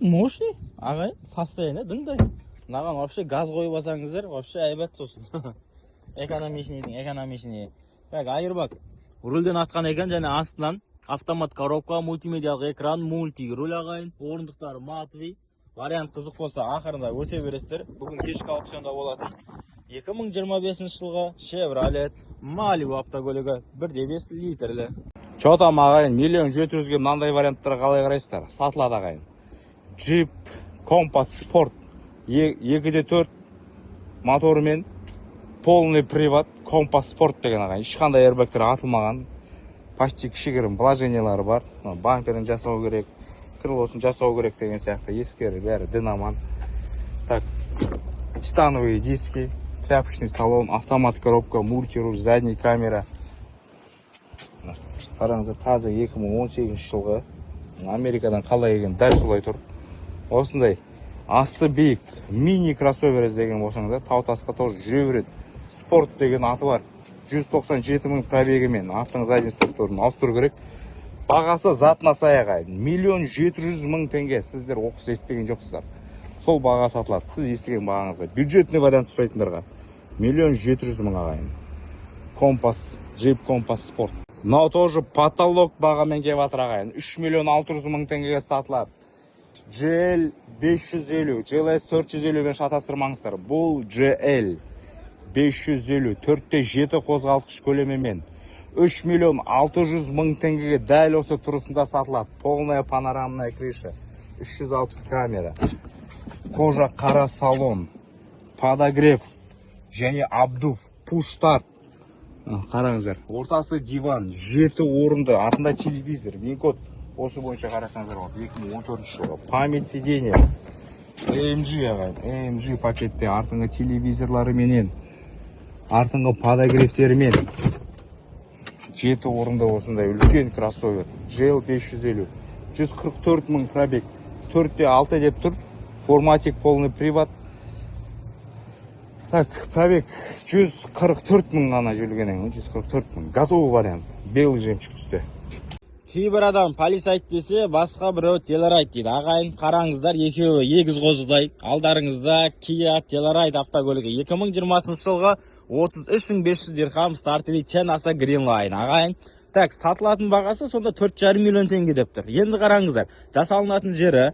Мощный, ағайын, состояние дыңдай. Наған вообще газ қойып алсаңыздар, вообще айбат сосын. Экономичный. Так, айырбак. Рульден атқан екен, және астынан автомат коробка, мультимедиялық экран, мульти-руль ағайын, орындықтары матовый. Вариант қызық болса, ақырында өте бересіздер. Бүгін кешкі аукционда болатын 2025 жылғы Chevrolet Malibu автокөлігі 1.5 литрлі. Чотам ағайын, 1.700.000-ге мынандай варианттарға қалай қарайсыздар? Сатылады ағайын. Jeep Compass Sport 2.4 моторымен полный привод Compass Sport деген ағайын. Ешқандай airbagтер атылмаған. Почти кішігірім положениялары бар. Бамперін жасау керек, крылосын жасау керек деген сияқты. Есіктері бәрі динаман. Так, титановые диски, тряпочный салон, автомат коробка, мультируль, задний камера. Қараңыздар, таза 2018 жылғы Америкадан қалай келген дәл солай тұр. Осындай асты биік мини кроссовер іздеген болсаңыздар, тау-тасқа тоже жүре береді. Спорт деген аты бар. 197.000 пробегімен аттың задний стопторын ауыстыру керек. Бағасы затына сай ағайын. 1.700.000 теңге. Сіздер оқыс естіген жоқсыздар. Сол баға сатылады. Сіз естіген бағаңызда. Бюджетный вариант сұрайтындарға 1.700.000 ағайын. Компас, Jeep Compass Sport. Но тоже потолок бағамен кеп атыр ағайын. 3.600.000 теңгеге сатылады. GL 550, GLS 450 мен шатастырмаңыздар. Бұл GL 550, 4.7 қозғалтқыш көлемімен 3.600.000 теңгеге дәл осы тұрысында сатылады. Полная панорамная крыша, 360 камера, кожа қара салон, подогрев және обдув, пуш-старт. Қараңыздар, ортасы диван, 7 орынды, артында телевизор, вин-код осы бойынша қарасаңыздар болады. 2014 жылғы память сиденья, AMG ағайын, AMG пакетте артыңғы телевизорлары менен, артыңғы подогревтерімен 7 орында осындай үлкен кроссовер. GL 550, 144.000 пробег, 4.6 деп тұр, форматик полный привод. Так, пробег 144.000 ғана жүргенен, 144.000. Готовый вариант. Белый жемчуг түсті. Кейбір адам полис айт десе, басқа біреу Telluride дейді. Ағайын, қараңыздар, екеуі егіз қозыдай. Алдарыңызда Kia Telluride автокөлігі 2020 жылғы 33.500 дирхам стартовый Tenassa Green Line. Ағайын, так, сатылатын бағасы сонда 4,5 миллион теңге деп тұр. Енді қараңыздар, жасалынатын жері,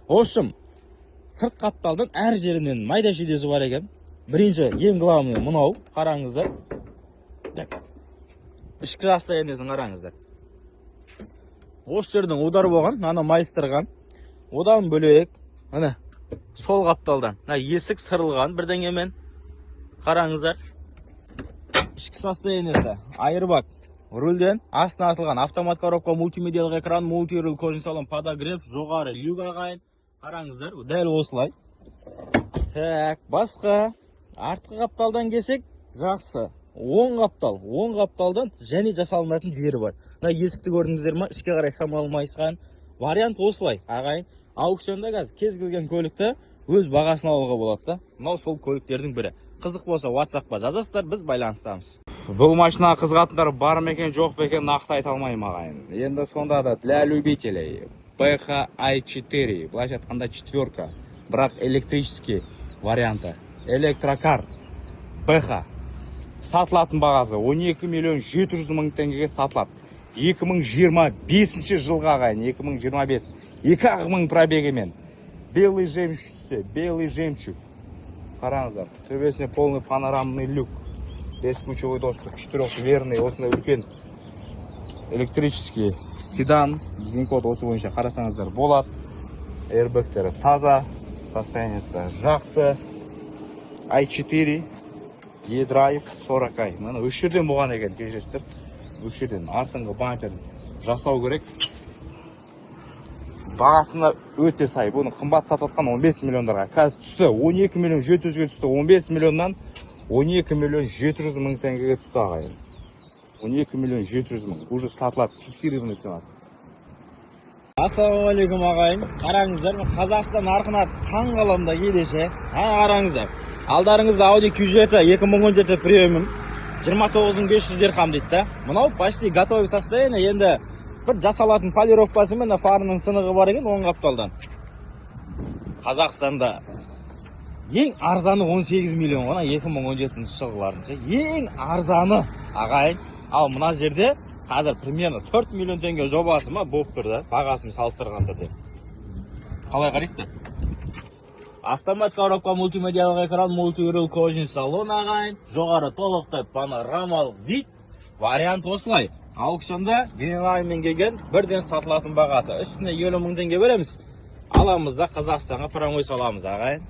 общем, сырт қапталдан әр жерінен майда шүйдесі бар екен. Бірінші, ең главный мынау, қараңыздар. Ішкі состояниесін қараңыздар. Осы жердің удар болған, ана майыстырған. Одан бөлек, ана сол қапталдан, есік сырылған бірдеңемен. Қараңыздар. Ішкі состояниесі, айырбак. Рульден астына атылған автомат коробка, мультимедиялық экран, мультируль, кожаный салон, подогрев, жоғары люк ағайын. Қараңыздар, дәл осылай. Так, басқа артқы қапталдан келсек, жақсы. Оң қапталдан және жасалынатын жері бар. Есікті көрдіңіздер ма? Ішке қарай самалмайсқан. Вариант осылай, ағайын. Аукционда кез келген көлікті өз бағасын алуға болады. Мынау сол көліктердің бірі. Қызық болса WhatsApp-қа жазасыздар, біз байланыстамыз. Бұл машина қызғатындар бар ма екен, жоқ па екен, нақты айта алмаймын ағайын. Енді сонда да для любителей PH i4, былайша айтқанда 4, бірақ электрический варианты. Электрокар PH сатылатын бағасы 12.700.000 теңгеге сатылады. 2025 жылға ағайын, 2025. 2.000 пробегімен. Белый жемчуг. Қараңыздар, төбесіне полный панорамный люк. Бескучевой доступ, 4-дверный, осындай үлкен электрический седан. Вин-код осы бойынша қарасаңыздар болады. Airbagтері таза, состояниесі жақсы. i4, E-Drive 40 ай. Мұны өшірден болған екен, кешесіздер. Өшірден артыңғы бамперін жасау керек. бағасында өте сай. Бұны қымбат сатыватқан 15 миллиондарға. Қазір түсті 12 миллион 700-ге түсті. 15 миллионнан 12 миллион 700 мың теңгеге түсті ағайын. 12 миллион 700 мың. Уже сатылады, фиксированный ценасы. Ассалаумағалейкум ағайын. Қараңыздар, мен Қазақстан нарқына таң қаламда келеше. Қараңыздар. Алдарыңызда Audi Q7 2017 премиум 29.500 дирхам дейді да. Мынау почти готовый состояние. Енді бір жасалатын полировкасы мен фарының сынығы бар екен 10 қапталдан. Қазақстанда ең арзаны 18 миллион ғана 2017 жылғыларында. Ең арзаны ағайын. Ал мына жерде қазір примерно 4 миллион теңге жобасы ма болып тұр да, бағасымен салыстырғанда деп. Қалай қарайсыздар? Автомат коробка, мультимедиялық экран, мультирул кожаный салон ағайын. Жоғары толықтай панорамалық вид. Вариант осылай. Аукционда генералмен келген бірден сатылатын бағасы. Үстіне 50 мың теңге береміз. Аламыз да Қазақстанға промой саламыз ағайын.